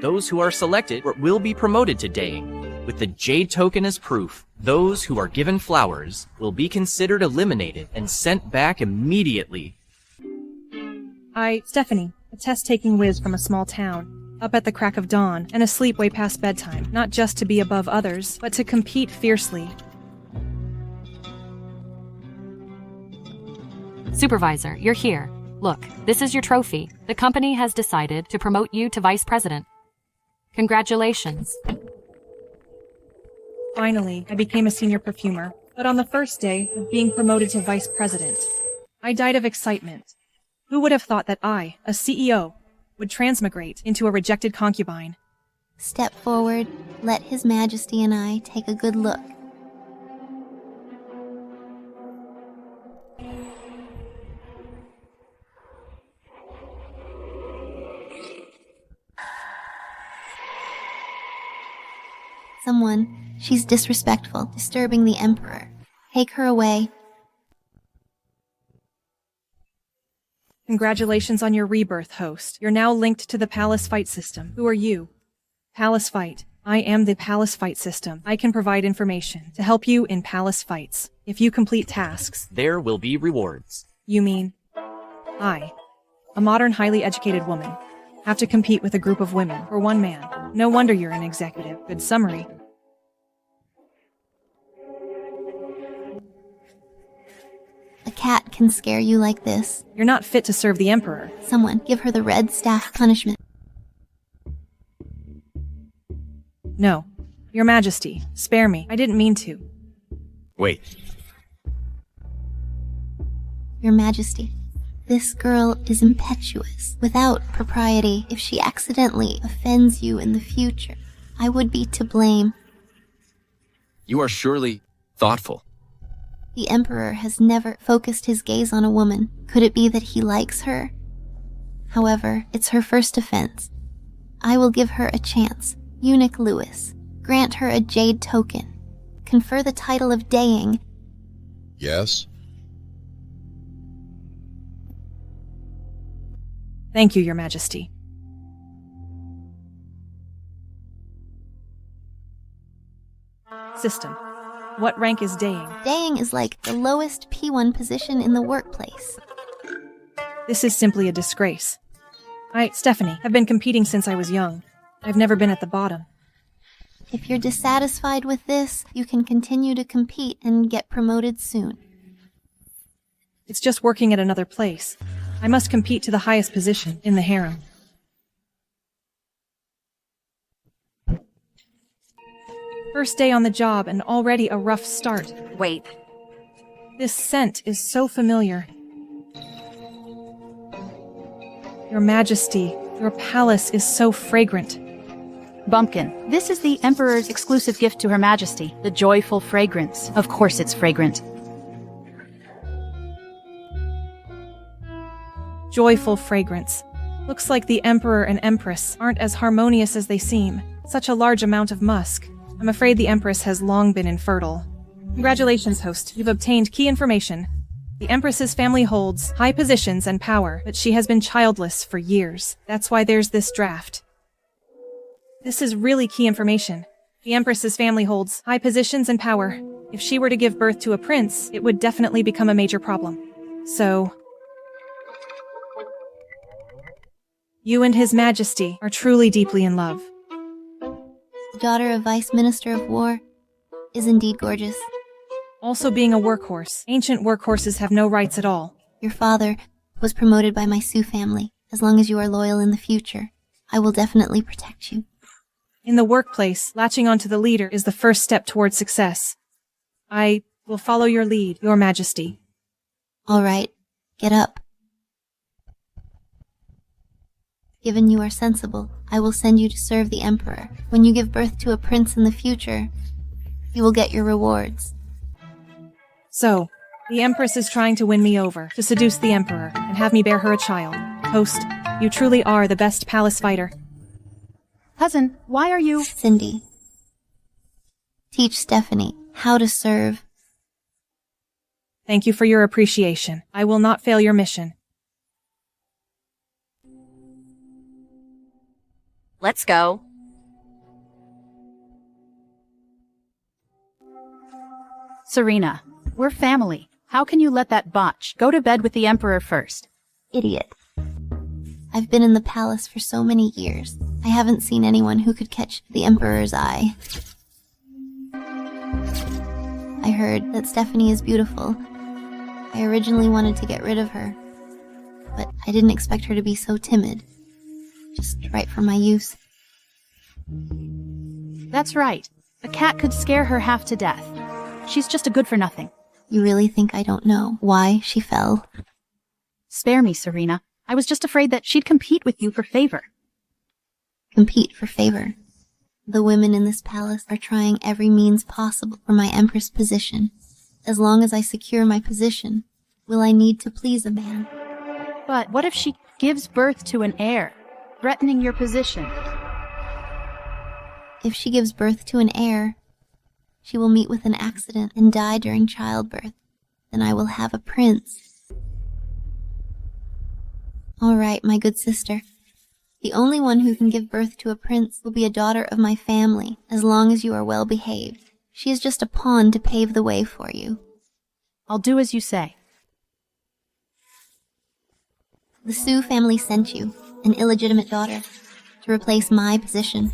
Those who are selected will be promoted to Daying, with the Jade token as proof. Those who are given flowers will be considered eliminated and sent back immediately. Stephanie, a test-taking whiz from a small town, up at the crack of dawn, and asleep way past bedtime, not just to be above others, but to compete fiercely. Supervisor, you're here. Look, this is your trophy. The company has decided to promote you to vice president. Congratulations. Finally, I became a senior perfumer, but on the first day of being promoted to vice president, I died of excitement. Who would have thought that I, a CEO, would transmigrate into a rejected concubine? Step forward, let His Majesty and I take a good look. Someone, she's disrespectful, disturbing the Emperor. Take her away. Congratulations on your rebirth, host. You're now linked to the Palace Fight System. Who are you? Palace Fight. I am the Palace Fight System. I can provide information to help you in Palace Fights. If you complete tasks, there will be rewards. You mean, I, a modern, highly educated woman, have to compete with a group of women for one man. No wonder you're an executive. Good summary. A cat can scare you like this. You're not fit to serve the Emperor. Someone, give her the red staff punishment. No. Your Majesty, spare me. I didn't mean to. Wait. Your Majesty, this girl is impetuous, without propriety. If she accidentally offends you in the future, I would be to blame. You are surely thoughtful. The Emperor has never focused his gaze on a woman. Could it be that he likes her? However, it's her first offense. I will give her a chance. Eunuch Lewis, grant her a jade token. Confer the title of Daying. Yes? Thank you, Your Majesty. System. What rank is Daying? Daying is like the lowest P1 position in the workplace. This is simply a disgrace. Stephanie, have been competing since I was young. I've never been at the bottom. If you're dissatisfied with this, you can continue to compete and get promoted soon. It's just working at another place. I must compete to the highest position in the harem. First day on the job and already a rough start. Wait. This scent is so familiar. Your Majesty, your palace is so fragrant. Bumpkin, this is the Emperor's exclusive gift to Her Majesty, the joyful fragrance. Of course it's fragrant. Joyful fragrance. Looks like the Emperor and Empress aren't as harmonious as they seem. Such a large amount of musk. I'm afraid the Empress has long been infertile. Congratulations, host. You've obtained key information. The Empress's family holds high positions and power, but she has been childless for years. That's why there's this draft. This is really key information. The Empress's family holds high positions and power. If she were to give birth to a prince, it would definitely become a major problem. So, you and His Majesty are truly deeply in love. The daughter of Vice Minister of War is indeed gorgeous. Also being a workhorse. Ancient workhorses have no rights at all. Your father was promoted by my Sioux family. As long as you are loyal in the future, I will definitely protect you. In the workplace, latching onto the leader is the first step towards success. I will follow your lead, Your Majesty. All right, get up. Given you are sensible, I will send you to serve the Emperor. When you give birth to a prince in the future, you will get your rewards. So, the Empress is trying to win me over, to seduce the Emperor, and have me bear her a child. Host, you truly are the best palace fighter. Cousin, why are you— Cindy, teach Stephanie how to serve. Thank you for your appreciation. I will not fail your mission. Let's go. Serena, we're family. How can you let that botch? Go to bed with the Emperor first. Idiot. I've been in the palace for so many years. I haven't seen anyone who could catch the Emperor's eye. I heard that Stephanie is beautiful. I originally wanted to get rid of her, but I didn't expect her to be so timid. Just right for my use. That's right. A cat could scare her half to death. She's just a good-for-nothing. You really think I don't know why she fell? Spare me, Serena. I was just afraid that she'd compete with you for favor. Compete for favor. The women in this palace are trying every means possible for my Empress position. As long as I secure my position, will I need to please a man? But what if she gives birth to an heir, threatening your position? If she gives birth to an heir, she will meet with an accident and die during childbirth. Then I will have a prince. All right, my good sister. The only one who can give birth to a prince will be a daughter of my family, as long as you are well behaved. She is just a pawn to pave the way for you. I'll do as you say. The Sue family sent you, an illegitimate daughter, to replace my position.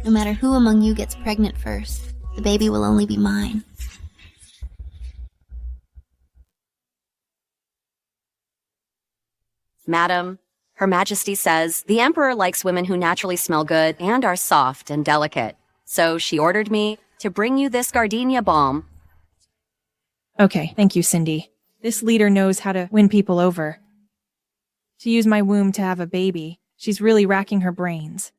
No matter who among you gets pregnant first, the baby will only be mine. Madam, Her Majesty says the Emperor likes women who naturally smell good and are soft and delicate. So she ordered me to bring you this gardenia balm. Okay, thank you, Cindy. This leader knows how to win people over. To use my womb to have a baby, she's really racking her brains.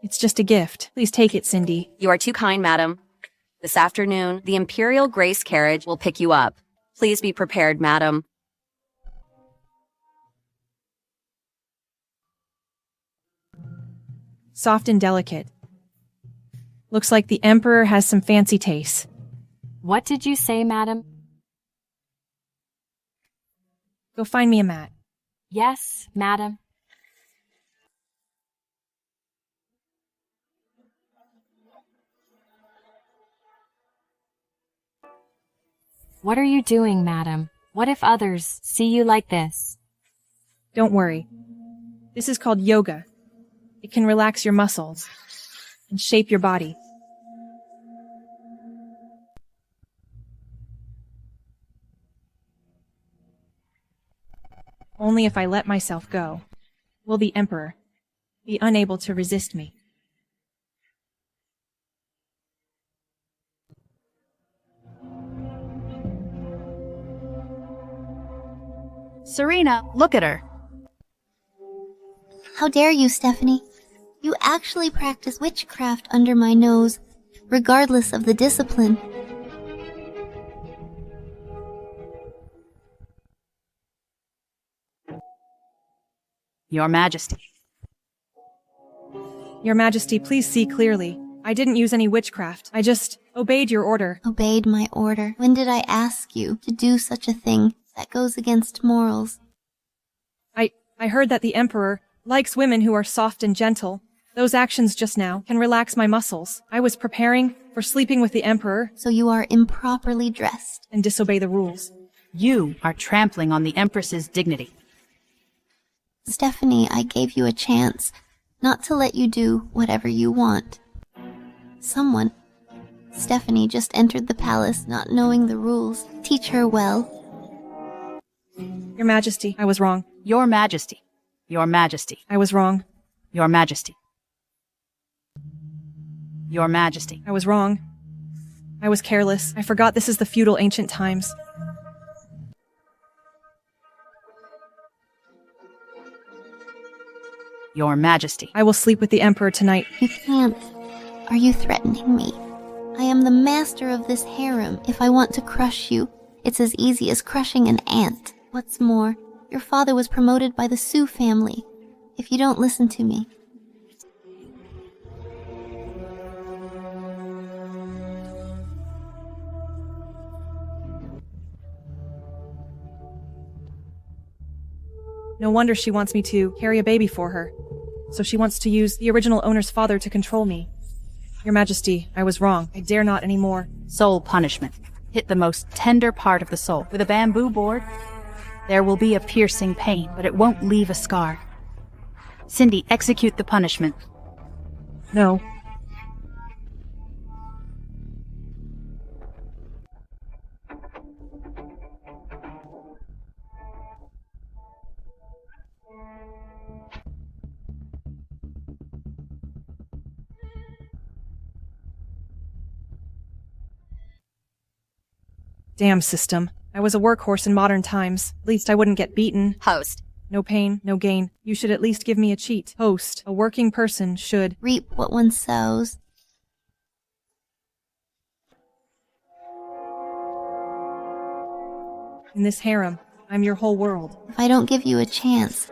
It's just a gift. Please take it, Cindy. You are too kind, madam. This afternoon, the Imperial Grace carriage will pick you up. Please be prepared, madam. Soft and delicate. Looks like the Emperor has some fancy tastes. What did you say, madam? Go find me a mat. Yes, madam. What are you doing, madam? What if others see you like this? Don't worry. This is called yoga. It can relax your muscles and shape your body. Only if I let myself go will the Emperor be unable to resist me. Serena, look at her. How dare you, Stephanie? You actually practice witchcraft under my nose, regardless of the discipline. Your Majesty. Your Majesty, please see clearly. I didn't use any witchcraft. I just obeyed your order. Obeyed my order. When did I ask you to do such a thing that goes against morals? I heard that the Emperor likes women who are soft and gentle. Those actions just now can relax my muscles. I was preparing for sleeping with the Emperor. So you are improperly dressed. And disobey the rules. You are trampling on the Empress's dignity. Stephanie, I gave you a chance not to let you do whatever you want. Stephanie just entered the palace not knowing the rules. Teach her well. Your Majesty, I was wrong. Your Majesty. Your Majesty. I was wrong. Your Majesty. Your Majesty. I was wrong. I was careless. I forgot this is the feudal ancient times. Your Majesty. I will sleep with the Emperor tonight. You can't. Are you threatening me? I am the master of this harem. If I want to crush you, it's as easy as crushing an ant. What's more, your father was promoted by the Sue family. If you don't listen to me. No wonder she wants me to carry a baby for her. So she wants to use the original owner's father to control me. Your Majesty, I was wrong. I dare not anymore. Soul punishment. Hit the most tender part of the soul with a bamboo board. There will be a piercing pain, but it won't leave a scar. Cindy, execute the punishment. No. Damn system. I was a workhorse in modern times. At least I wouldn't get beaten. Host. No pain, no gain. You should at least give me a cheat. Host. A working person should. Reap what one sows. In this harem, I'm your whole world. If I don't give you a chance,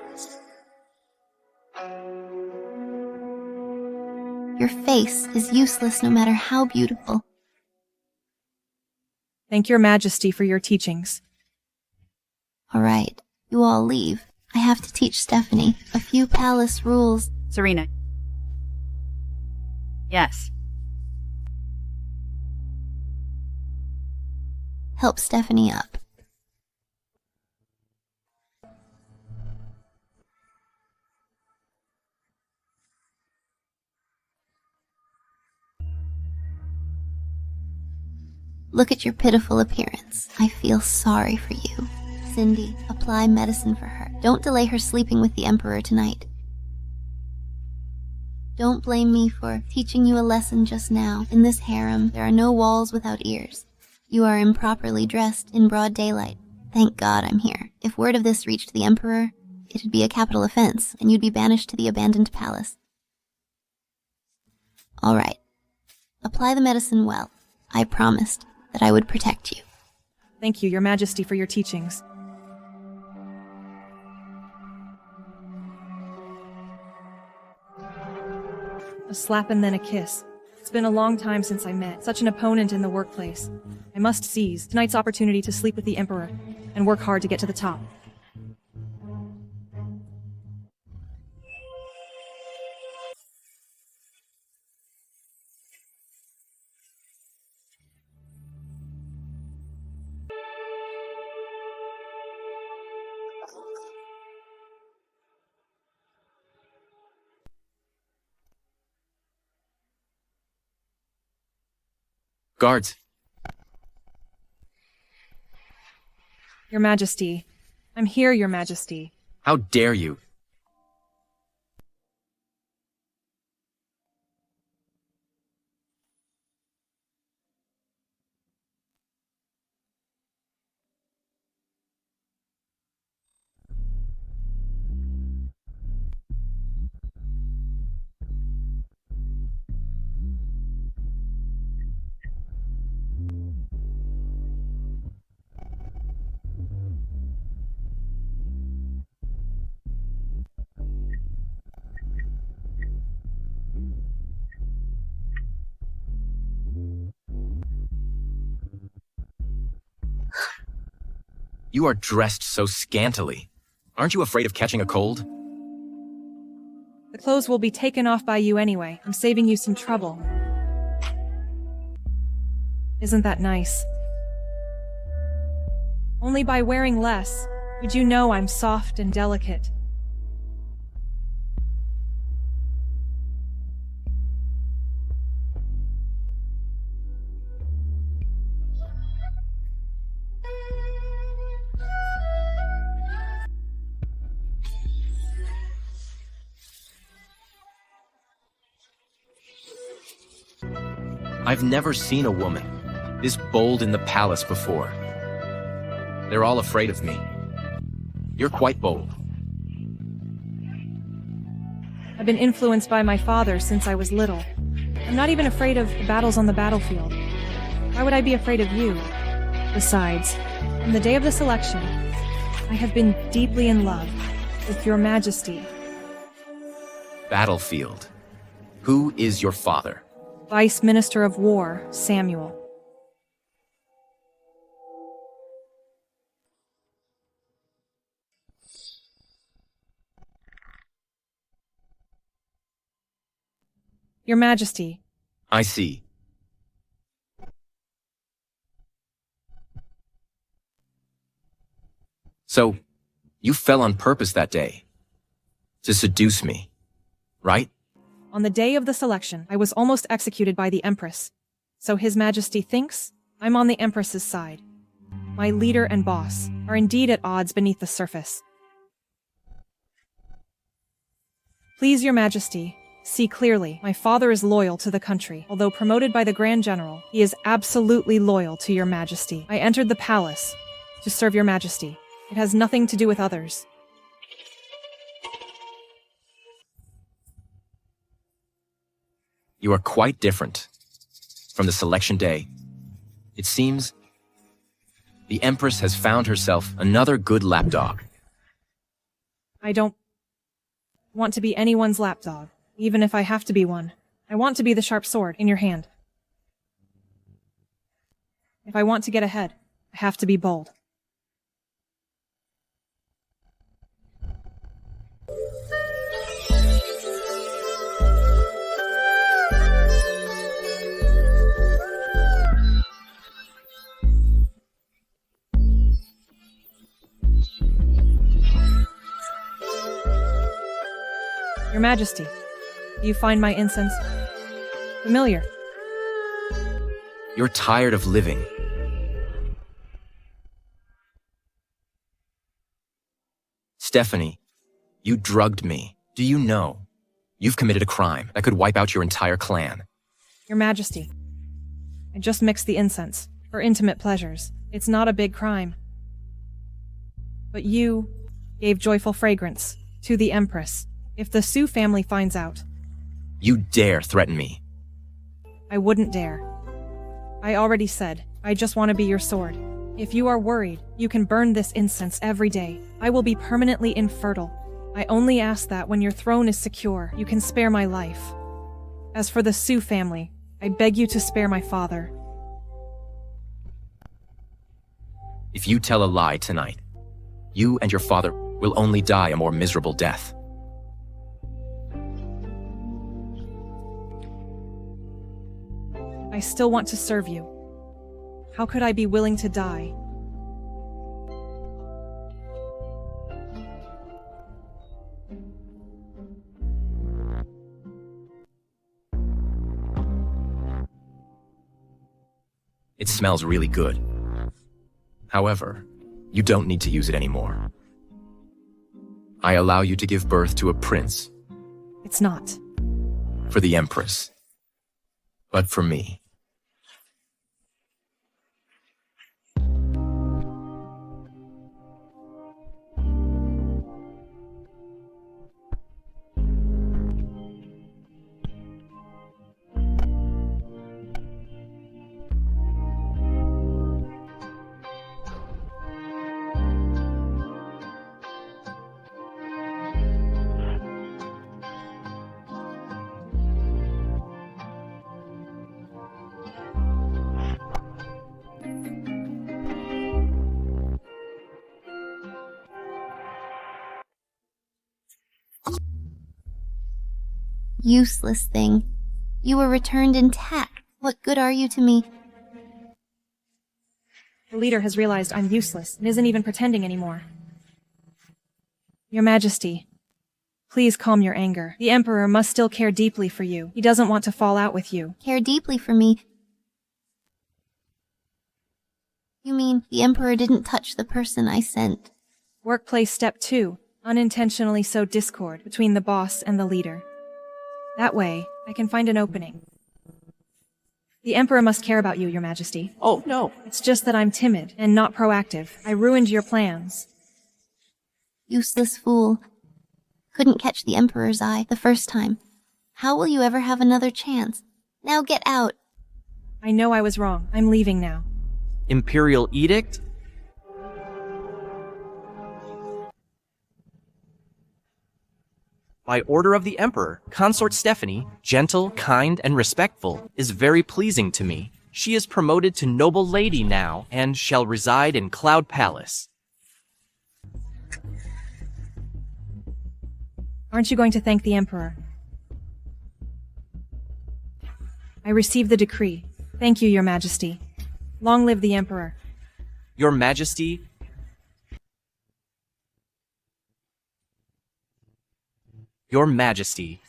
your face is useless no matter how beautiful. Thank your Majesty for your teachings. All right, you all leave. I have to teach Stephanie a few palace rules. Serena. Yes. Help Stephanie up. Look at your pitiful appearance. I feel sorry for you. Cindy, apply medicine for her. Don't delay her sleeping with the Emperor tonight. Don't blame me for teaching you a lesson just now. In this harem, there are no walls without ears. You are improperly dressed in broad daylight. Thank God I'm here. If word of this reached the Emperor, it'd be a capital offense, and you'd be banished to the abandoned palace. All right. Apply the medicine well. I promised that I would protect you. Thank you, your Majesty, for your teachings. A slap and then a kiss. It's been a long time since I met such an opponent in the workplace. I must seize tonight's opportunity to sleep with the Emperor and work hard to get to the top. Guards. Your Majesty. I'm here, Your Majesty. How dare you? You are dressed so scantily. Aren't you afraid of catching a cold? The clothes will be taken off by you anyway. I'm saving you some trouble. Isn't that nice? Only by wearing less would you know I'm soft and delicate. I've never seen a woman this bold in the palace before. They're all afraid of me. You're quite bold. I've been influenced by my father since I was little. I'm not even afraid of the battles on the battlefield. Why would I be afraid of you? Besides, on the day of the selection, I have been deeply in love with your Majesty. Battlefield. Who is your father? Vice Minister of War, Samuel. Your Majesty. I see. So, you fell on purpose that day. To seduce me, right? On the day of the selection, I was almost executed by the Empress. So His Majesty thinks I'm on the Empress's side. My leader and boss are indeed at odds beneath the surface. Please, Your Majesty, see clearly, my father is loyal to the country. Although promoted by the Grand General, he is absolutely loyal to Your Majesty. I entered the palace to serve Your Majesty. It has nothing to do with others. You are quite different from the selection day. It seems the Empress has found herself another good lapdog. I don't want to be anyone's lapdog, even if I have to be one. I want to be the sharp sword in your hand. If I want to get ahead, I have to be bold. Your Majesty, do you find my incense familiar? You're tired of living. Stephanie, you drugged me. Do you know? You've committed a crime that could wipe out your entire clan. Your Majesty, I just mixed the incense for intimate pleasures. It's not a big crime. But you gave joyful fragrance to the Empress. If the Sue family finds out, You dare threaten me. I wouldn't dare. I already said, I just want to be your sword. If you are worried, you can burn this incense every day. I will be permanently infertile. I only ask that when your throne is secure, you can spare my life. As for the Sue family, I beg you to spare my father. If you tell a lie tonight, you and your father will only die a more miserable death. I still want to serve you. How could I be willing to die? It smells really good. However, you don't need to use it anymore. I allow you to give birth to a prince. It's not. For the Empress. But for me. Useless thing. You were returned intact. What good are you to me? The leader has realized I'm useless and isn't even pretending anymore. Your Majesty, please calm your anger. The Emperor must still care deeply for you. He doesn't want to fall out with you. Care deeply for me? You mean the Emperor didn't touch the person I sent? Workplace Step 2. Unintentionally sow discord between the boss and the leader. That way, I can find an opening. The Emperor must care about you, Your Majesty. Oh, no. It's just that I'm timid and not proactive. I ruined your plans. Useless fool. Couldn't catch the Emperor's eye the first time. How will you ever have another chance? Now get out. I know I was wrong. I'm leaving now. Imperial edict? By order of the Emperor, Consort Stephanie, gentle, kind, and respectful, is very pleasing to me. She is promoted to noble lady now, and shall reside in Cloud Palace. Aren't you going to thank the Emperor? I receive the decree. Thank you, Your Majesty. Long live the Emperor. Your Majesty, Your Majesty,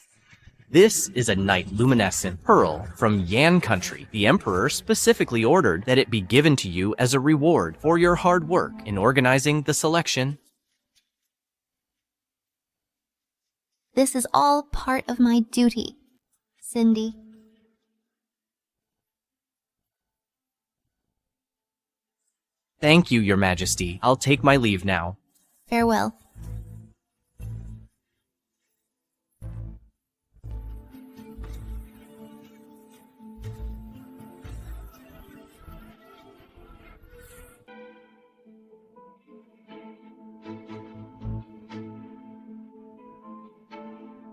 this is a night luminescent pearl from Yan country. The Emperor specifically ordered that it be given to you as a reward for your hard work in organizing the selection. This is all part of my duty, Cindy. Thank you, Your Majesty. I'll take my leave now. Farewell.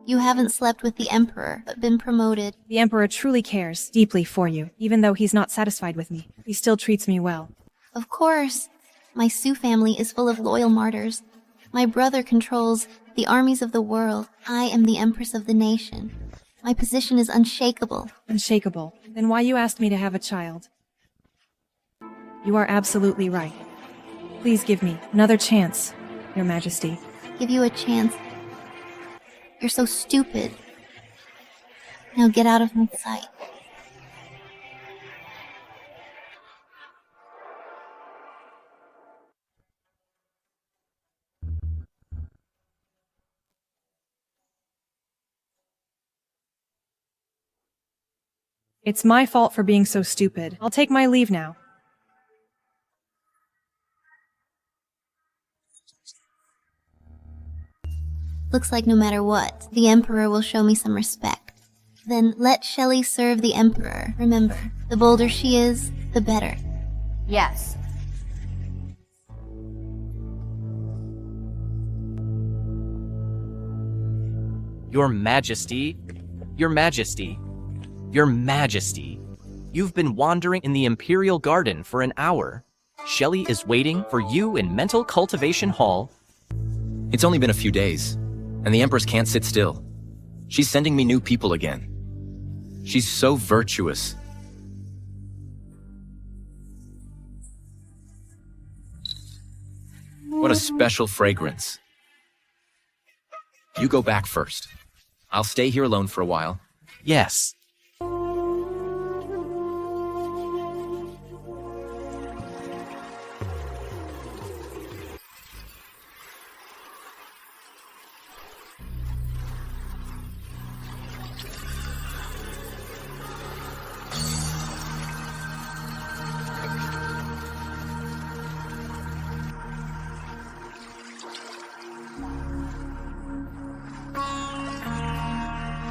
You haven't slept with the Emperor, but been promoted. The Emperor truly cares deeply for you. Even though he's not satisfied with me, he still treats me well. Of course. My Sioux family is full of loyal martyrs. My brother controls the armies of the world. I am the Empress of the nation. My position is unshakable. Unshakable. Then why you asked me to have a child? You are absolutely right. Please give me another chance, Your Majesty. Give you a chance. You're so stupid. Now get out of my sight. It's my fault for being so stupid. I'll take my leave now. Looks like no matter what, the Emperor will show me some respect. Then let Shelley serve the Emperor. Remember, the bolder she is, the better. Yes. Your Majesty, Your Majesty, Your Majesty. You've been wandering in the Imperial Garden for an hour. Shelley is waiting for you in Mental Cultivation Hall. It's only been a few days, and the Empress can't sit still. She's sending me new people again. She's so virtuous. What a special fragrance. You go back first. I'll stay here alone for a while. Yes.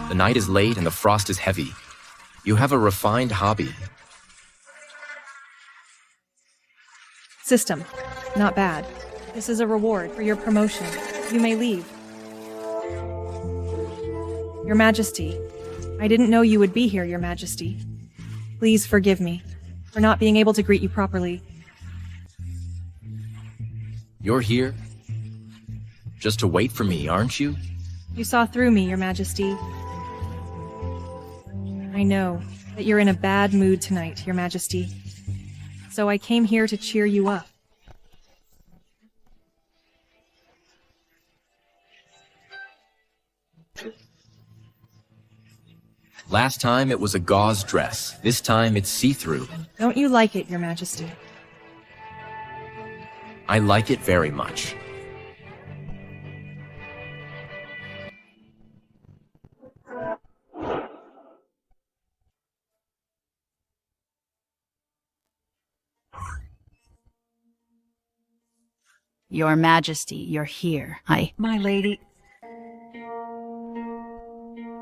The night is late and the frost is heavy. You have a refined hobby. System. Not bad. This is a reward for your promotion. You may leave. Your Majesty. I didn't know you would be here, Your Majesty. Please forgive me for not being able to greet you properly. You're here just to wait for me, aren't you? You saw through me, Your Majesty. I know that you're in a bad mood tonight, Your Majesty. So I came here to cheer you up. Last time it was a gauze dress. This time it's see-through. Don't you like it, Your Majesty? I like it very much. Your Majesty, you're here. My lady,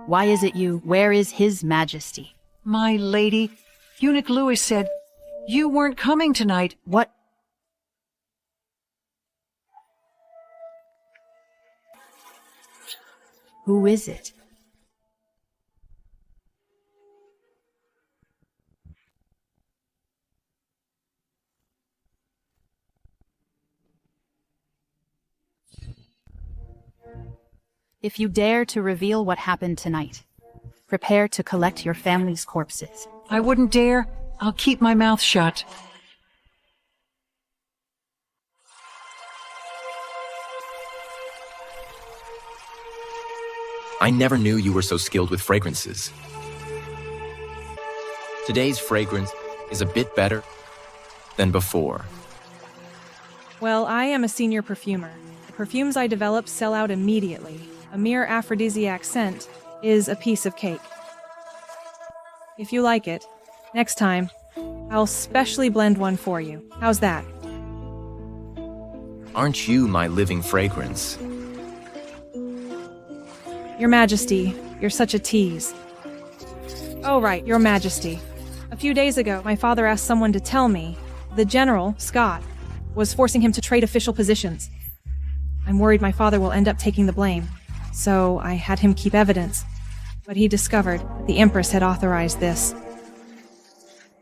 Why is it you? Where is His Majesty? my lady, Eunuch Louis said you weren't coming tonight. What? Who is it? If you dare to reveal what happened tonight, Prepare to collect your family's corpses. I wouldn't dare. I'll keep my mouth shut. I never knew you were so skilled with fragrances. Today's fragrance is a bit better than before. Well, I am a senior perfumer. The perfumes I develop sell out immediately. A mere aphrodisiac scent is a piece of cake. If you like it, next time, I'll specially blend one for you. How's that? Aren't you my living fragrance? Your Majesty, you're such a tease. Oh right, Your Majesty. A few days ago, my father asked someone to tell me the General, Scott, was forcing him to trade official positions. I'm worried my father will end up taking the blame, so I had him keep evidence. But he discovered that the Empress had authorized this.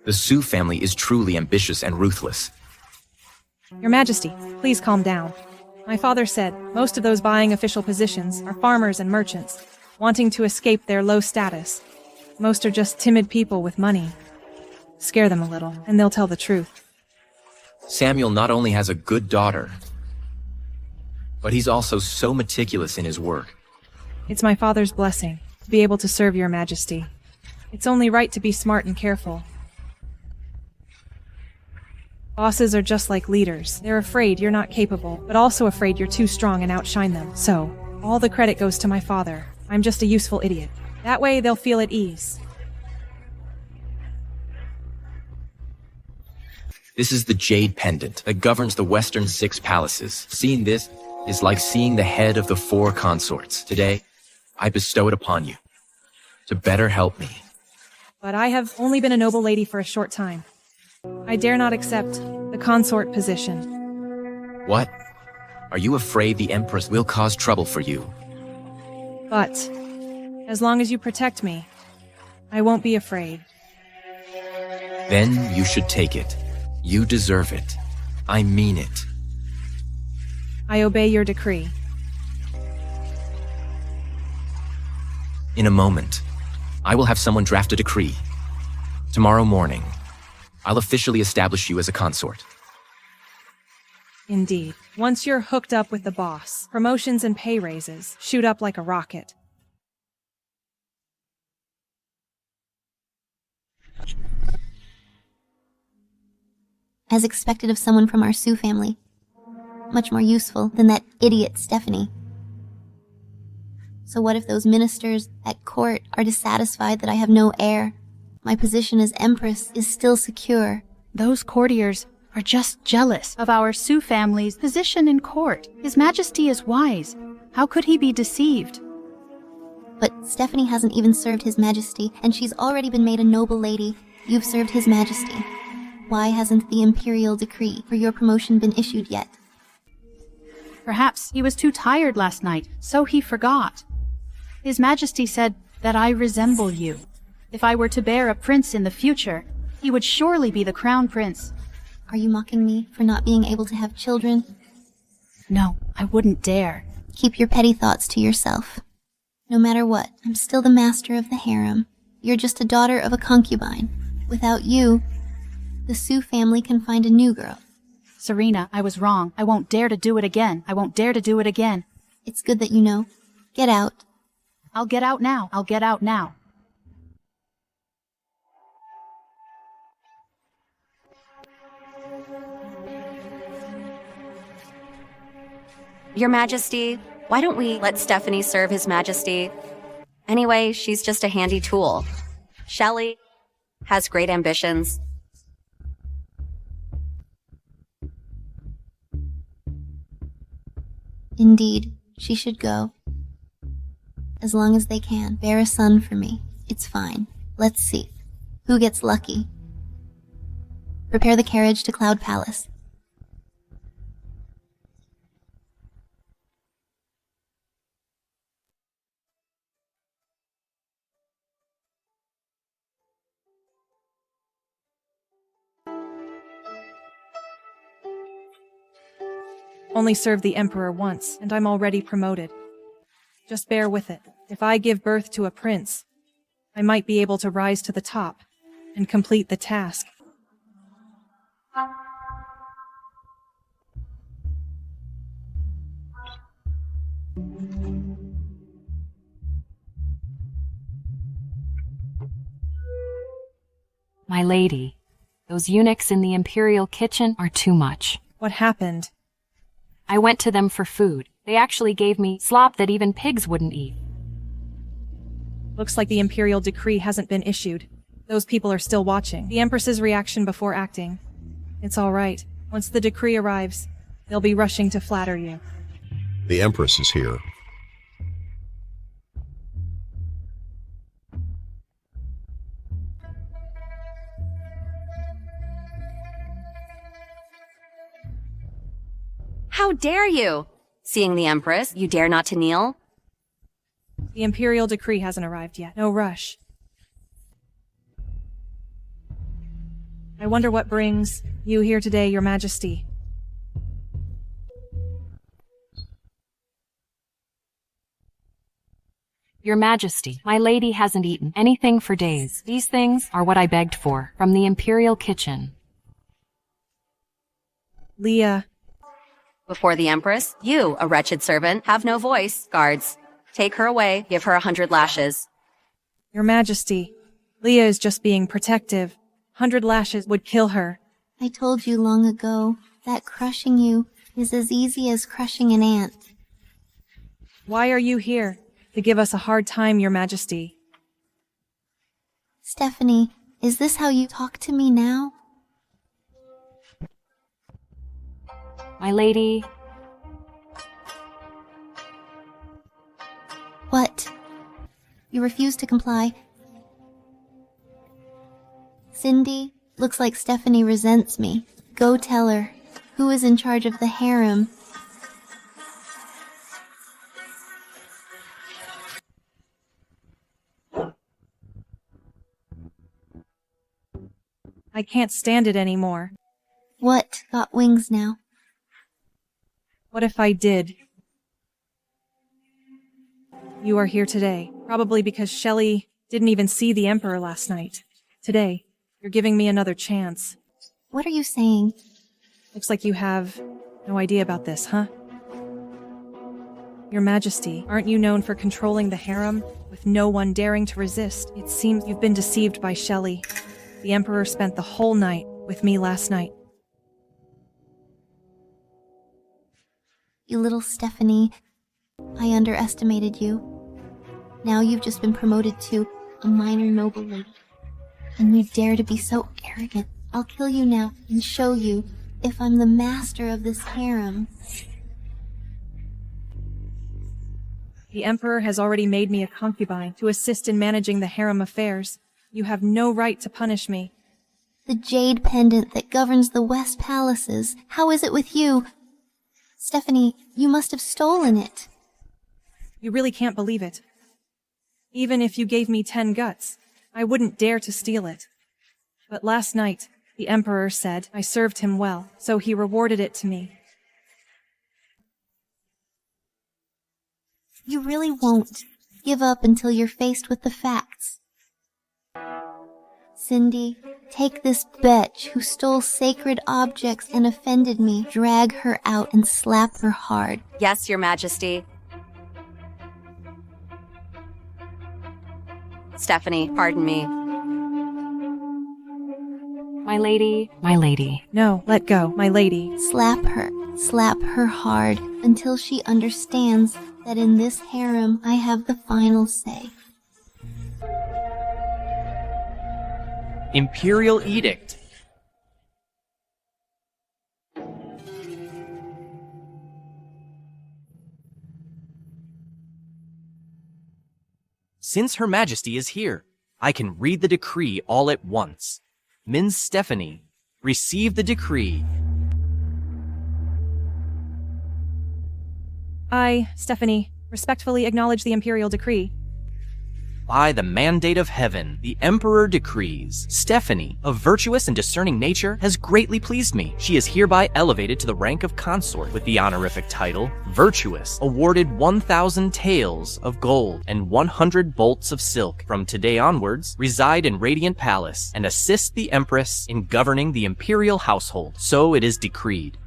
The Sue family is truly ambitious and ruthless. Your Majesty, please calm down. My father said most of those buying official positions are farmers and merchants, wanting to escape their low status. Most are just timid people with money. Scare them a little, and they'll tell the truth. Samuel not only has a good daughter, but he's also so meticulous in his work. It's my father's blessing to be able to serve Your Majesty. It's only right to be smart and careful. Bosses are just like leaders. They're afraid you're not capable, but also afraid you're too strong and outshine them. So, all the credit goes to my father. I'm just a useful idiot. That way, they'll feel at ease. This is the jade pendant that governs the western 6 palaces. Seeing this is like seeing the head of the 4 consorts. Today, I bestow it upon you to better help me. But I have only been a noble lady for a short time. I dare not accept the consort position. What? Are you afraid the Empress will cause trouble for you? But, as long as you protect me, I won't be afraid. Then you should take it. You deserve it. I mean it. I obey your decree. In a moment, I will have someone draft a decree. Tomorrow morning, I'll officially establish you as a consort. Indeed. Once you're hooked up with the boss, promotions and pay raises shoot up like a rocket. As expected of someone from our Sue family. Much more useful than that idiot Stephanie. So what if those ministers at court are dissatisfied that I have no heir? My position as Empress is still secure. Those courtiers are just jealous of our Sue family's position in court. His Majesty is wise. How could he be deceived? But Stephanie hasn't even served His Majesty, and she's already been made a noble lady. You've served His Majesty. Why hasn't the imperial decree for your promotion been issued yet? Perhaps he was too tired last night, so he forgot. His Majesty said that I resemble you. If I were to bear a prince in the future, he would surely be the crown prince. Are you mocking me for not being able to have children? No, I wouldn't dare. Keep your petty thoughts to yourself. No matter what, I'm still the master of the harem. You're just a daughter of a concubine. Without you, the Sue family can find a new girl. Serena, I was wrong. I won't dare to do it again. I won't dare to do it again. It's good that you know. Get out. I'll get out now. I'll get out now. Your Majesty, why don't we let Stephanie serve His Majesty? Anyway, she's just a handy tool. Shelley has great ambitions. Indeed, she should go. As long as they can, bear a son for me. It's fine. Let's see. Who gets lucky? Prepare the carriage to Cloud Palace. Only served the Emperor once, and I'm already promoted. Just bear with it. If I give birth to a prince, I might be able to rise to the top and complete the task. My lady, those eunuchs in the imperial kitchen are too much. What happened? I went to them for food. They actually gave me slop that even pigs wouldn't eat. Looks like the imperial decree hasn't been issued. Those people are still watching. The Empress's reaction before acting. It's all right. Once the decree arrives, they'll be rushing to flatter you. The Empress is here. How dare you? Seeing the Empress, you dare not to kneel? The imperial decree hasn't arrived yet. No rush. I wonder what brings you here today, Your Majesty. Your Majesty, my lady hasn't eaten anything for days. These things are what I begged for from the imperial kitchen. Leah. Before the Empress, you, a wretched servant, have no voice. Guards, take her away, give her 100 lashes. Your Majesty, Leah is just being protective. 100 lashes would kill her. I told you long ago that crushing you is as easy as crushing an ant. Why are you here? To give us a hard time, Your Majesty. Stephanie, is this how you talk to me now? My lady. What? You refuse to comply. Cindy, looks like Stephanie resents me. Go tell her. Who is in charge of the harem? I can't stand it anymore. What got wings now? What if I did? You are here today, probably because Shelley didn't even see the Emperor last night. Today, you're giving me another chance. What are you saying? Looks like you have no idea about this, huh? Your Majesty, aren't you known for controlling the harem, with no one daring to resist? It seems you've been deceived by Shelley. The Emperor spent the whole night with me last night. You little Stephanie, I underestimated you. Now you've just been promoted to a minor noble lady. And you dare to be so arrogant. I'll kill you now and show you if I'm the master of this harem. The Emperor has already made me a concubine to assist in managing the harem affairs. You have no right to punish me. The jade pendant that governs the West Palaces. How is it with you? Stephanie, you must have stolen it. You really can't believe it. Even if you gave me 10 guts, I wouldn't dare to steal it. But last night, the Emperor said I served him well, so he rewarded it to me. You really won't give up until you're faced with the facts. Cindy, take this bitch who stole sacred objects and offended me, drag her out and slap her hard. Yes, Your Majesty. Stephanie, pardon me. My lady, my lady. No, let go, my lady. Slap her hard until she understands that in this harem I have the final say. Imperial Edict. Since Her Majesty is here, I can read the decree all at once. Ms. Stephanie, receive the decree. I, Stephanie, respectfully acknowledge the Imperial Decree. By the mandate of heaven, the Emperor decrees, Stephanie, of virtuous and discerning nature, has greatly pleased me. She is hereby elevated to the rank of consort with the honorific title, Virtuous, awarded 1,000 taels of gold and 100 bolts of silk. From today onwards, reside in Radiant Palace and assist the Empress in governing the imperial household. So it is decreed.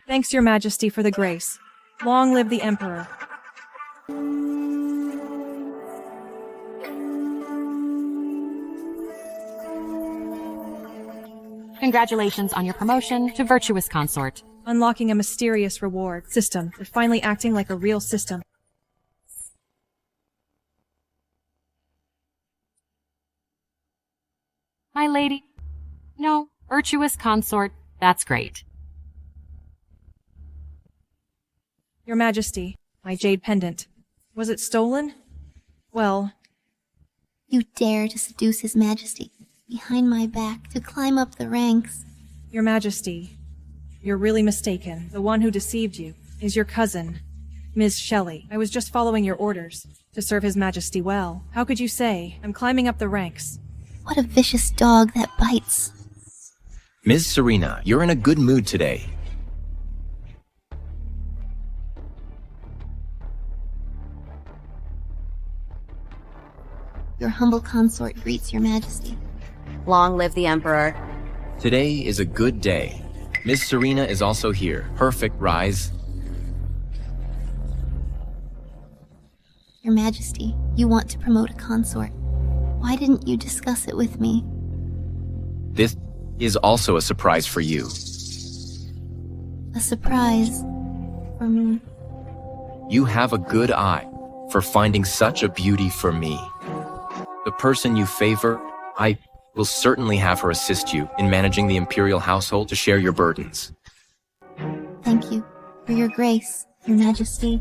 Thanks, Your Majesty, for the grace. Long live the Emperor. Congratulations on your promotion to Virtuous Consort. Unlocking a mysterious reward system. They're finally acting like a real system. My lady. No, Virtuous Consort. That's great. Your Majesty, my jade pendant. Was it stolen? Well, You dare to seduce His Majesty behind my back to climb up the ranks. Your Majesty, you're really mistaken. The one who deceived you is your cousin, Ms. Shelley. I was just following your orders to serve His Majesty well. How could you say I'm climbing up the ranks? What a vicious dog that bites. Ms. Serena, you're in a good mood today. Your humble consort greets Your Majesty. Long live the Emperor. Today is a good day. Ms. Serena is also here. Perfect rise. Your Majesty, you want to promote a consort. Why didn't you discuss it with me? This is also a surprise for you. A surprise for me. You have a good eye for finding such a beauty for me. The person you favor, I will certainly have her assist you in managing the imperial household to share your burdens. Thank you for your grace, Your Majesty.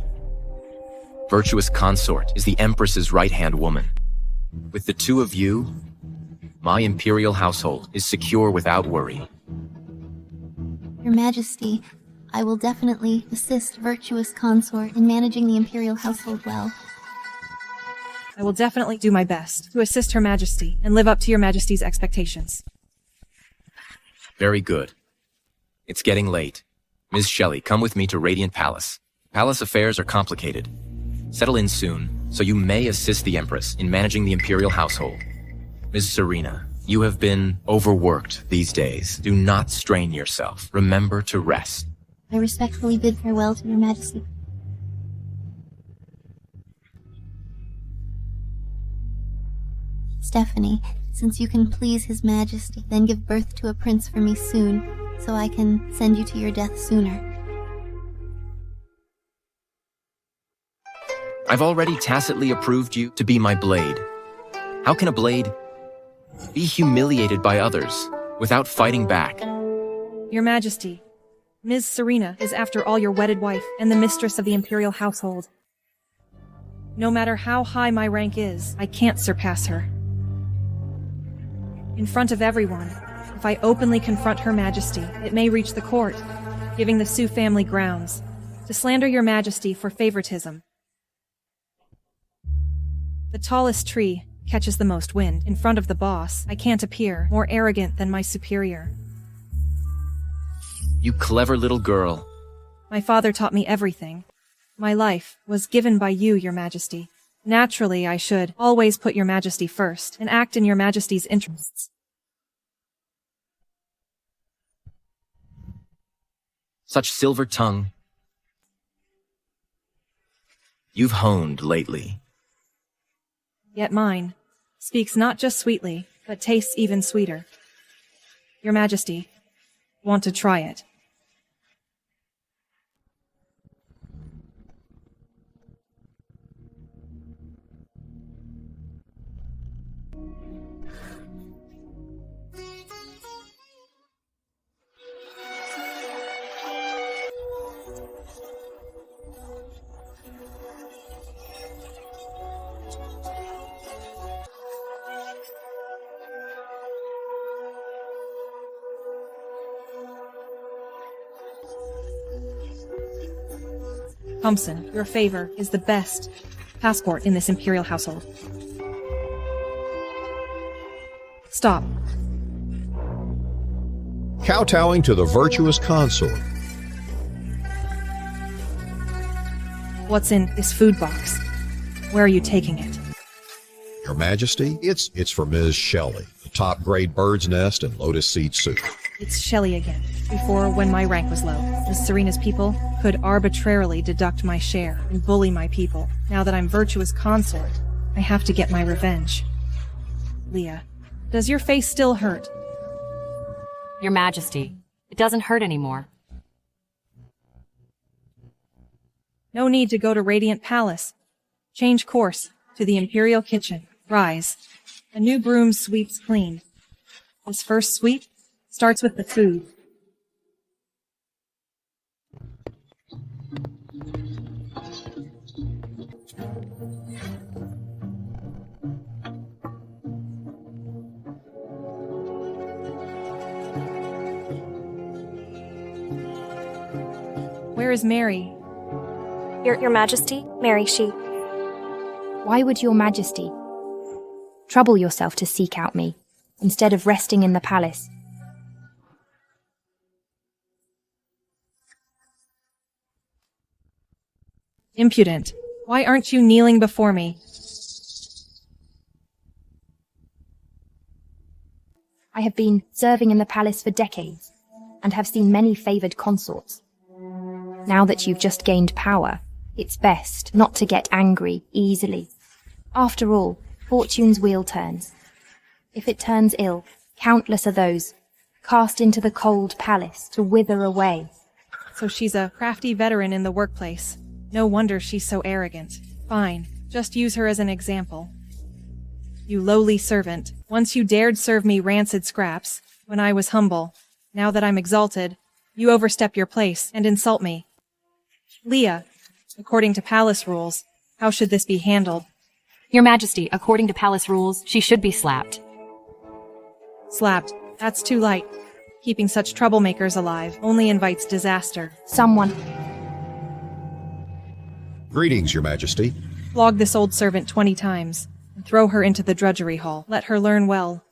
Virtuous Consort is the Empress's right-hand woman. With the two of you, my imperial household is secure without worry. Your Majesty, I will definitely assist Virtuous Consort in managing the imperial household well. I will definitely do my best to assist Her Majesty and live up to Your Majesty's expectations. Very good. It's getting late. Ms. Shelley, come with me to Radiant Palace. Palace affairs are complicated. Settle in soon, so you may assist the Empress in managing the imperial household. Ms. Serena, you have been overworked these days. Do not strain yourself. Remember to rest. I respectfully bid farewell to Your Majesty. Stephanie, since you can please His Majesty, then give birth to a prince for me soon, so I can send you to your death sooner. I've already tacitly approved you to be my blade. How can a blade be humiliated by others without fighting back? Your Majesty, Ms. Serena is after all your wedded wife and the mistress of the imperial household. No matter how high my rank is, I can't surpass her. In front of everyone, if I openly confront Her Majesty, it may reach the court, giving the Sioux family grounds to slander Your Majesty for favoritism. The tallest tree catches the most wind. In front of the boss, I can't appear more arrogant than my superior. You clever little girl. My father taught me everything. My life was given by you, Your Majesty. Naturally, I should always put Your Majesty first and act in Your Majesty's interests. Such silver tongue. You've honed lately. Yet mine speaks not just sweetly, but tastes even sweeter. Your Majesty, want to try it? Thompson, your favor is the best passport in this imperial household. Stop. Kowtowing to the virtuous consort. What's in this food box? Where are you taking it? Your Majesty, it's for Ms. Shelley, a top-grade bird's nest and lotus seed soup. It's Shelley again. Before, when my rank was low, Miss Serena's people could arbitrarily deduct my share and bully my people. Now that I'm virtuous consort, I have to get my revenge. Leah, does your face still hurt? Your Majesty, it doesn't hurt anymore. No need to go to Radiant Palace. Change course to the Imperial Kitchen. Rise. A new broom sweeps clean. This first sweep starts with the food. Where is Mary? Your Majesty? Mary, she... Why would your Majesty trouble yourself to seek out me, instead of resting in the palace? Impudent. Why aren't you kneeling before me? I have been serving in the palace for decades, and have seen many favored consorts. Now that you've just gained power, it's best not to get angry easily. After all, fortune's wheel turns. If it turns ill, countless are those cast into the cold palace to wither away. So she's a crafty veteran in the workplace. No wonder she's so arrogant. Fine, just use her as an example. You lowly servant, once you dared serve me rancid scraps, when I was humble. Now that I'm exalted, you overstep your place and insult me. Leah, according to palace rules, how should this be handled? Your Majesty, according to palace rules, she should be slapped. Slapped. That's too light. Keeping such troublemakers alive only invites disaster. Someone... Greetings, Your Majesty. Flog this old servant 20 times, and throw her into the drudgery hall. Let her learn well.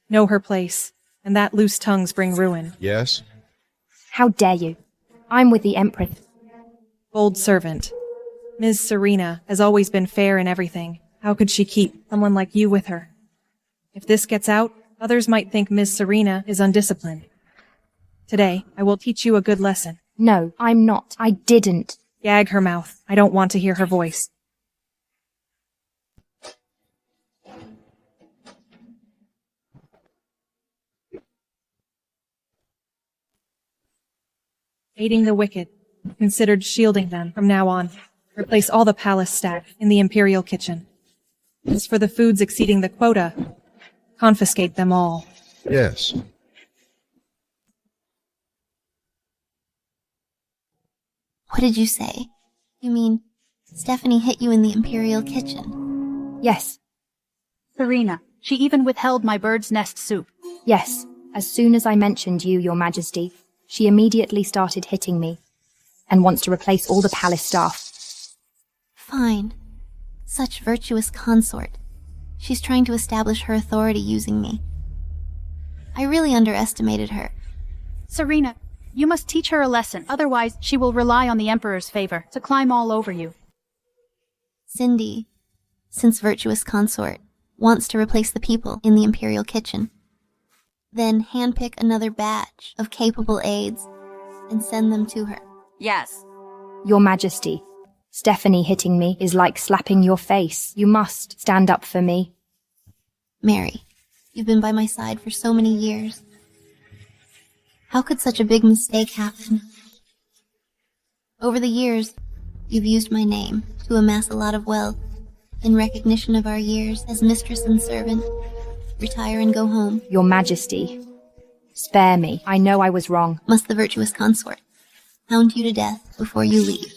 Know her place, and that loose tongues bring ruin. Yes? How dare you? I'm with the Empress. Bold servant. Ms. Serena has always been fair in everything. How could she keep someone like you with her? If this gets out, others might think Ms. Serena is undisciplined. Today, I will teach you a good lesson. No, I'm not. I didn't. Gag her mouth. I don't want to hear her voice. Aiding the wicked. Considered shielding them from now on. Replace all the palace staff in the Imperial kitchen. As for the foods exceeding the quota, confiscate them all. Yes. What did you say? You mean Stephanie hit you in the Imperial kitchen? Yes. Serena, she even withheld my bird's nest soup. Yes. As soon as I mentioned you, Your Majesty, she immediately started hitting me, and wants to replace all the palace staff. Fine. Such virtuous consort. She's trying to establish her authority using me. I really underestimated her. Serena, you must teach her a lesson, otherwise she will rely on the Emperor's favor to climb all over you. Cindy, since virtuous consort, wants to replace the people in the Imperial kitchen. Then handpick another batch of capable aides and send them to her. Yes. Your Majesty, Stephanie hitting me is like slapping your face. You must stand up for me. Mary, you've been by my side for so many years. How could such a big mistake happen? Over the years, you've used my name to amass a lot of wealth. In recognition of our years as mistress and servant, retire and go home. Your Majesty, spare me. I know I was wrong. Must the virtuous consort hound you to death before you leave?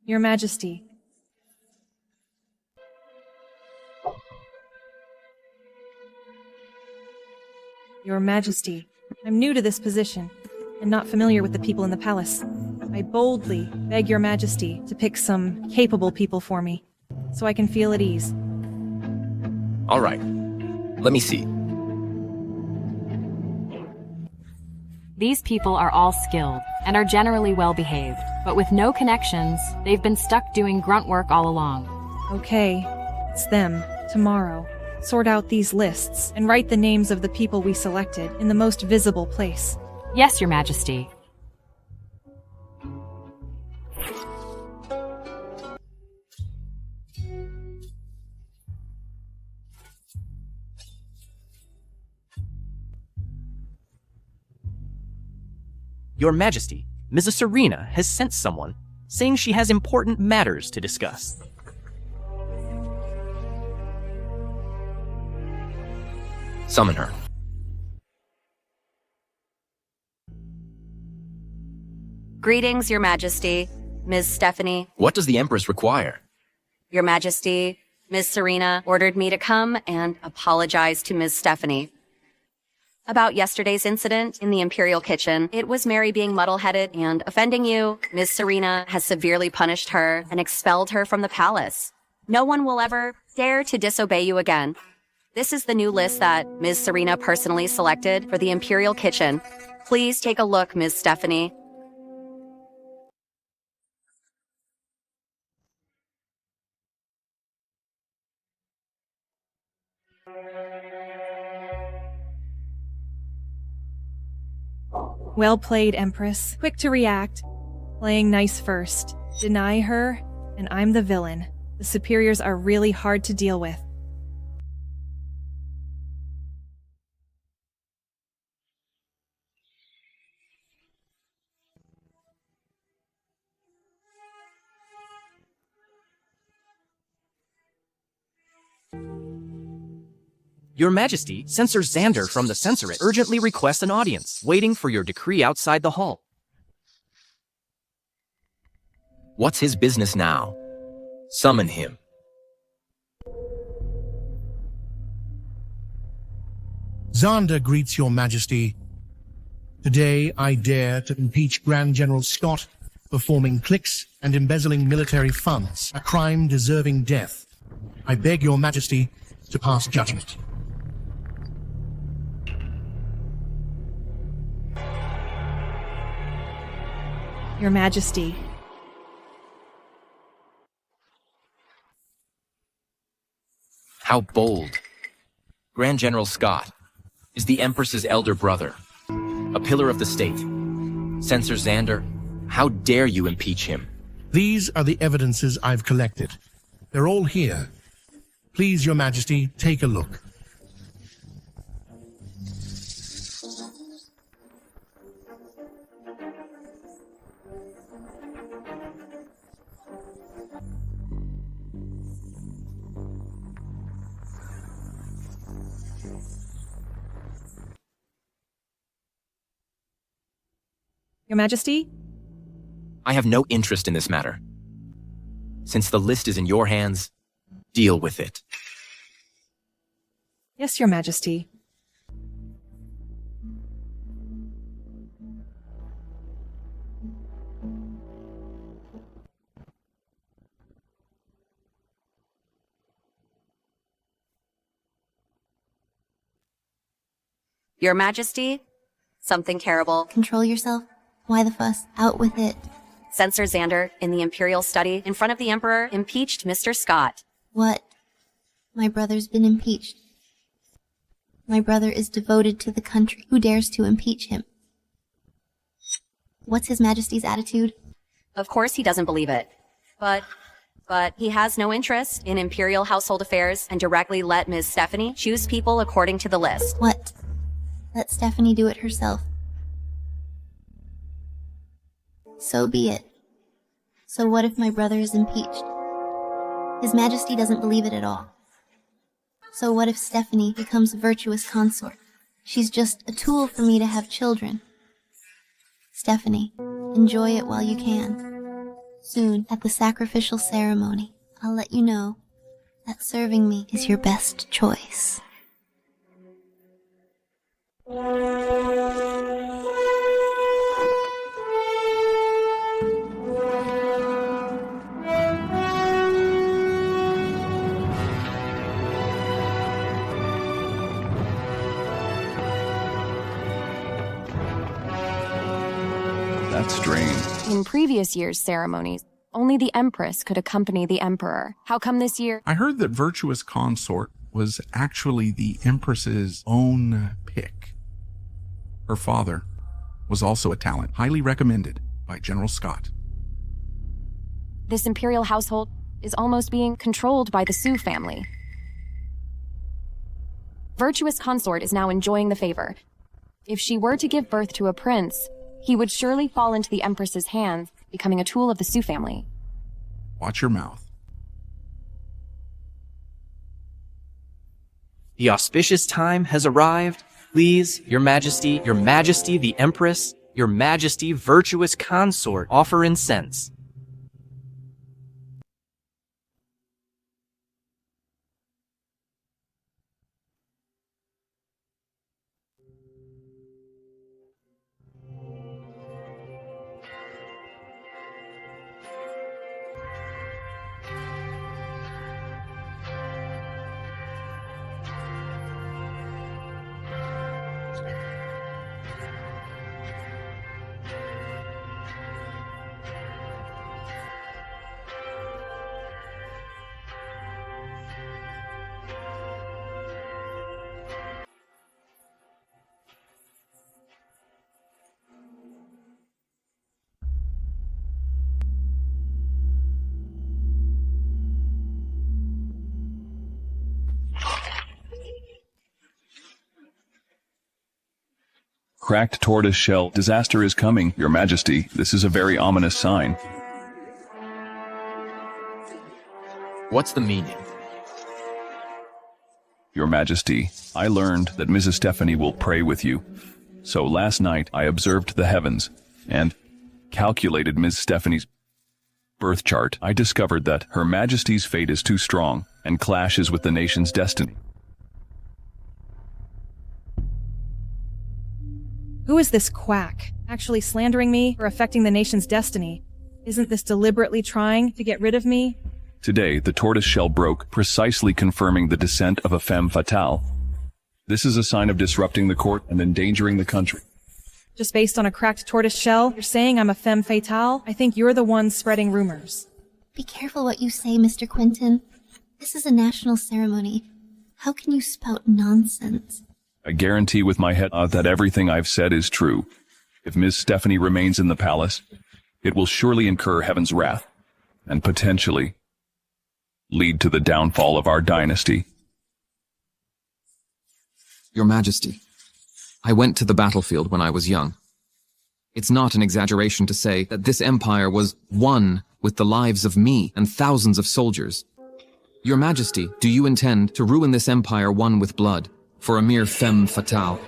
Your Majesty. Your Majesty, I'm new to this position, and not familiar with the people in the palace. I boldly beg Your Majesty to pick some capable people for me, so I can feel at ease. All right. Let me see. These people are all skilled and are generally well behaved, but with no connections, they've been stuck doing grunt work all along. Okay, it's them, tomorrow. Sort out these lists and write the names of the people we selected in the most visible place. Yes, Your Majesty. Your Majesty, Mrs. Serena has sent someone, saying she has important matters to discuss. Summon her. Greetings, Your Majesty. Ms. Stephanie. What does the Empress require? Your Majesty, Ms. Serena ordered me to come and apologize to Ms. Stephanie. About yesterday's incident in the Imperial kitchen, it was Mary being muddle-headed and offending you. Ms. Serena has severely punished her and expelled her from the palace. No one will ever dare to disobey you again. This is the new list that Ms. Serena personally selected for the Imperial kitchen. Please take a look, Ms. Stephanie. Well played, Empress. Quick to react. Playing nice first. Deny her, and I'm the villain. The superiors are really hard to deal with. Your Majesty, Censor Xander from the Censorate urgently requests an audience, waiting for your decree outside the hall. What's his business now? Summon him. Xander greets Your Majesty. Today I dare to impeach Grand General Scott for forming cliques and embezzling military funds, a crime deserving death. I beg Your Majesty to pass judgment. Your Majesty. How bold. Grand General Scott is the Empress's elder brother, a pillar of the state. Censor Xander, how dare you impeach him? These are the evidences I've collected. They're all here. Please, Your Majesty, take a look. Your Majesty? I have no interest in this matter. Since the list is in your hands, deal with it. Yes, Your Majesty. Your Majesty, something terrible. Control yourself. Why the fuss? Out with it. Censor Xander, in the Imperial study, in front of the Emperor, impeached Mr. Scott. What? My brother's been impeached. My brother is devoted to the country. Who dares to impeach him? What's His Majesty's attitude? Of course he doesn't believe it. But he has no interest in Imperial household affairs and directly let Ms. Stephanie choose people according to the list. What? Let Stephanie do it herself. So be it. So what if my brother is impeached? His Majesty doesn't believe it at all. So what if Stephanie becomes a virtuous consort? She's just a tool for me to have children. Stephanie, enjoy it while you can. Soon, at the sacrificial ceremony, I'll let you know that serving me is your best choice. That's strange. In previous years' ceremonies, only the Empress could accompany the Emperor. How come this year? I heard that Virtuous Consort was actually the Empress's own pick. Her father was also a talent, highly recommended by General Scott. This imperial household is almost being controlled by the Sue family. Virtuous Consort is now enjoying the favor. If she were to give birth to a prince, he would surely fall into the Empress's hands, becoming a tool of the Sue family. Watch your mouth. The auspicious time has arrived. Please, Your Majesty, the Empress, Your Majesty, Virtuous Consort, offer incense. Cracked tortoise shell. Disaster is coming, Your Majesty. This is a very ominous sign. What's the meaning? Your Majesty, I learned that Mrs. Stephanie will pray with you. So last night I observed the heavens and calculated Ms. Stephanie's birth chart. I discovered that Her Majesty's fate is too strong and clashes with the nation's destiny. Who is this quack? Actually slandering me or affecting the nation's destiny? Isn't this deliberately trying to get rid of me? Today, the tortoise shell broke, precisely confirming the descent of a femme fatale. This is a sign of disrupting the court and endangering the country. Just based on a cracked tortoise shell, you're saying I'm a femme fatale? I think you're the one spreading rumors. Be careful what you say, Mr. Quentin. This is a national ceremony. How can you spout nonsense? I guarantee with my head that everything I've said is true. If Ms. Stephanie remains in the palace, it will surely incur heaven's wrath, and potentially lead to the downfall of our dynasty. Your Majesty, I went to the battlefield when I was young. It's not an exaggeration to say that this empire was won with the lives of me and thousands of soldiers. Your Majesty, do you intend to ruin this empire won with blood for a mere femme fatale?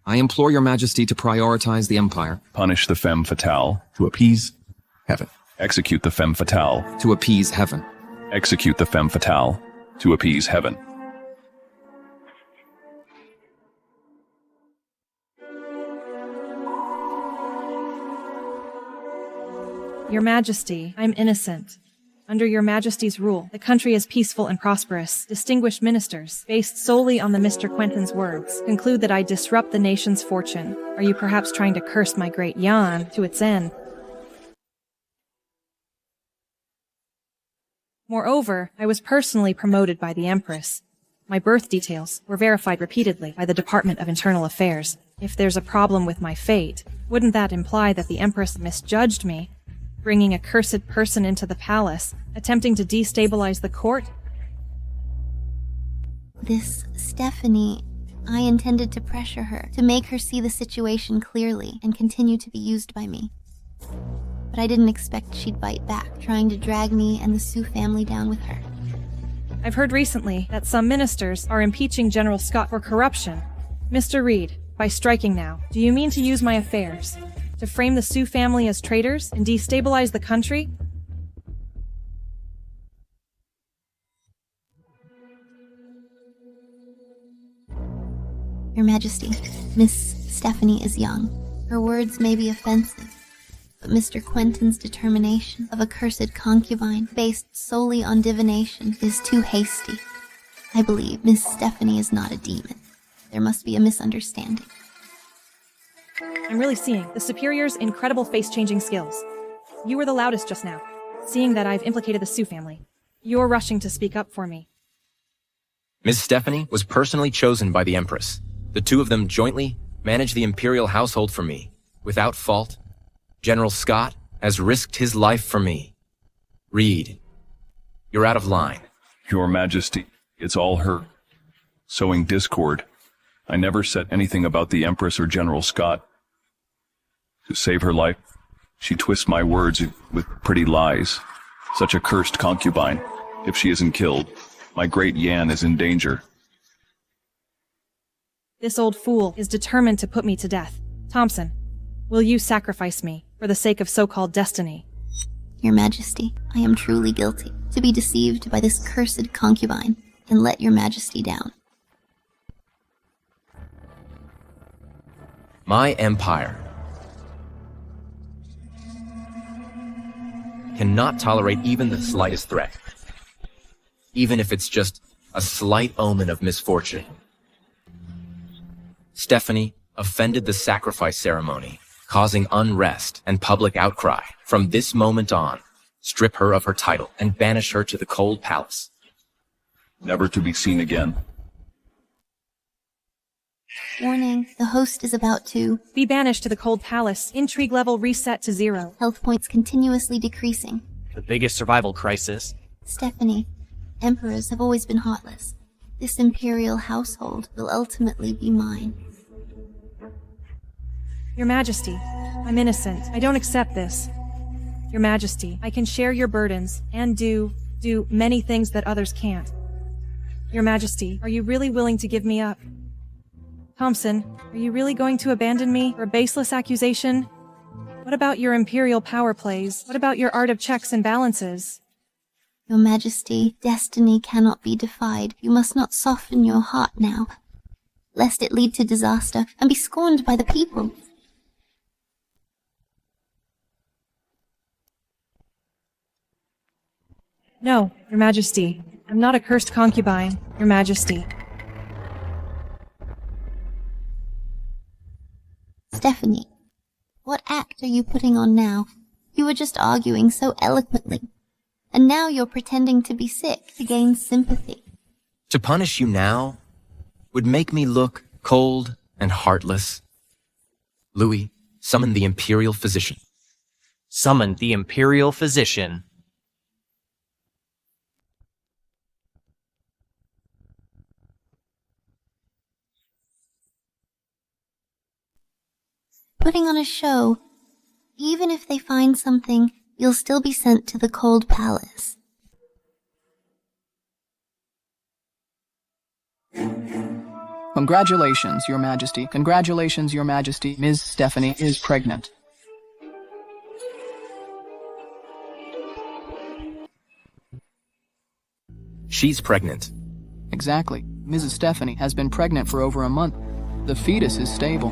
I implore Your Majesty to prioritize the empire. Punish the femme fatale to appease heaven. Execute the femme fatale to appease heaven. Execute the femme fatale to appease heaven. Your Majesty, I'm innocent. Under Your Majesty's rule, the country is peaceful and prosperous. Distinguished ministers, based solely on the Mr. Quentin's words, conclude that I disrupt the nation's fortune. Are you perhaps trying to curse my great Jan to its end? Moreover, I was personally promoted by the Empress. My birth details were verified repeatedly by the Department of Internal Affairs. If there's a problem with my fate, wouldn't that imply that the Empress misjudged me, bringing a cursed person into the palace, attempting to destabilize the court? This Stephanie, I intended to pressure her, to make her see the situation clearly and continue to be used by me. But I didn't expect she'd bite back, trying to drag me and the Sue family down with her. I've heard recently that some ministers are impeaching General Scott for corruption. Mr. Reed, by striking now, do you mean to use my affairs to frame the Sue family as traitors and destabilize the country? Your Majesty, Miss Stephanie is young. Her words may be offensive, but Mr. Quentin's determination of a cursed concubine based solely on divination is too hasty. I believe Miss Stephanie is not a demon. There must be a misunderstanding. I'm really seeing the Superior's incredible face-changing skills. You were the loudest just now, seeing that I've implicated the Sue family. You're rushing to speak up for me. Miss Stephanie was personally chosen by the Empress. The two of them jointly manage the imperial household for me, without fault. General Scott has risked his life for me. Reed, you're out of line. Your Majesty, it's all her. Sowing discord. I never said anything about the Empress or General Scott. To save her life, she twists my words with pretty lies. Such a cursed concubine. If she isn't killed, my great Yan is in danger. This old fool is determined to put me to death. Thompson, will you sacrifice me for the sake of so-called destiny? Your Majesty, I am truly guilty to be deceived by this cursed concubine and let Your Majesty down. My empire cannot tolerate even the slightest threat, even if it's just a slight omen of misfortune. Stephanie offended the sacrifice ceremony, causing unrest and public outcry. From this moment on, strip her of her title and banish her to the cold palace. Never to be seen again. Warning, the host is about to be banished to the cold palace. Intrigue level reset to 0. Health points continuously decreasing. The biggest survival crisis. Stephanie, emperors have always been heartless. This imperial household will ultimately be mine. Your Majesty, I'm innocent. I don't accept this. Your Majesty, I can share your burdens and do many things that others can't. Your Majesty, are you really willing to give me up? Thompson, are you really going to abandon me for a baseless accusation? What about your imperial power plays? What about your art of checks and balances? Your Majesty, destiny cannot be defied. You must not soften your heart now, lest it lead to disaster and be scorned by the people. No, Your Majesty. I'm not a cursed concubine, Your Majesty. Stephanie, what act are you putting on now? You were just arguing so eloquently, and now you're pretending to be sick to gain sympathy. To punish you now would make me look cold and heartless. Louis, summon the imperial physician. Summon the imperial physician. Putting on a show. Even if they find something, you'll still be sent to the cold palace. Congratulations, Your Majesty. Congratulations, Your Majesty. Ms. Stephanie is pregnant. She's pregnant. Exactly. Mrs. Stephanie has been pregnant for over a month. The fetus is stable.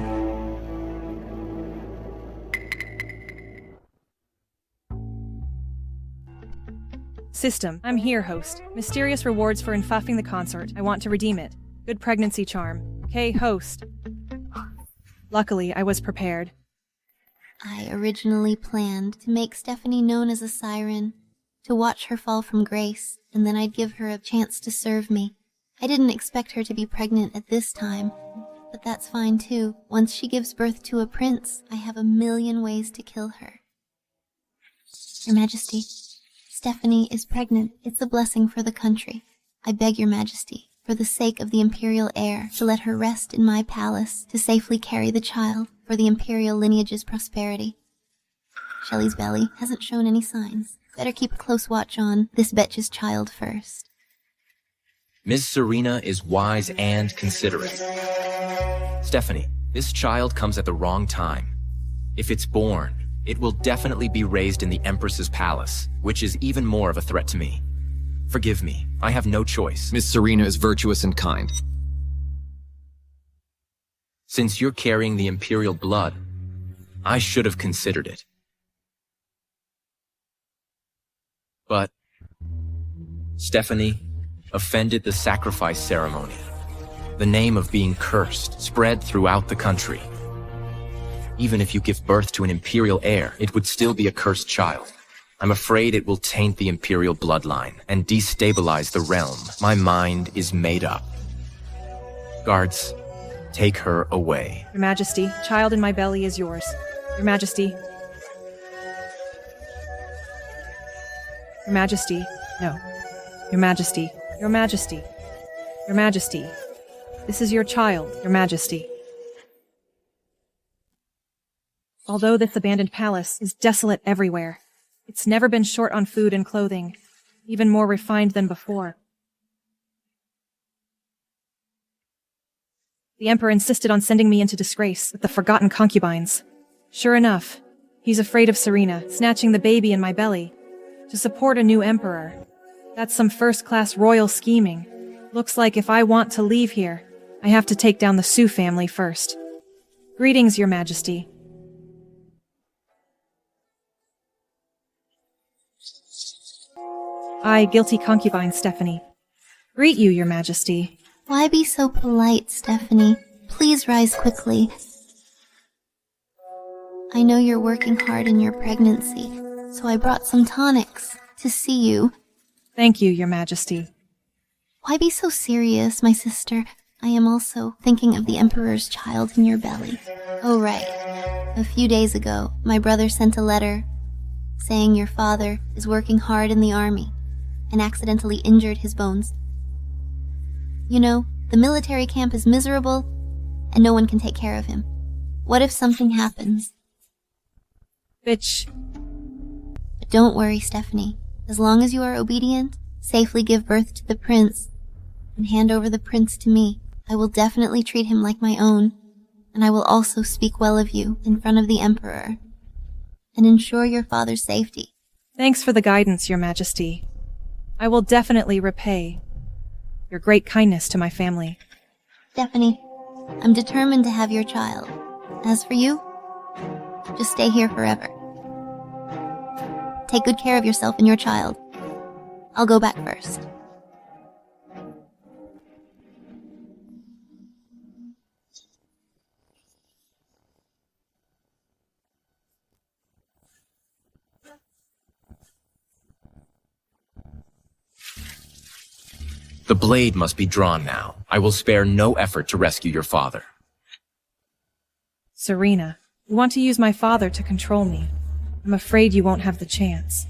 System, I'm here, host. Mysterious rewards for infuffing the consort. I want to redeem it. Good pregnancy charm. Okay, host. Luckily, I was prepared. I originally planned to make Stephanie known as a siren, to watch her fall from grace, and then I'd give her a chance to serve me. I didn't expect her to be pregnant at this time, but that's fine too. Once she gives birth to a prince, I have a million ways to kill her. Your Majesty, Stephanie is pregnant. It's a blessing for the country. I beg Your Majesty, for the sake of the imperial heir, to let her rest in my palace to safely carry the child for the imperial lineage's prosperity. Shelley's belly hasn't shown any signs. Better keep a close watch on this betch's child first. Ms. Serena is wise and considerate. Stephanie, this child comes at the wrong time. If it's born, it will definitely be raised in the Empress's palace, which is even more of a threat to me. Forgive me, I have no choice. Miss Serena is virtuous and kind. Since you're carrying the Imperial blood, I should have considered it. But Stephanie offended the sacrifice ceremony. The name of being cursed spread throughout the country. Even if you give birth to an Imperial heir, it would still be a cursed child. I'm afraid it will taint the Imperial bloodline and destabilize the realm. My mind is made up. Guards, take her away. Your Majesty, child in my belly is yours. Your Majesty. Your Majesty. No. Your Majesty. Your Majesty. Your Majesty. This is your child, Your Majesty. Although this abandoned palace is desolate everywhere, it's never been short on food and clothing, even more refined than before. The Emperor insisted on sending me into disgrace with the forgotten concubines. Sure enough, he's afraid of Serena snatching the baby in my belly to support a new emperor. That's some first-class royal scheming. Looks like if I want to leave here, I have to take down the Sue family first. Greetings, Your Majesty. I, guilty concubine Stephanie, greet you, Your Majesty. Why be so polite, Stephanie? Please rise quickly. I know you're working hard in your pregnancy, so I brought some tonics to see you. Thank you, Your Majesty. Why be so serious, my sister? I am also thinking of the Emperor's child in your belly. Oh, right. A few days ago, my brother sent a letter saying your father is working hard in the army and accidentally injured his bones. You know, the military camp is miserable and no one can take care of him. What if something happens? Bitch. But don't worry, Stephanie. As long as you are obedient, safely give birth to the prince, and hand over the prince to me, I will definitely treat him like my own, and I will also speak well of you in front of the Emperor, and ensure your father's safety. Thanks for the guidance, Your Majesty. I will definitely repay your great kindness to my family. Stephanie, I'm determined to have your child. As for you, just stay here forever. Take good care of yourself and your child. I'll go back first. The blade must be drawn now. I will spare no effort to rescue your father. Serena, you want to use my father to control me. I'm afraid you won't have the chance.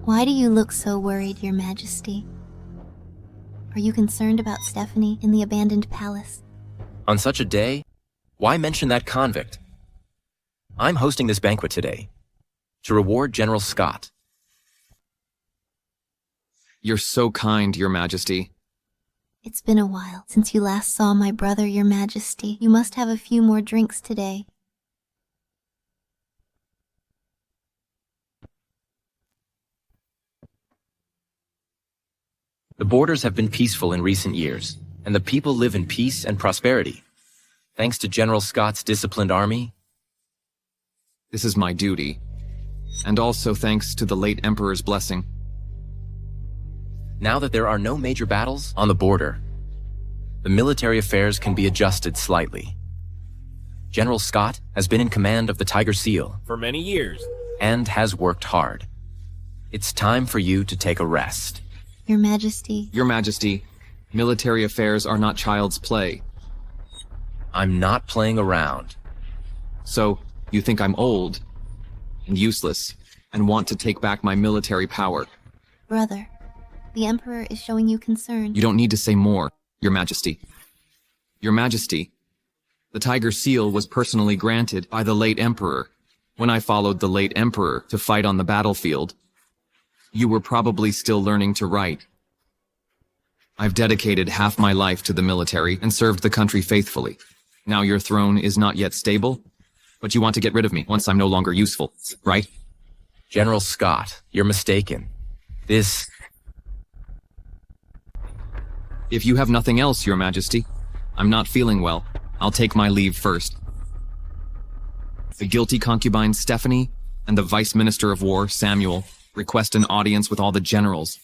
Why do you look so worried, Your Majesty? Are you concerned about Stephanie in the abandoned palace? On such a day, why mention that convict? I'm hosting this banquet today to reward General Scott. You're so kind, Your Majesty. It's been a while since you last saw my brother, Your Majesty. You must have a few more drinks today. The borders have been peaceful in recent years, and the people live in peace and prosperity. Thanks to General Scott's disciplined army. This is my duty, and also thanks to the late Emperor's blessing. Now that there are no major battles on the border, the military affairs can be adjusted slightly. General Scott has been in command of the Tiger Seal for many years and has worked hard. It's time for you to take a rest. Your Majesty. Your Majesty, military affairs are not child's play. I'm not playing around. So, you think I'm old and useless and want to take back my military power? Brother, the Emperor is showing you concern. You don't need to say more, Your Majesty. Your Majesty, the Tiger Seal was personally granted by the late Emperor, When I followed the late emperor to fight on the battlefield, you were probably still learning to write. I've dedicated half my life to the military and served the country faithfully. Now your throne is not yet stable, but you want to get rid of me once I'm no longer useful, right? General Scott, you're mistaken. This... If you have nothing else, Your Majesty, I'm not feeling well. I'll take my leave first. The guilty concubine Stephanie and the Vice Minister of War, Samuel, request an audience with all the generals.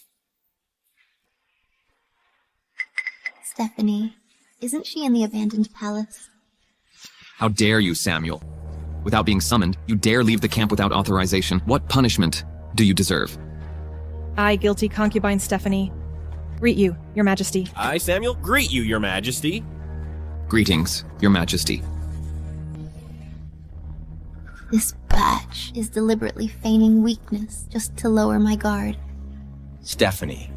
Stephanie, isn't she in the abandoned palace? How dare you, Samuel? Without being summoned, you dare leave the camp without authorization. What punishment do you deserve? I, guilty concubine Stephanie, greet you, Your Majesty. I, Samuel, greet you, Your Majesty. Greetings, Your Majesty. This batch is deliberately feigning weakness just to lower my guard. Stephanie,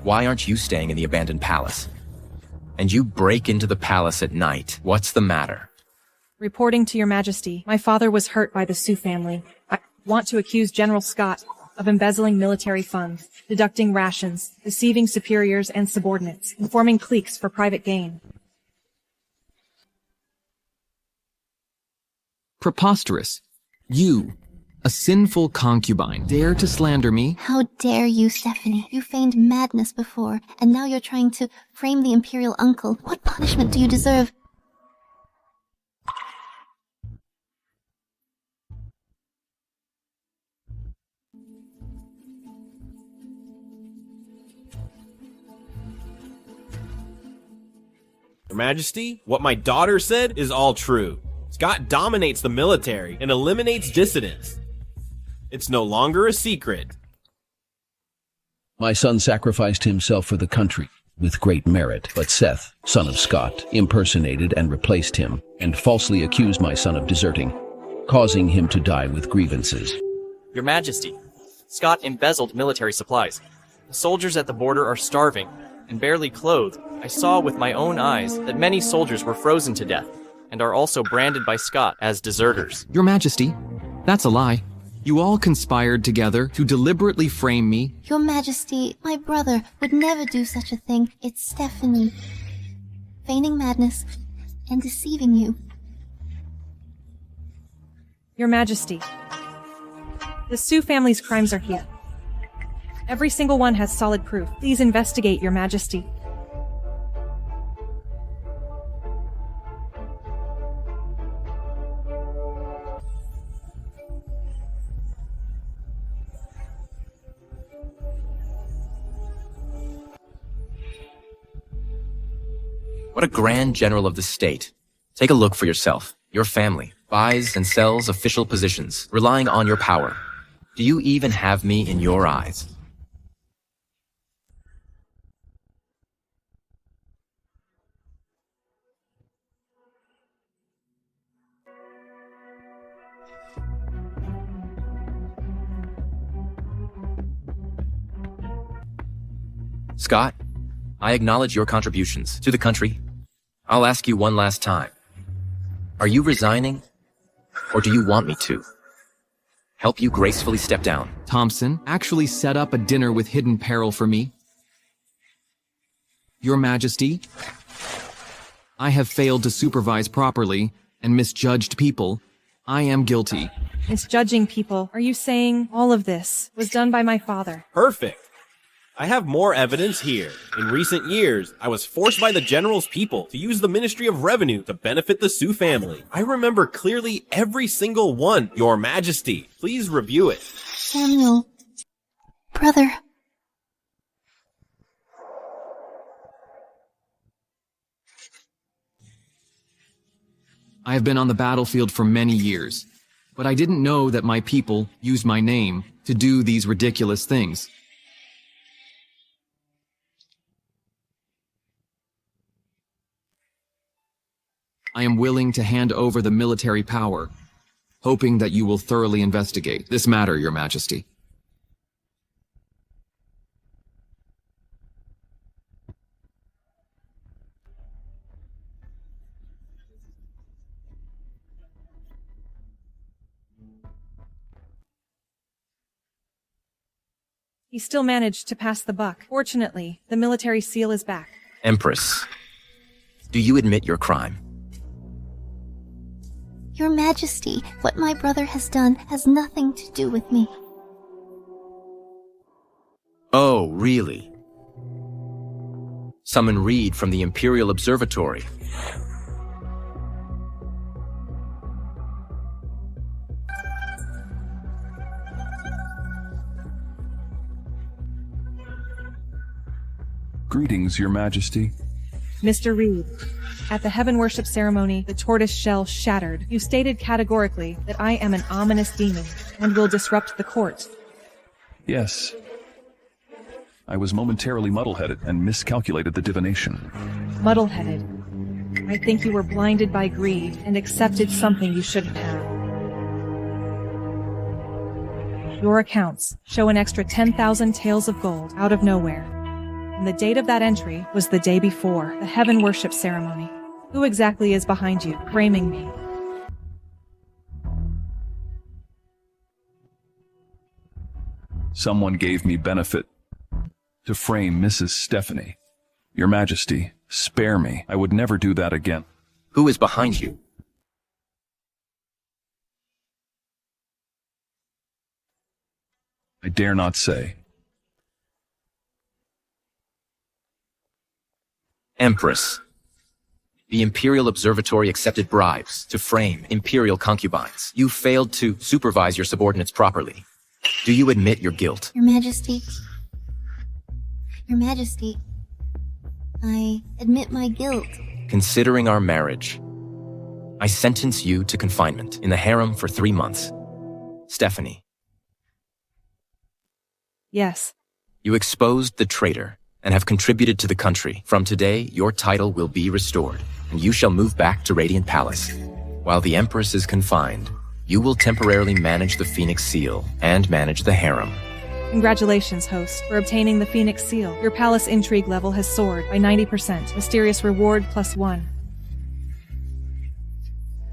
why aren't you staying in the abandoned palace? And you break into the palace at night. What's the matter? Reporting to Your Majesty, my father was hurt by the Sioux family. I want to accuse General Scott of embezzling military funds, deducting rations, deceiving superiors and subordinates, and forming cliques for private gain. Preposterous. You, a sinful concubine, dare to slander me? How dare you, Stephanie? You feigned madness before, and now you're trying to frame the imperial uncle. What punishment do you deserve? Your Majesty, what my daughter said is all true. Scott dominates the military and eliminates dissidents. It's no longer a secret. My son sacrificed himself for the country with great merit, but Seth, son of Scott, impersonated and replaced him, and falsely accused my son of deserting, causing him to die with grievances. Your Majesty, Scott embezzled military supplies. The soldiers at the border are starving and barely clothed. I saw with my own eyes that many soldiers were frozen to death and are also branded by Scott as deserters. Your Majesty, that's a lie. You all conspired together to deliberately frame me. Your Majesty, my brother would never do such a thing. It's Stephanie. Feigning madness and deceiving you. Your Majesty, the Sioux family's crimes are here. Every single one has solid proof. Please investigate, Your Majesty. What a grand general of the state. Take a look for yourself. Your family buys and sells official positions, relying on your power. Do you even have me in your eyes? Scott, I acknowledge your contributions to the country. I'll ask you one last time. Are you resigning, or do you want me to help you gracefully step down? Thompson actually set up a dinner with hidden peril for me. Your Majesty, I have failed to supervise properly and misjudged people. I am guilty. Misjudging people. Are you saying all of this was done by my father? Perfect. I have more evidence here. In recent years, I was forced by the general's people to use the Ministry of Revenue to benefit the Sioux family. I remember clearly every single one, Your Majesty. Please review it. Samuel. Brother. I have been on the battlefield for many years, but I didn't know that my people used my name to do these ridiculous things. I am willing to hand over the military power, hoping that you will thoroughly investigate this matter, Your Majesty. He still managed to pass the buck. Fortunately, the military seal is back. Empress, do you admit your crime? Your Majesty, what my brother has done has nothing to do with me. Oh, really? Summon Reed from the Imperial Observatory. Greetings, Your Majesty. Mr. Reed, at the heaven worship ceremony, the tortoise shell shattered. You stated categorically that I am an ominous demon and will disrupt the court. Yes. I was momentarily muddle-headed and miscalculated the divination. Muddle-headed. I think you were blinded by greed and accepted something you shouldn't have. Your accounts show an extra 10,000 taels of gold out of nowhere. And the date of that entry was the day before the heaven worship ceremony. Who exactly is behind you, framing me? Someone gave me benefit to frame Mrs. Stephanie. Your Majesty, spare me. I would never do that again. Who is behind you? I dare not say. Empress. The Imperial Observatory accepted bribes to frame Imperial concubines. You failed to supervise your subordinates properly. Do you admit your guilt? Your Majesty. Your Majesty. I admit my guilt. Considering our marriage, I sentence you to confinement in the harem for 3 months. Stephanie. Yes. You exposed the traitor and have contributed to the country. From today, your title will be restored, and you shall move back to Radiant Palace. While the Empress is confined, you will temporarily manage the Phoenix Seal and manage the harem. Congratulations, host, for obtaining the Phoenix Seal. Your palace intrigue level has soared by 90%. Mysterious reward +1.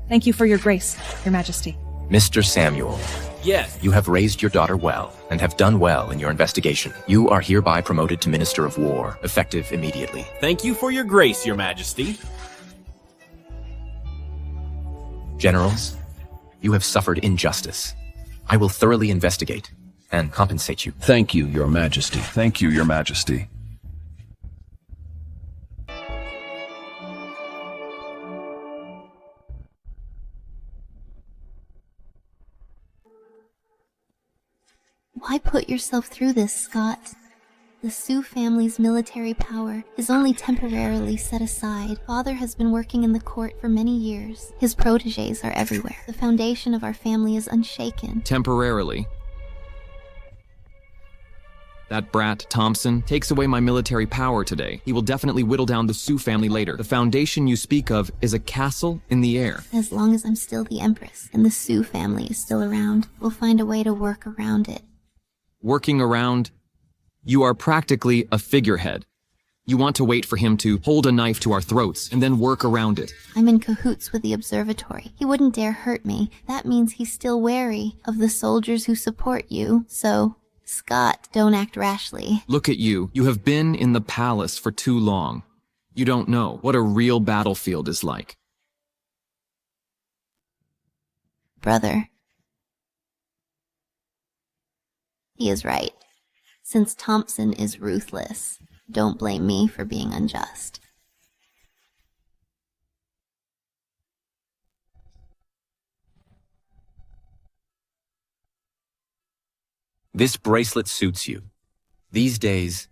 Thank you for your grace, Your Majesty. Mr. Samuel. Yes. You have raised your daughter well and have done well in your investigation. You are hereby promoted to Minister of War, effective immediately. Thank you for your grace, Your Majesty. Generals, you have suffered injustice. I will thoroughly investigate and compensate you. Thank you, Your Majesty. Thank you, Your Majesty. Why put yourself through this, Scott? The Sioux family's military power is only temporarily set aside. Father has been working in the court for many years. His protégés are everywhere. The foundation of our family is unshaken. Temporarily. That brat, Thompson, takes away my military power today. He will definitely whittle down the Sioux family later. The foundation you speak of is a castle in the air. As long as I'm still the Empress and the Sioux family is still around, we'll find a way to work around it. Working around, you are practically a figurehead. You want to wait for him to hold a knife to our throats and then work around it. I'm in cahoots with the observatory. He wouldn't dare hurt me. That means he's still wary of the soldiers who support you. So, Scott, don't act rashly. Look at you. You have been in the palace for too long. You don't know what a real battlefield is like. Brother. He is right. Since Thompson is ruthless, don't blame me for being unjust. This bracelet suits you. These days,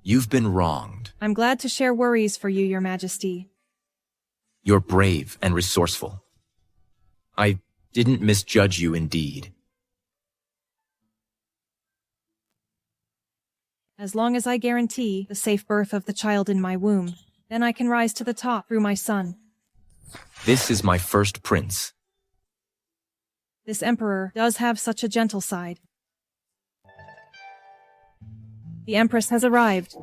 you've been wronged. I'm glad to share worries for you, Your Majesty. You're brave and resourceful. I didn't misjudge you indeed. As long as I guarantee the safe birth of the child in my womb, then I can rise to the top through my son. This is my first prince. This emperor does have such a gentle side. The Empress has arrived.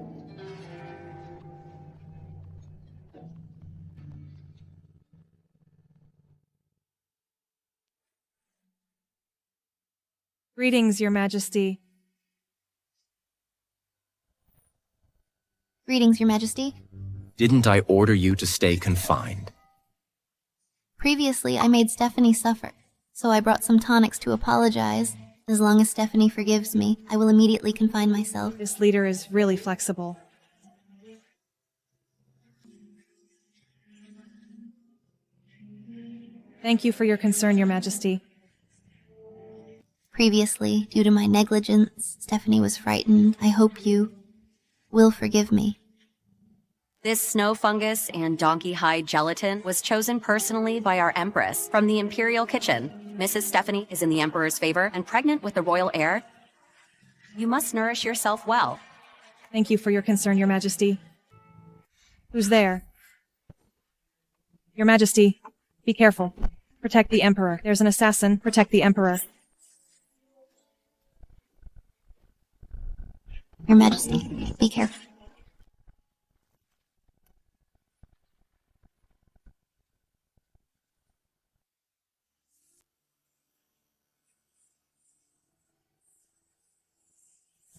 Greetings, Your Majesty. Greetings, Your Majesty. Didn't I order you to stay confined? Previously, I made Stephanie suffer, so I brought some tonics to apologize. As long as Stephanie forgives me, I will immediately confine myself. This leader is really flexible. Thank you for your concern, Your Majesty. Previously, due to my negligence, Stephanie was frightened. I hope you will forgive me. This snow fungus and donkey hide gelatin was chosen personally by our Empress from the Imperial Kitchen. Mrs. Stephanie is in the Emperor's favor and pregnant with the royal heir. You must nourish yourself well. Thank you for your concern, Your Majesty. Who's there? Your Majesty, be careful. Protect the Emperor. There's an assassin. Protect the Emperor. Your Majesty, be careful.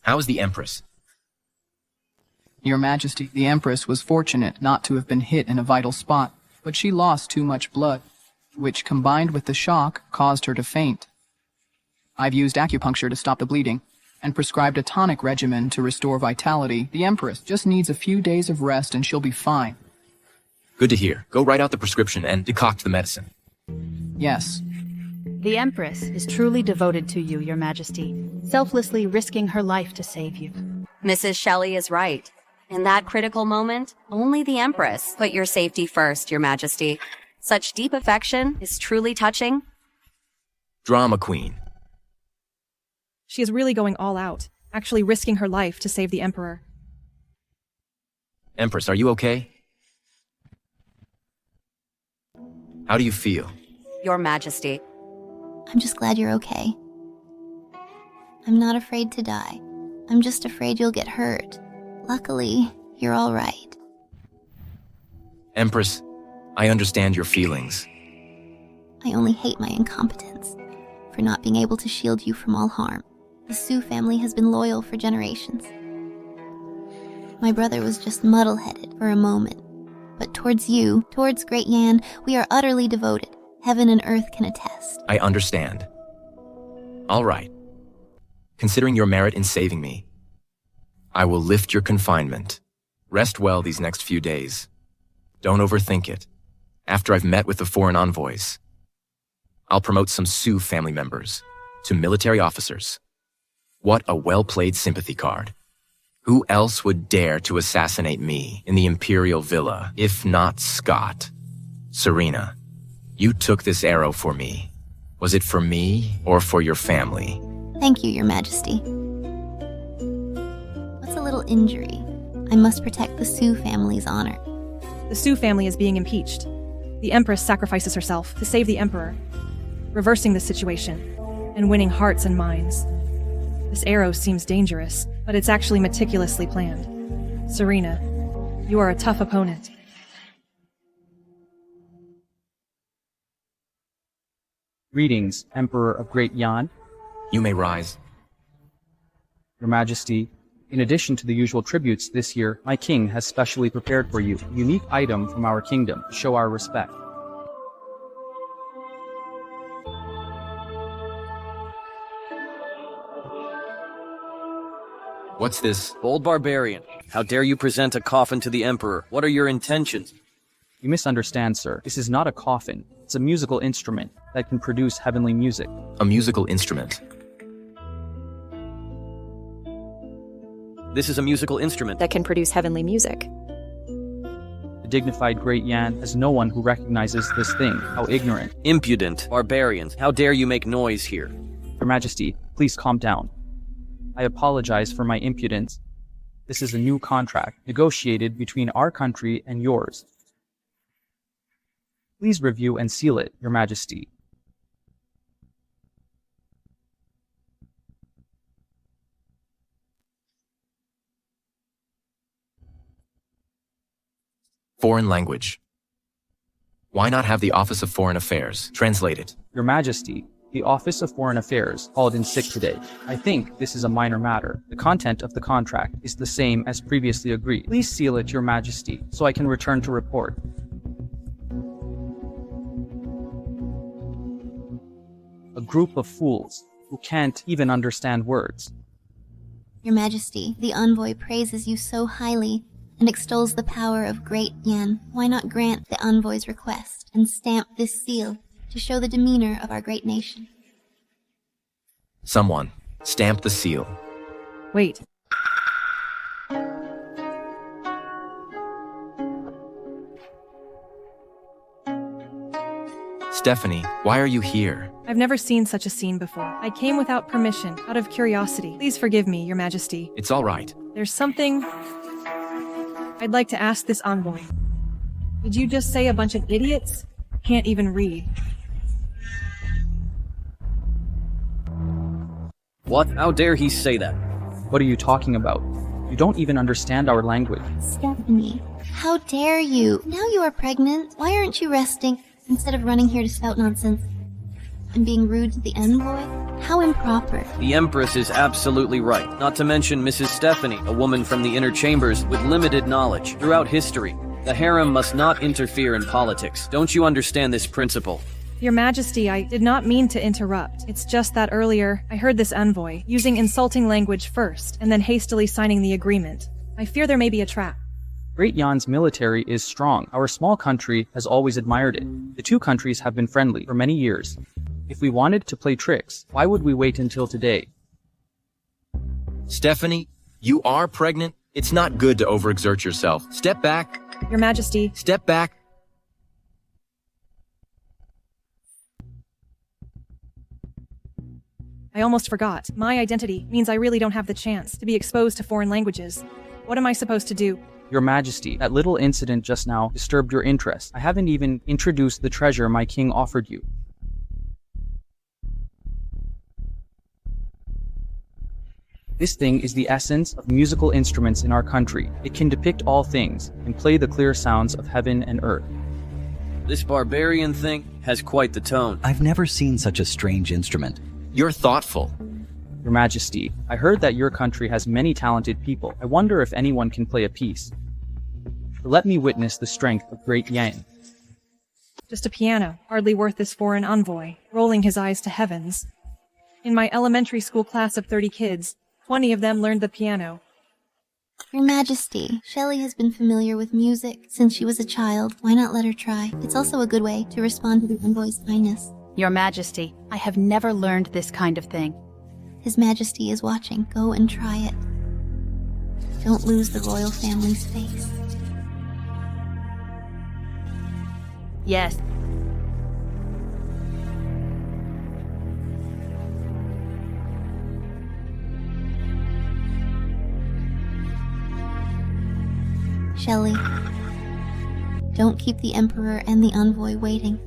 How is the Empress? Your Majesty, the Empress was fortunate not to have been hit in a vital spot, but she lost too much blood, which combined with the shock caused her to faint. I've used acupuncture to stop the bleeding and prescribed a tonic regimen to restore vitality. The Empress just needs a few days of rest and she'll be fine. Good to hear. Go write out the prescription and decoct the medicine. Yes. The Empress is truly devoted to you, Your Majesty, selflessly risking her life to save you. Mrs. Shelley is right. In that critical moment, only the Empress put your safety first, Your Majesty. Such deep affection is truly touching. Drama queen. She is really going all out, actually risking her life to save the Emperor. Empress, are you okay? How do you feel? Your Majesty. I'm just glad you're okay. I'm not afraid to die. I'm just afraid you'll get hurt. Luckily, you're all right. Empress, I understand your feelings. I only hate my incompetence for not being able to shield you from all harm. The Sue family has been loyal for generations. My brother was just muddle-headed for a moment. But towards you, towards Great Yan, we are utterly devoted. Heaven and earth can attest. I understand. All right. Considering your merit in saving me, I will lift your confinement. Rest well these next few days. Don't overthink it. After I've met with the foreign envoys, I'll promote some Sioux family members to military officers. What a well-played sympathy card. Who else would dare to assassinate me in the Imperial Villa, if not Scott? Serena, you took this arrow for me. Was it for me or for your family? Thank you, Your Majesty. What's a little injury? I must protect the Sioux family's honor. The Sioux family is being impeached. The Empress sacrifices herself to save the Emperor, reversing the situation and winning hearts and minds. This arrow seems dangerous, but it's actually meticulously planned. Serena, you are a tough opponent. Greetings, Emperor of Great Yan. You may rise. Your Majesty, in addition to the usual tributes this year, my king has specially prepared for you a unique item from our kingdom to show our respect. What's this? Bold barbarian, how dare you present a coffin to the Emperor? What are your intentions? You misunderstand, sir. This is not a coffin. It's a musical instrument that can produce heavenly music. A musical instrument? This is a musical instrument that can produce heavenly music. The dignified Great Yan has no one who recognizes this thing. How ignorant. Impudent barbarians, how dare you make noise here? Your Majesty, please calm down. I apologize for my impudence. This is a new contract negotiated between our country and yours. Please review and seal it, Your Majesty. Foreign language. Why not have the Office of Foreign Affairs translate it? Your Majesty, The Office of Foreign Affairs called in sick today. I think this is a minor matter. The content of the contract is the same as previously agreed. Please seal it, Your Majesty, so I can return to report. A group of fools who can't even understand words. Your Majesty, the envoy praises you so highly and extols the power of great Yan. Why not grant the envoy's request and stamp this seal to show the demeanor of our great nation? Someone, stamp the seal. Wait. Stephanie, why are you here? I've never seen such a scene before. I came without permission, out of curiosity. Please forgive me, Your Majesty. It's all right. There's something I'd like to ask this envoy. Did you just say a bunch of idiots can't even read? What? How dare he say that? What are you talking about? You don't even understand our language. Stephanie, how dare you? Now you are pregnant. Why aren't you resting instead of running here to spout nonsense and being rude to the envoy? How improper. The Empress is absolutely right. Not to mention Mrs. Stephanie, a woman from the inner chambers with limited knowledge. Throughout history, the harem must not interfere in politics. Don't you understand this principle? Your Majesty, I did not mean to interrupt. It's just that earlier, I heard this envoy using insulting language first, and then hastily signing the agreement. I fear there may be a trap. Great Yan's military is strong. Our small country has always admired it. The two countries have been friendly for many years. If we wanted to play tricks, why would we wait until today? Stephanie, you are pregnant? It's not good to overexert yourself. Step back. Your Majesty. Step back. I almost forgot. My identity means I really don't have the chance to be exposed to foreign languages. What am I supposed to do? Your Majesty, that little incident just now disturbed your interest. I haven't even introduced the treasure my king offered you. This thing is the essence of musical instruments in our country. It can depict all things and play the clear sounds of heaven and earth. This barbarian thing has quite the tone. I've never seen such a strange instrument. You're thoughtful. Your Majesty, I heard that your country has many talented people. I wonder if anyone can play a piece. Let me witness the strength of Great Yan. Just a piano, hardly worth this foreign envoy, rolling his eyes to heavens. In my elementary school class of 30 kids, 20 of them learned the piano. Your Majesty, Shelley has been familiar with music since she was a child. Why not let her try? It's also a good way to respond to the envoy's kindness. Your Majesty, I have never learned this kind of thing. His Majesty is watching. Go and try it. Don't lose the royal family's face. Yes. Shelley, don't keep the Emperor and the envoy waiting.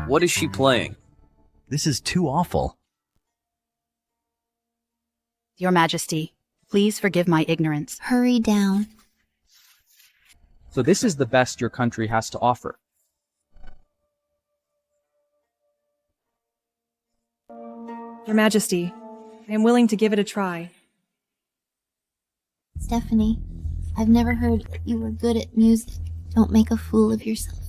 What is she playing? This is too awful. Your Majesty, please forgive my ignorance. Hurry down. So this is the best your country has to offer. Your Majesty, I am willing to give it a try. Stephanie, I've never heard that you were good at music. Don't make a fool of yourself.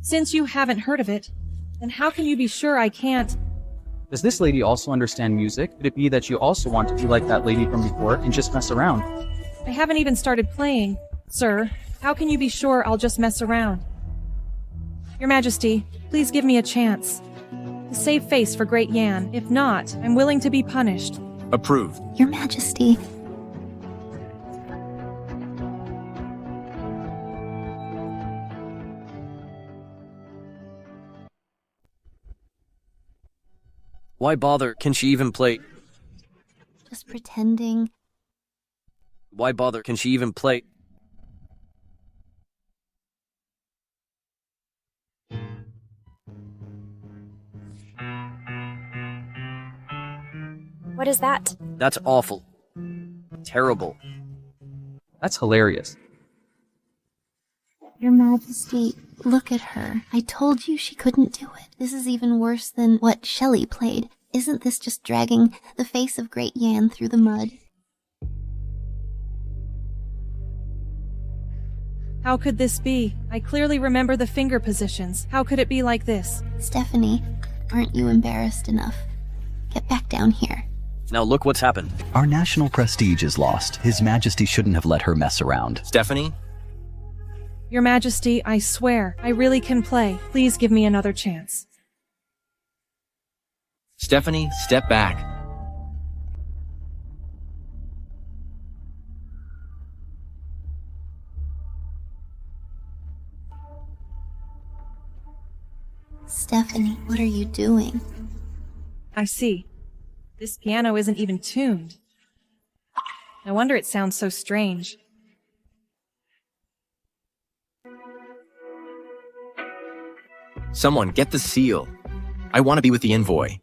Since you haven't heard of it, then how can you be sure I can't? Does this lady also understand music? Could it be that you also want to be like that lady from before and just mess around? I haven't even started playing. Sir, how can you be sure I'll just mess around? Your Majesty, please give me a chance. To save face for Great Yan. If not, I'm willing to be punished. Approved. Your Majesty. Why bother? Can she even play? Just pretending. Why bother? Can she even play? What is that? That's awful. Terrible. That's hilarious. Your Majesty, look at her. I told you she couldn't do it. This is even worse than what Shelley played. Isn't this just dragging the face of Great Yan through the mud? How could this be? I clearly remember the finger positions. How could it be like this? Stephanie, aren't you embarrassed enough? Get back down here. Now look what's happened. Our national prestige is lost. His Majesty shouldn't have let her mess around. Stephanie? Your Majesty, I swear, I really can play. Please give me another chance. Stephanie, step back. Stephanie, what are you doing? I see. This piano isn't even tuned. No wonder it sounds so strange. Someone, get the seal. I want to be with the envoy.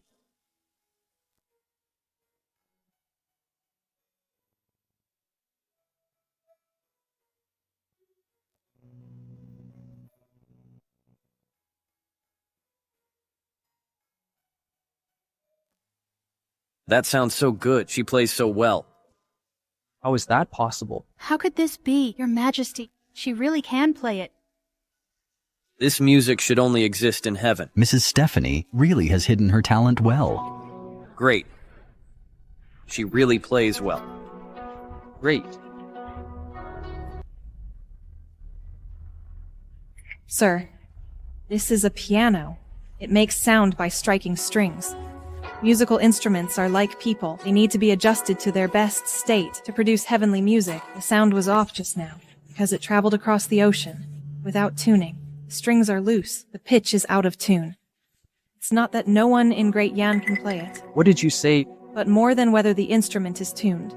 That sounds so good. She plays so well. How is that possible? How could this be, Your Majesty? She really can play it. This music should only exist in heaven. Mrs. Stephanie really has hidden her talent well. Great. She really plays well. Great. Sir, this is a piano. It makes sound by striking strings. Musical instruments are like people. They need to be adjusted to their best state to produce heavenly music. The sound was off just now, because it traveled across the ocean, without tuning. The strings are loose. The pitch is out of tune. It's not that no one in Great Yan can play it, What did you say? but more than whether the instrument is tuned.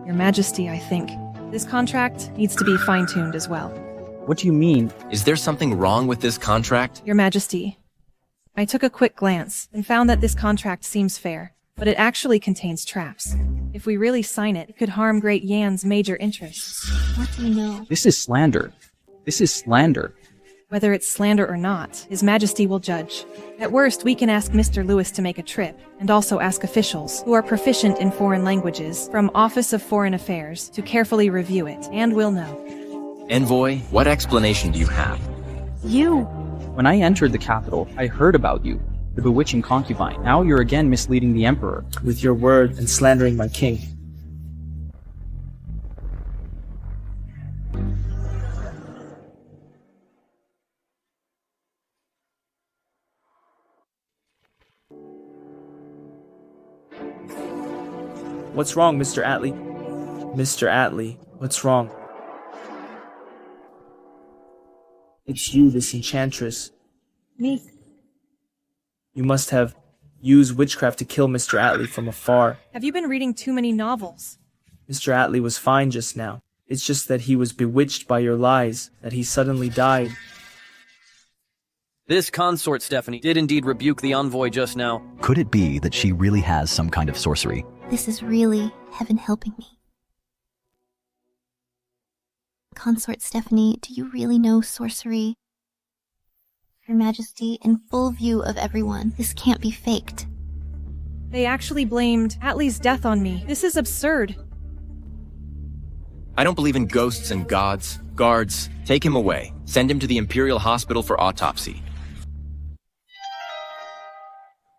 Your Majesty, I think. This contract needs to be fine-tuned as well. What do you mean? Is there something wrong with this contract? Your Majesty, I took a quick glance and found that this contract seems fair, but it actually contains traps. If we really sign it, it could harm Great Yan's major interests. What do you know? This is slander. This is slander. Whether it's slander or not, His Majesty will judge. At worst, we can ask Mr. Lewis to make a trip, and also ask officials who are proficient in foreign languages from Office of Foreign Affairs to carefully review it, and we'll know. Envoy, what explanation do you have? You! When I entered the capital, I heard about you, the bewitching concubine. Now you're again misleading the emperor. With your word and slandering my king. What's wrong, Mr. Atlee? Mr. Atlee, what's wrong? It's you, this enchantress. Me? You must have used witchcraft to kill Mr. Atlee from afar. Have you been reading too many novels? Mr. Atlee was fine just now. It's just that he was bewitched by your lies, that he suddenly died. This consort, Stephanie, did indeed rebuke the envoy just now. Could it be that she really has some kind of sorcery? This is really heaven helping me. Consort Stephanie, do you really know sorcery? Your Majesty, in full view of everyone, this can't be faked. They actually blamed Atlee's death on me. This is absurd. I don't believe in ghosts and gods. Guards, take him away. Send him to the Imperial Hospital for autopsy.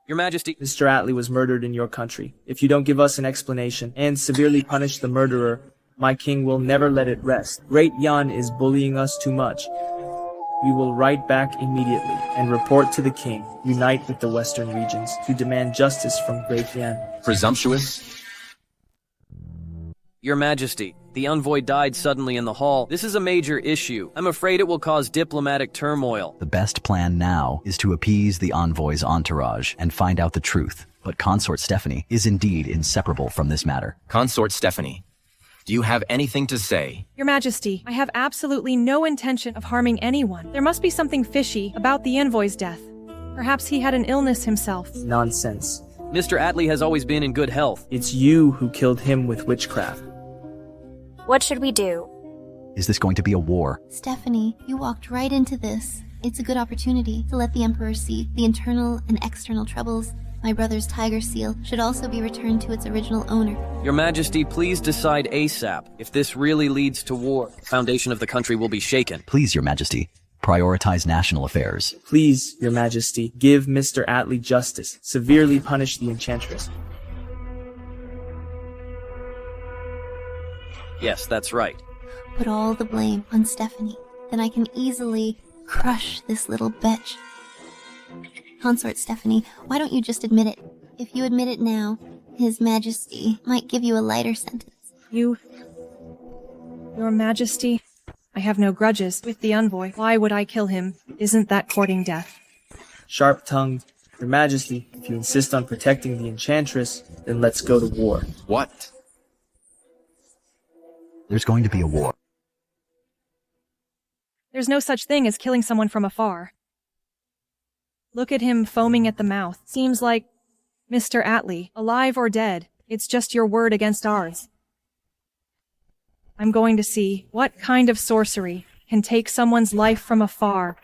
Your Majesty. Mr. Atlee was murdered in your country. If you don't give us an explanation and severely punish the murderer, my king will never let it rest. Great Yan is bullying us too much. We will write back immediately and report to the king. Unite with the western regions to demand justice from Great Yan. Presumptuous? Your Majesty, the envoy died suddenly in the hall. This is a major issue. I'm afraid it will cause diplomatic turmoil. The best plan now is to appease the envoy's entourage and find out the truth. But Consort Stephanie is indeed inseparable from this matter. Consort Stephanie, Do you have anything to say? Your Majesty, I have absolutely no intention of harming anyone. There must be something fishy about the envoy's death. Perhaps he had an illness himself. Nonsense. Mr. Atlee has always been in good health. It's you who killed him with witchcraft. What should we do? Is this going to be a war? Stephanie, you walked right into this. It's a good opportunity to let the Emperor see the internal and external troubles. My brother's tiger seal should also be returned to its original owner. Your Majesty, please decide ASAP. If this really leads to war, the foundation of the country will be shaken. Please, Your Majesty, prioritize national affairs. Please, Your Majesty, give Mr. Atlee justice. Severely punish the enchantress. Yes, that's right. Put all the blame on Stephanie. Then I can easily crush this little bitch. Consort Stephanie, why don't you just admit it? If you admit it now, His Majesty might give you a lighter sentence. Your Majesty, I have no grudges with the envoy. Why would I kill him? Isn't that courting death? Sharp-tongued. Your Majesty, if you insist on protecting the enchantress, then let's go to war. What? There's going to be a war. There's no such thing as killing someone from afar. Look at him foaming at the mouth. Seems like Mr. Atlee, alive or dead. It's just your word against ours. I'm going to see what kind of sorcery can take someone's life from afar.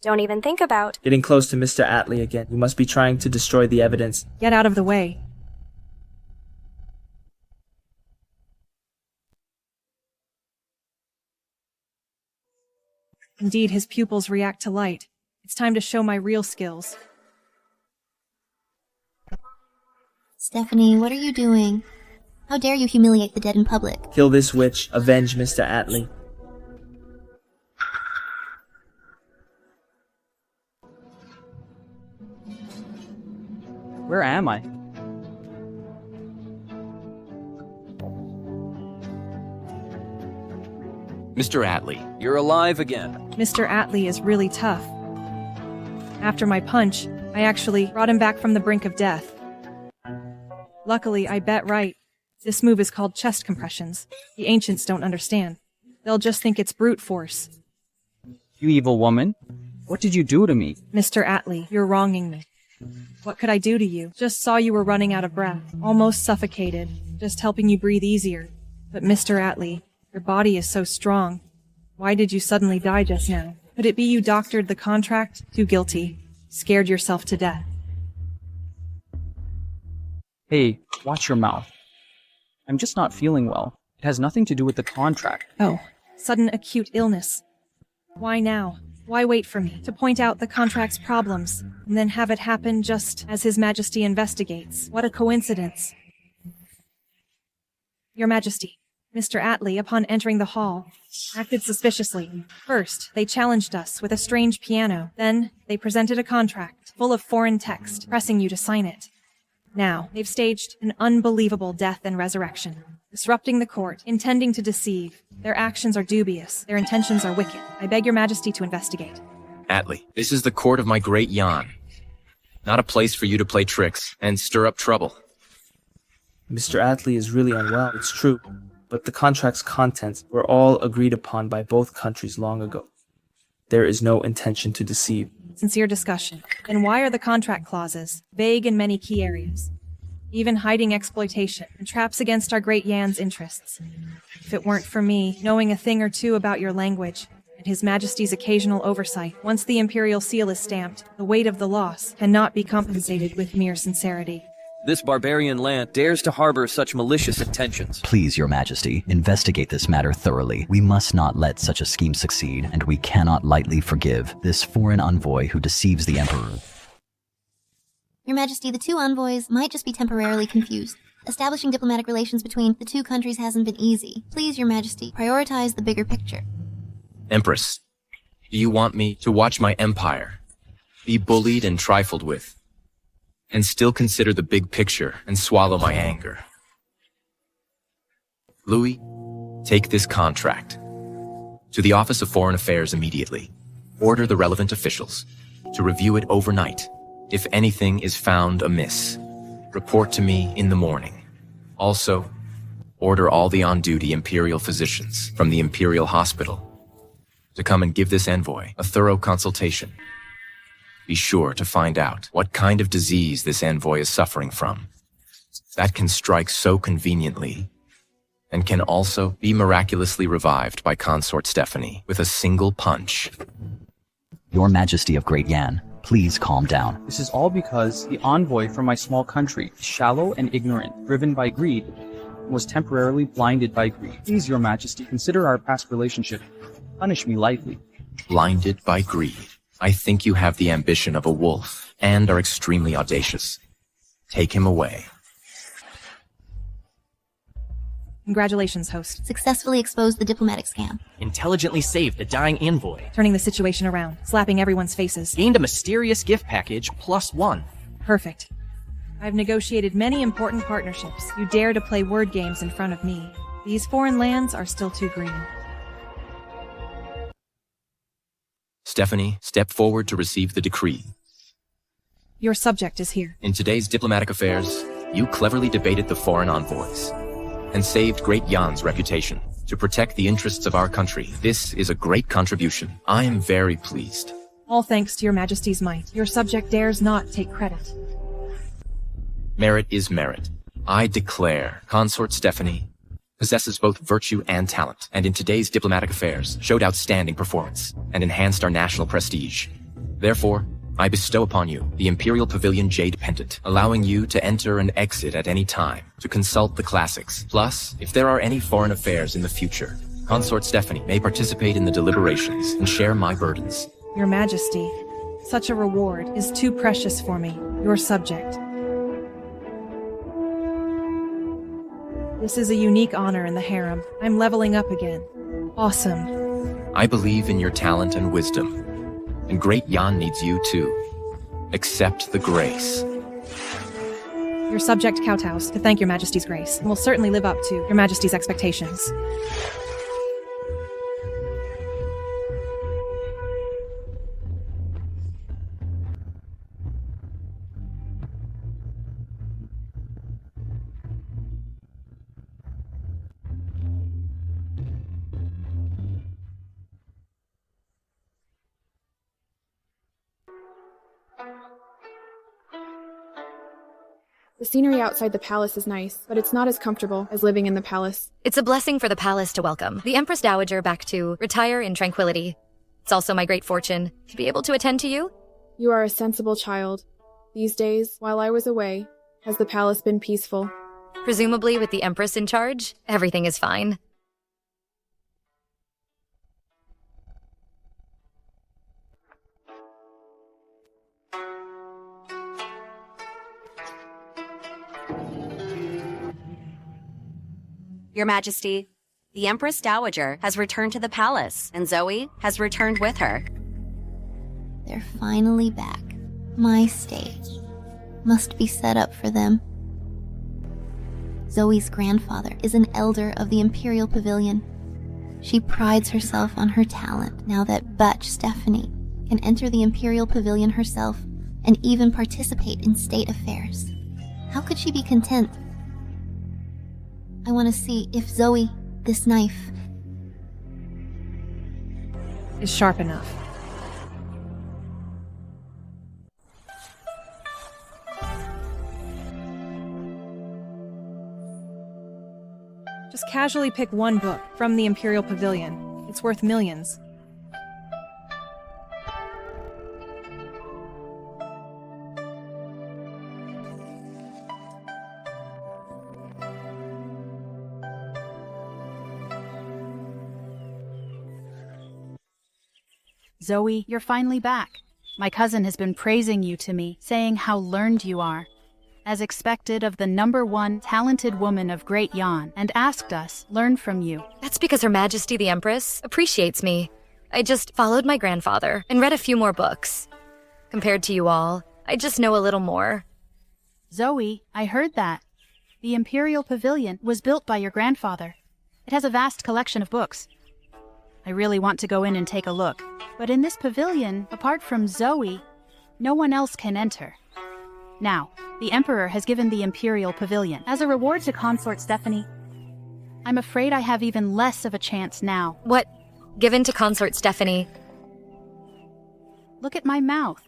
Don't even think about Getting close to Mr. Atlee again. You must be trying to destroy the evidence. Get out of the way. Indeed, his pupils react to light. It's time to show my real skills. Stephanie, what are you doing? How dare you humiliate the dead in public? Kill this witch. Avenge Mr. Atlee. Where am I? Mr. Atlee. You're alive again. Mr. Atlee is really tough. After my punch, I actually brought him back from the brink of death. Luckily, I bet right. This move is called chest compressions. The ancients don't understand. They'll just think it's brute force. You evil woman. What did you do to me? Mr. Atlee, you're wronging me. What could I do to you? Just saw you were running out of breath, almost suffocated, just helping you breathe easier. But Mr. Atlee, your body is so strong. Why did you suddenly die just now? Could it be you doctored the contract? Too guilty. Scared yourself to death. Hey, watch your mouth. I'm just not feeling well. It has nothing to do with the contract. Oh, sudden acute illness. Why now? Why wait for me to point out the contract's problems, and then have it happen just as His Majesty investigates? What a coincidence. Your Majesty, Mr. Atlee, upon entering the hall, acted suspiciously. First, they challenged us with a strange piano. Then, they presented a contract full of foreign text, pressing you to sign it. Now, they've staged an unbelievable death and resurrection, disrupting the court, intending to deceive. Their actions are dubious. Their intentions are wicked. I beg your Majesty to investigate. Atlee, this is the court of my great Jan. Not a place for you to play tricks and stir up trouble. Mr. Atlee is really unwell, it's true. But the contract's contents were all agreed upon by both countries long ago. There is no intention to deceive. Sincere discussion. Then why are the contract clauses vague in many key areas, even hiding exploitation and traps against our great Yan's interests? If it weren't for me knowing a thing or two about your language and His Majesty's occasional oversight, once the imperial seal is stamped, the weight of the loss cannot be compensated with mere sincerity. This barbarian land dares to harbor such malicious intentions. Please, Your Majesty, investigate this matter thoroughly. We must not let such a scheme succeed, and we cannot lightly forgive this foreign envoy who deceives the Emperor. Your Majesty, the two envoys might just be temporarily confused. Establishing diplomatic relations between the two countries hasn't been easy. Please, Your Majesty, prioritize the bigger picture. Empress, do you want me to watch my empire be bullied and trifled with, and still consider the big picture and swallow my anger? Louis, take this contract to the Office of Foreign Affairs immediately. Order the relevant officials to review it overnight. If anything is found amiss, report to me in the morning. Also, order all the on-duty Imperial physicians from the Imperial Hospital to come and give this envoy a thorough consultation. Be sure to find out what kind of disease this envoy is suffering from. That can strike so conveniently and can also be miraculously revived by Consort Stephanie with a single punch. Your Majesty of Great Yan, please calm down. This is all because the envoy from my small country, shallow and ignorant, driven by greed, was temporarily blinded by greed. Please, Your Majesty, consider our past relationship. Punish me lightly. Blinded by greed. I think you have the ambition of a wolf and are extremely audacious. Take him away. Congratulations, host. Successfully exposed the diplomatic scam. Intelligently saved the dying envoy. Turning the situation around, slapping everyone's faces. Gained a mysterious gift package +1. Perfect. I've negotiated many important partnerships. You dare to play word games in front of me. These foreign lands are still too green. Stephanie, step forward to receive the decree. Your subject is here. In today's diplomatic affairs, you cleverly debated the foreign envoys and saved Great Yan's reputation to protect the interests of our country. This is a great contribution. I am very pleased. All thanks to Your Majesty's might. Your subject dares not take credit. Merit is merit. I declare Consort Stephanie possesses both virtue and talent, and in today's diplomatic affairs showed outstanding performance and enhanced our national prestige. Therefore, I bestow upon you the Imperial Pavilion Jade Pendant, allowing you to enter and exit at any time to consult the classics. Plus, if there are any foreign affairs in the future, Consort Stephanie may participate in the deliberations and share my burdens. Your Majesty, such a reward is too precious for me, your subject. This is a unique honor in the harem. I'm leveling up again. Awesome. I believe in your talent and wisdom, and Great Yan needs you too. Accept the grace. Your subject kowtows to thank Your Majesty's grace, and will certainly live up to Your Majesty's expectations. The scenery outside the palace is nice, but it's not as comfortable as living in the palace. It's a blessing for the palace to welcome the Empress Dowager back to retire in tranquility. It's also my great fortune to be able to attend to you. You are a sensible child. These days, while I was away, has the palace been peaceful? Presumably with the Empress in charge, everything is fine. Your Majesty, the Empress Dowager has returned to the palace, and Zoe has returned with her. They're finally back. My stage must be set up for them. Zoe's grandfather is an elder of the Imperial Pavilion. She prides herself on her talent now that Butch Stephanie can enter the Imperial Pavilion herself and even participate in state affairs. How could she be content? I want to see if Zoe, this knife, is sharp enough. Just casually pick one book from the Imperial Pavilion. It's worth millions. Zoe, you're finally back. My cousin has been praising you to me, saying how learned you are, as expected of the #1 talented woman of Great Yan, and asked us learn from you. That's because Her Majesty the Empress appreciates me. I just followed my grandfather and read a few more books. Compared to you all, I just know a little more. Zoe, I heard that. The Imperial Pavilion was built by your grandfather. It has a vast collection of books. I really want to go in and take a look. But in this pavilion, apart from Zoe, no one else can enter. Now, the Emperor has given the Imperial Pavilion as a reward to Consort Stephanie. I'm afraid I have even less of a chance now. What? Given to Consort Stephanie. Look at my mouth.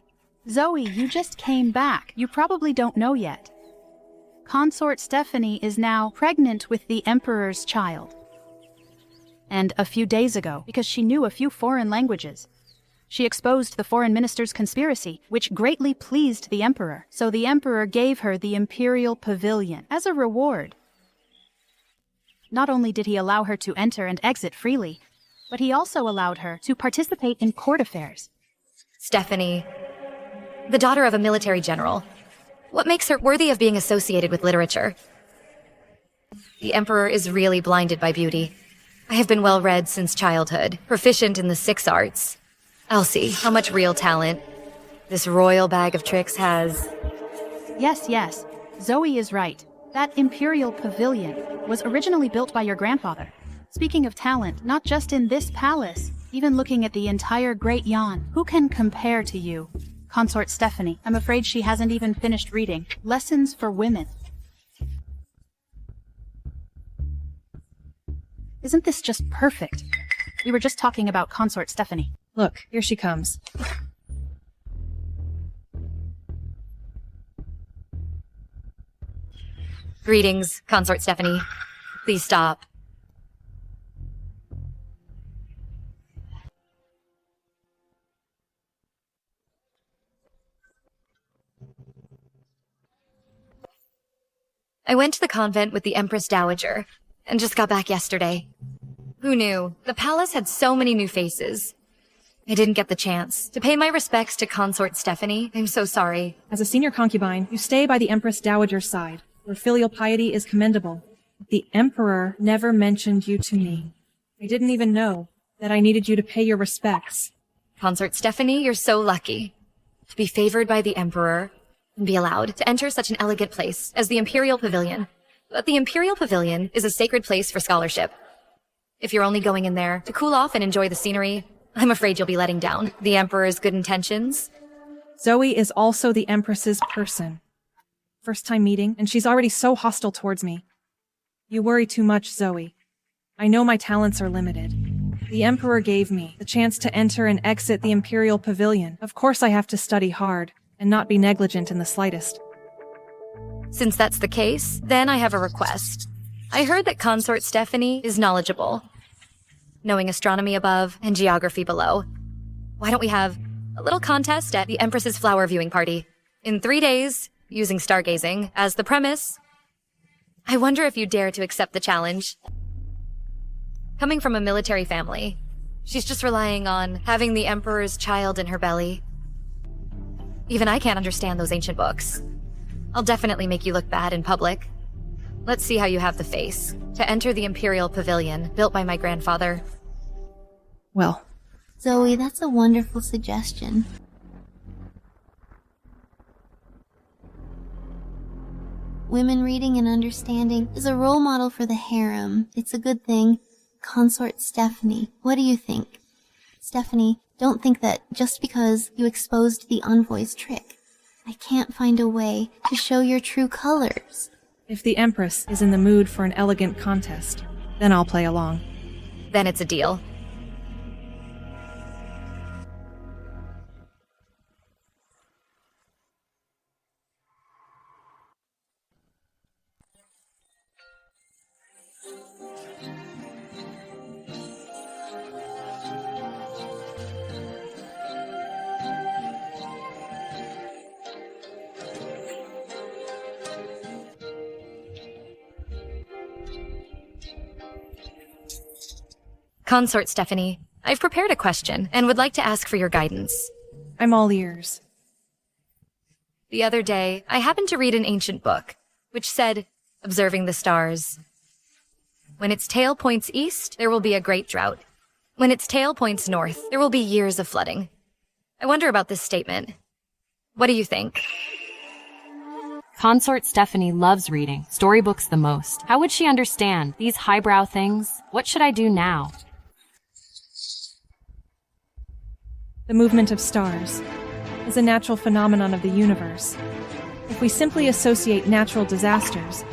Zoe, you just came back. You probably don't know yet. Consort Stephanie is now pregnant with the Emperor's child. And a few days ago, because she knew a few foreign languages, she exposed the foreign minister's conspiracy, which greatly pleased the Emperor. So the Emperor gave her the Imperial Pavilion as a reward. Not only did he allow her to enter and exit freely, but he also allowed her to participate in court affairs. Stephanie, the daughter of a military general. What makes her worthy of being associated with literature? The Emperor is really blinded by beauty. I have been well-read since childhood, proficient in the 6 arts. Elsie, how much real talent this royal bag of tricks has. Yes, Zoe is right. That Imperial Pavilion was originally built by your grandfather. Speaking of talent, not just in this palace, even looking at the entire Great Yan, who can compare to you? Consort Stephanie. I'm afraid she hasn't even finished reading Lessons for Women. Isn't this just perfect? We were just talking about Consort Stephanie. Look, here she comes. Greetings, Consort Stephanie. Please stop. I went to the convent with the Empress Dowager, and just got back yesterday. Who knew? The palace had so many new faces. I didn't get the chance to pay my respects to Consort Stephanie. I'm so sorry. As a senior concubine, you stay by the Empress Dowager's side, where filial piety is commendable. The Emperor never mentioned you to me. I didn't even know that I needed you to pay your respects. Consort Stephanie, you're so lucky to be favored by the Emperor and be allowed to enter such an elegant place as the Imperial Pavilion. But the Imperial Pavilion is a sacred place for scholarship. If you're only going in there to cool off and enjoy the scenery, I'm afraid you'll be letting down the Emperor's good intentions. Zoe is also the Empress's person. First time meeting, and she's already so hostile towards me. You worry too much, Zoe. I know my talents are limited. The Emperor gave me the chance to enter and exit the Imperial Pavilion. Of course I have to study hard and not be negligent in the slightest. Since that's the case, then I have a request. I heard that Consort Stephanie is knowledgeable, knowing astronomy above and geography below. Why don't we have a little contest at the Empress's flower viewing party? In 3 days, using stargazing as the premise. I wonder if you dare to accept the challenge. Coming from a military family, she's just relying on having the Emperor's child in her belly. Even I can't understand those ancient books. I'll definitely make you look bad in public. Let's see how you have the face to enter the Imperial Pavilion built by my grandfather. Well, Zoe, that's a wonderful suggestion. Women reading and understanding is a role model for the harem. It's a good thing. Consort Stephanie, what do you think? Stephanie, don't think that just because you exposed the envoy's trick, I can't find a way to show your true colors. If the Empress is in the mood for an elegant contest, then I'll play along. Then it's a deal. Consort Stephanie, I've prepared a question and would like to ask for your guidance. I'm all ears. The other day, I happened to read an ancient book, which said, observing the stars. When its tail points east, there will be a great drought. When its tail points north, there will be years of flooding. I wonder about this statement. What do you think? Consort Stephanie loves reading storybooks the most. How would she understand these highbrow things? What should I do now? The movement of stars is a natural phenomenon of the universe. If we simply associate natural disasters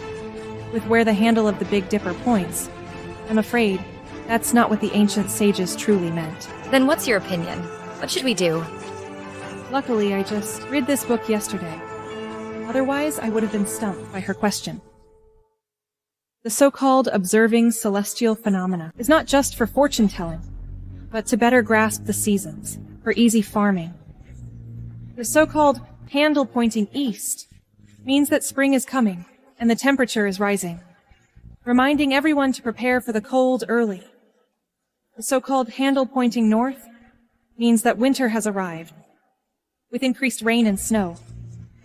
with where the handle of the Big Dipper points, I'm afraid that's not what the ancient sages truly meant. Then what's your opinion? What should we do? Luckily, I just read this book yesterday. Otherwise, I would have been stumped by her question. The so-called observing celestial phenomena is not just for fortune-telling, but to better grasp the seasons, for easy farming. The so-called handle pointing east means that spring is coming and the temperature is rising, reminding everyone to prepare for the cold early. The so-called handle pointing north means that winter has arrived, with increased rain and snow.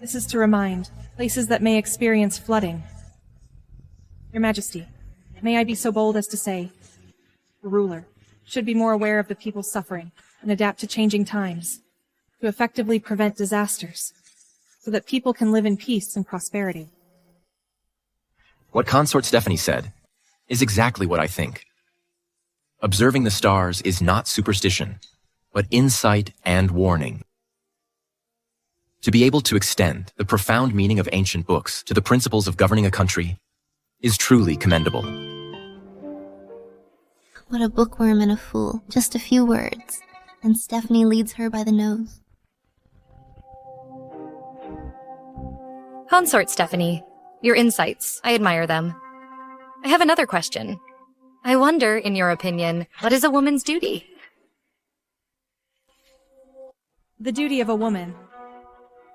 This is to remind places that may experience flooding. Your Majesty, may I be so bold as to say, the ruler should be more aware of the people's suffering and adapt to changing times to effectively prevent disasters so that people can live in peace and prosperity. What Consort Stephanie said is exactly what I think. Observing the stars is not superstition, but insight and warning. To be able to extend the profound meaning of ancient books to the principles of governing a country is truly commendable. What a bookworm and a fool. Just a few words, and Stephanie leads her by the nose. Consort Stephanie, your insights, I admire them. I have another question. I wonder, in your opinion, what is a woman's duty? The duty of a woman,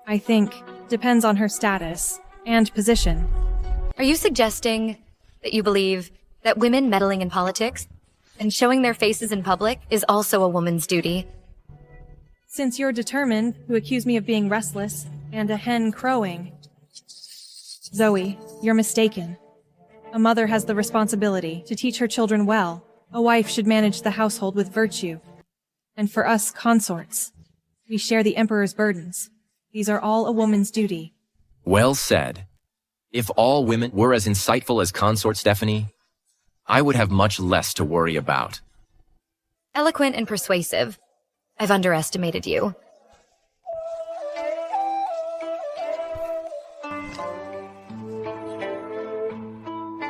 I think, depends on her status and position. Are you suggesting that you believe that women meddling in politics and showing their faces in public is also a woman's duty? Since you're determined to accuse me of being restless and a hen crowing, Zoe, you're mistaken. A mother has the responsibility to teach her children well. A wife should manage the household with virtue. And for us consorts, we share the Emperor's burdens. These are all a woman's duty. Well said. If all women were as insightful as Consort Stephanie, I would have much less to worry about. Eloquent and persuasive. I've underestimated you.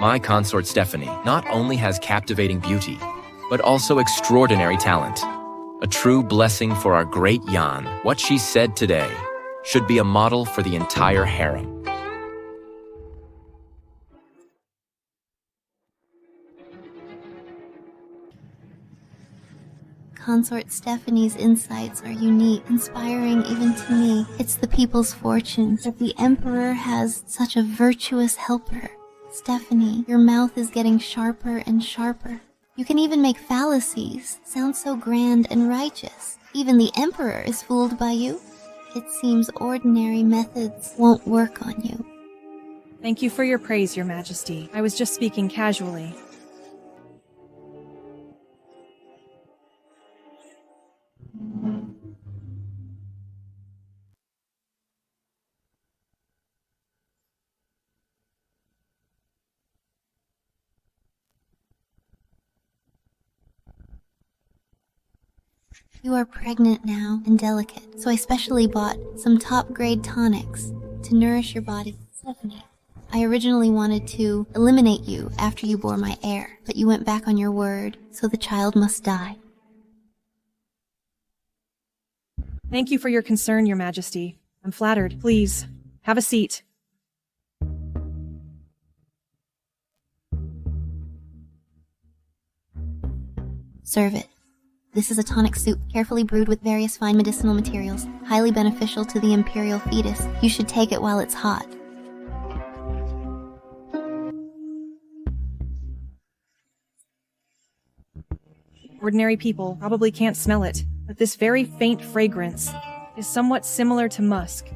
My consort Stephanie not only has captivating beauty, but also extraordinary talent. A true blessing for our great Jan. What she said today should be a model for the entire harem. Consort Stephanie's insights are unique, inspiring even to me. It's the people's fortune that the Emperor has such a virtuous helper. Stephanie, your mouth is getting sharper and sharper. You can even make fallacies sound so grand and righteous. Even the Emperor is fooled by you. It seems ordinary methods won't work on you. Thank you for your praise, Your Majesty. I was just speaking casually. You are pregnant now and delicate, so I specially bought some top-grade tonics to nourish your body. Stephanie, I originally wanted to eliminate you after you bore my heir, but you went back on your word, so the child must die. Thank you for your concern, Your Majesty. I'm flattered. Please, have a seat. Serve it. This is a tonic soup, carefully brewed with various fine medicinal materials, highly beneficial to the imperial fetus. You should take it while it's hot. Ordinary people probably can't smell it, but this very faint fragrance is somewhat similar to musk.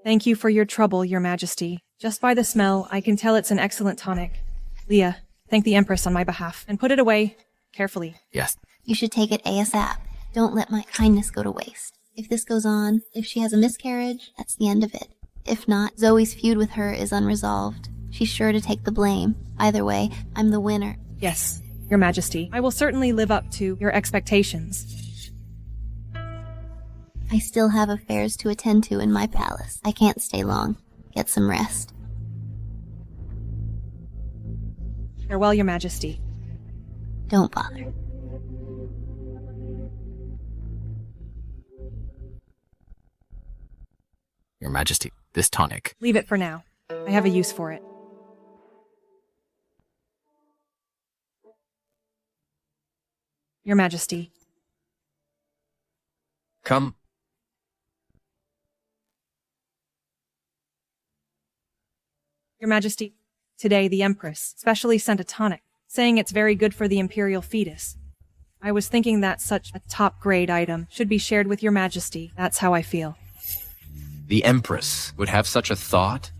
Thank you for your trouble, Your Majesty. Just by the smell, I can tell it's an excellent tonic. Leah, thank the Empress on my behalf, and put it away carefully. Yes. You should take it ASAP. Don't let my kindness go to waste. If this goes on, if she has a miscarriage, that's the end of it. If not, Zoe's feud with her is unresolved. She's sure to take the blame. Either way, I'm the winner. Yes, Your Majesty. I will certainly live up to your expectations. I still have affairs to attend to in my palace. I can't stay long. Get some rest. Farewell, Your Majesty. Don't bother. Your Majesty, this tonic. Leave it for now. I have a use for it. Your Majesty. Come. Your Majesty, today the Empress specially sent a tonic, saying it's very good for the imperial fetus. I was thinking that such a top-grade item should be shared with Your Majesty. That's how I feel. The Empress would have such a thought?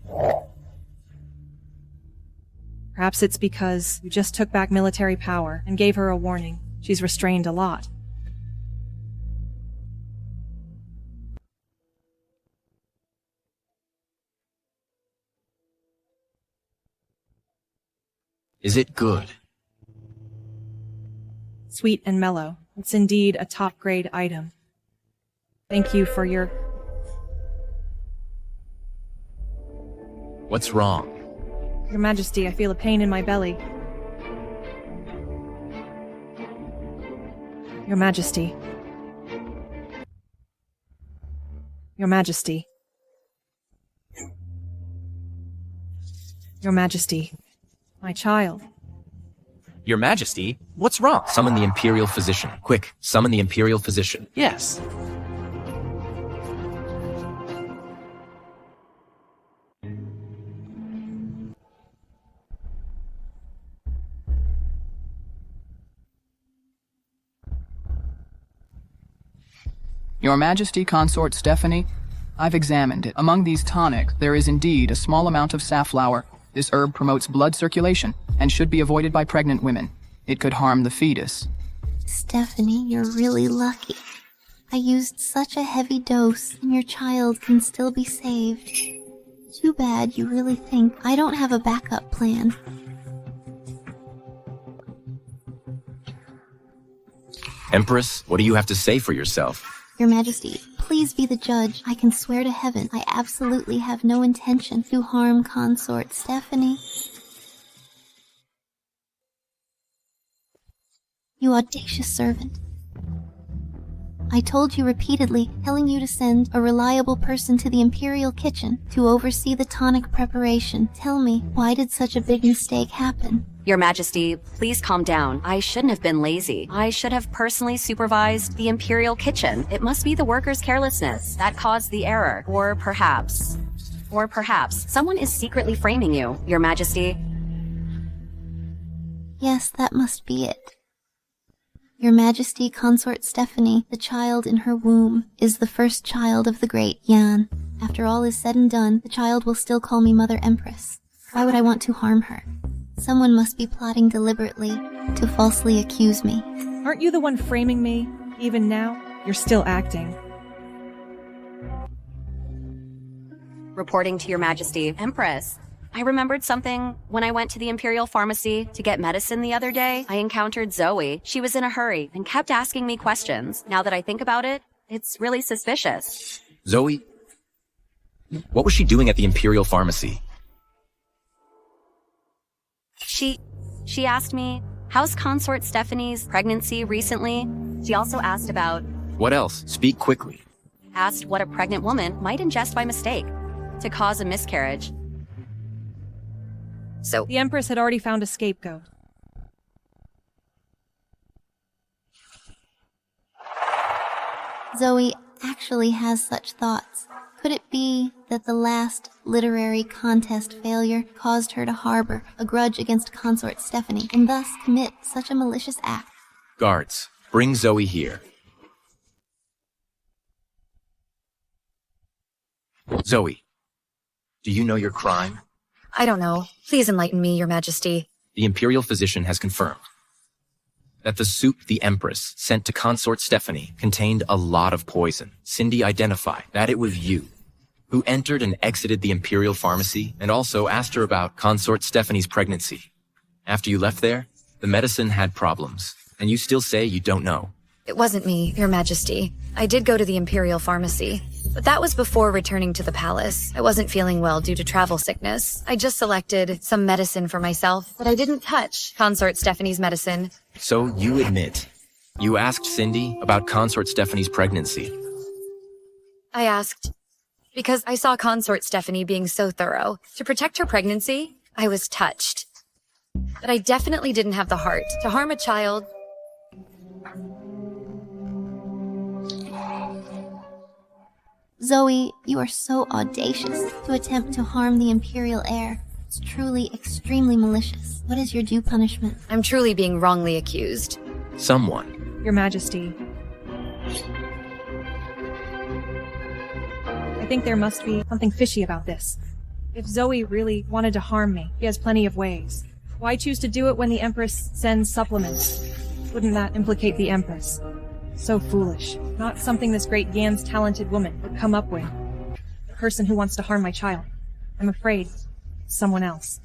Perhaps it's because you just took back military power and gave her a warning. She's restrained a lot. Is it good? Sweet and mellow. It's indeed a top-grade item. Thank you for your... What's wrong? Your Majesty, I feel a pain in my belly. Your Majesty. Your Majesty. Your Majesty. My child. Your Majesty, what's wrong? Summon the Imperial Physician. Quick, summon the Imperial Physician. Yes. Your Majesty, Consort Stephanie, I've examined it. Among these tonics, there is indeed a small amount of safflower. This herb promotes blood circulation and should be avoided by pregnant women. It could harm the fetus. Stephanie, you're really lucky. I used such a heavy dose, and your child can still be saved. Too bad you really think I don't have a backup plan. Empress, what do you have to say for yourself? Your Majesty, please be the judge. I can swear to heaven I absolutely have no intention to harm Consort Stephanie. You audacious servant. I told you repeatedly, telling you to send a reliable person to the Imperial kitchen to oversee the tonic preparation. Tell me, why did such a big mistake happen? Your Majesty, please calm down. I shouldn't have been lazy. I should have personally supervised the Imperial kitchen. It must be the workers' carelessness that caused the error. Or perhaps someone is secretly framing you, Your Majesty. Yes, that must be it. Your Majesty, Consort Stephanie, the child in her womb, is the first child of the great Yan. After all is said and done, the child will still call me Mother Empress. Why would I want to harm her? Someone must be plotting deliberately to falsely accuse me. Aren't you the one framing me? Even now, you're still acting. Reporting to Your Majesty. Empress, I remembered something. When I went to the Imperial Pharmacy to get medicine the other day, I encountered Zoe. She was in a hurry and kept asking me questions. Now that I think about it, it's really suspicious. Zoe? What was she doing at the Imperial Pharmacy? She asked me, how's Consort Stephanie's pregnancy recently? She also asked about... What else? Speak quickly. Asked what a pregnant woman might ingest by mistake to cause a miscarriage. So the Empress had already found a scapegoat. Zoe actually has such thoughts. Could it be that the last literary contest failure caused her to harbor a grudge against Consort Stephanie and thus commit such a malicious act? Guards, bring Zoe here. Zoe, do you know your crime? I don't know. Please enlighten me, Your Majesty. The Imperial Physician has confirmed that the soup the Empress sent to Consort Stephanie contained a lot of poison. Cindy identified that it was you who entered and exited the Imperial Pharmacy and also asked her about Consort Stephanie's pregnancy. After you left there, the medicine had problems, and you still say you don't know. It wasn't me, Your Majesty. I did go to the Imperial Pharmacy. But that was before returning to the palace. I wasn't feeling well due to travel sickness. I just selected some medicine for myself, but I didn't touch Consort Stephanie's medicine. So you admit, you asked Cindy about Consort Stephanie's pregnancy. I asked, because I saw Consort Stephanie being so thorough. To protect her pregnancy, I was touched. But I definitely didn't have the heart to harm a child. Zoe, you are so audacious to attempt to harm the Imperial heir. It's truly extremely malicious. What is your due punishment? I'm truly being wrongly accused. Someone. Your Majesty. I think there must be something fishy about this. If Zoe really wanted to harm me, she has plenty of ways. Why choose to do it when the Empress sends supplements? Wouldn't that implicate the Empress? So foolish. Not something this great Yan's talented woman would come up with. The person who wants to harm my child. I'm afraid someone else.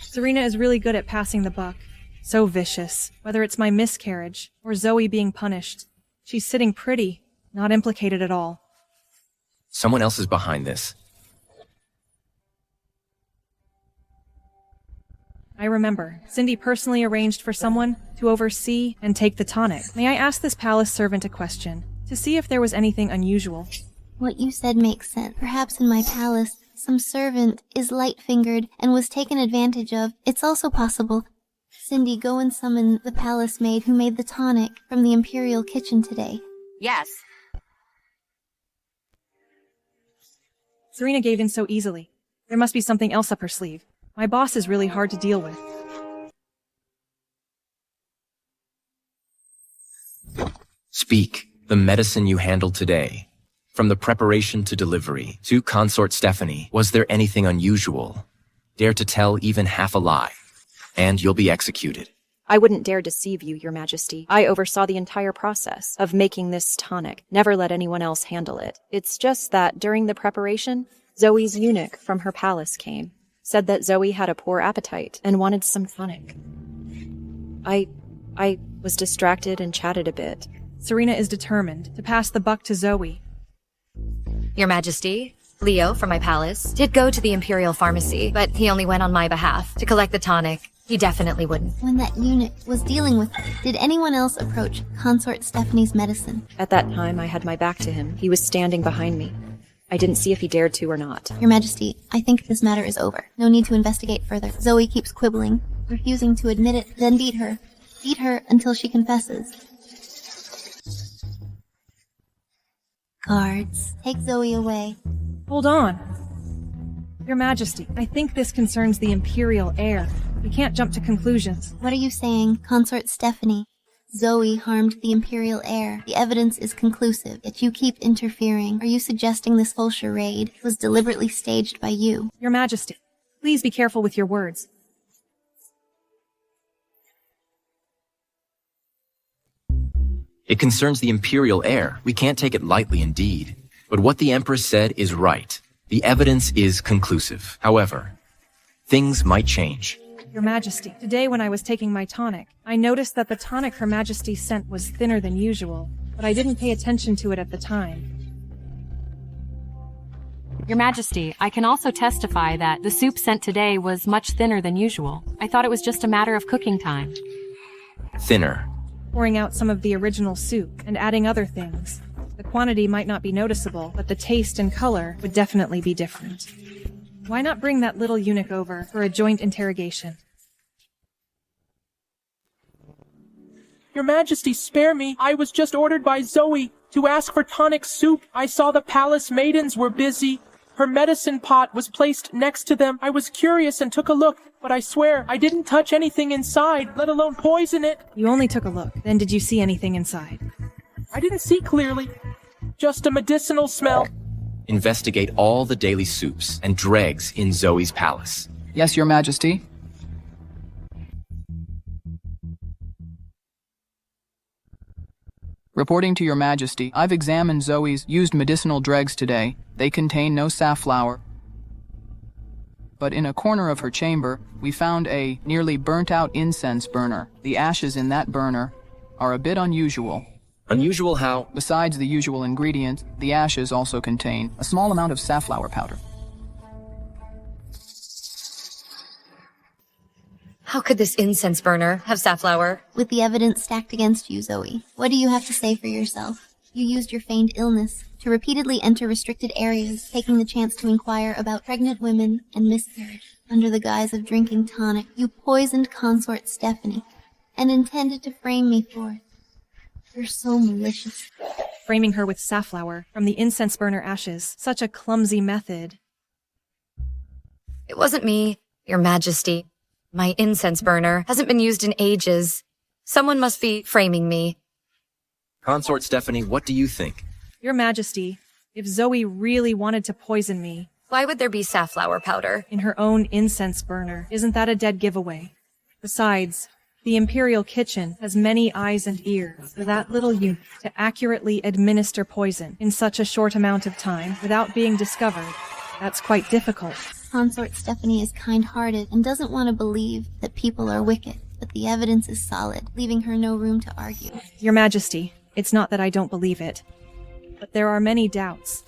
Serena is really good at passing the buck. So vicious. Whether it's my miscarriage or Zoe being punished, she's sitting pretty, not implicated at all. Someone else is behind this. I remember. Cindy personally arranged for someone to oversee and take the tonic. May I ask this palace servant a question, to see if there was anything unusual? What you said makes sense. Perhaps in my palace, some servant is light-fingered and was taken advantage of. It's also possible. Cindy, go and summon the palace maid who made the tonic from the Imperial kitchen today. Yes. Serena gave in so easily. There must be something else up her sleeve. My boss is really hard to deal with. Speak. The medicine you handled today. From the preparation to delivery to Consort Stephanie, was there anything unusual? Dare to tell even half a lie, and you'll be executed. I wouldn't dare deceive you, Your Majesty. I oversaw the entire process of making this tonic. Never let anyone else handle it. It's just that during the preparation, Zoe's eunuch from her palace came. Said that Zoe had a poor appetite and wanted some tonic. I was distracted and chatted a bit. Serena is determined to pass the buck to Zoe. Your Majesty, Leo from my palace did go to the Imperial Pharmacy, but he only went on my behalf to collect the tonic. He definitely wouldn't. When that eunuch was dealing with her, did anyone else approach Consort Stephanie's medicine? At that time, I had my back to him. He was standing behind me. I didn't see if he dared to or not. Your Majesty, I think this matter is over. No need to investigate further. Zoe keeps quibbling, refusing to admit it, then beat her. Beat her until she confesses. Guards, take Zoe away. Hold on. Your Majesty, I think this concerns the Imperial heir. We can't jump to conclusions. What are you saying, Consort Stephanie? Zoe harmed the Imperial heir. The evidence is conclusive, yet you keep interfering. Are you suggesting this whole charade was deliberately staged by you? Your Majesty, please be careful with your words. It concerns the Imperial heir. We can't take it lightly indeed. But what the Empress said is right. The evidence is conclusive. However, things might change. Your Majesty, today when I was taking my tonic, I noticed that the tonic Her Majesty sent was thinner than usual, but I didn't pay attention to it at the time. Your Majesty, I can also testify that the soup sent today was much thinner than usual. I thought it was just a matter of cooking time. Thinner. Pouring out some of the original soup and adding other things. The quantity might not be noticeable, but the taste and color would definitely be different. Why not bring that little eunuch over for a joint interrogation? Your Majesty, spare me. I was just ordered by Zoe to ask for tonic soup. I saw the palace maidens were busy. Her medicine pot was placed next to them. I was curious and took a look, but I swear I didn't touch anything inside, let alone poison it. You only took a look. Then did you see anything inside? I didn't see clearly. Just a medicinal smell. Investigate all the daily soups and dregs in Zoe's palace. Yes, Your Majesty. Reporting to Your Majesty, I've examined Zoe's used medicinal dregs today. They contain no safflower. but in a corner of her chamber, we found a nearly burnt-out incense burner. The ashes in that burner are a bit unusual. Unusual how? Besides the usual ingredient, the ashes also contain a small amount of safflower powder. How could this incense burner have safflower? With the evidence stacked against you, Zoe, what do you have to say for yourself? You used your feigned illness to repeatedly enter restricted areas, taking the chance to inquire about pregnant women and miscarriage. Under the guise of drinking tonic, you poisoned consort Stephanie and intended to frame me for it. You're so malicious. Framing her with safflower from the incense burner ashes. Such a clumsy method. It wasn't me, Your Majesty. My incense burner hasn't been used in ages. Someone must be framing me. Consort Stephanie, what do you think? Your Majesty, if Zoe really wanted to poison me... Why would there be safflower powder? In her own incense burner. Isn't that a dead giveaway? Besides, the Imperial kitchen has many eyes and ears for that little eunuch to accurately administer poison in such a short amount of time without being discovered. That's quite difficult. Consort Stephanie is kind-hearted and doesn't want to believe that people are wicked, but the evidence is solid, leaving her no room to argue. Your Majesty, it's not that I don't believe it, but there are many doubts.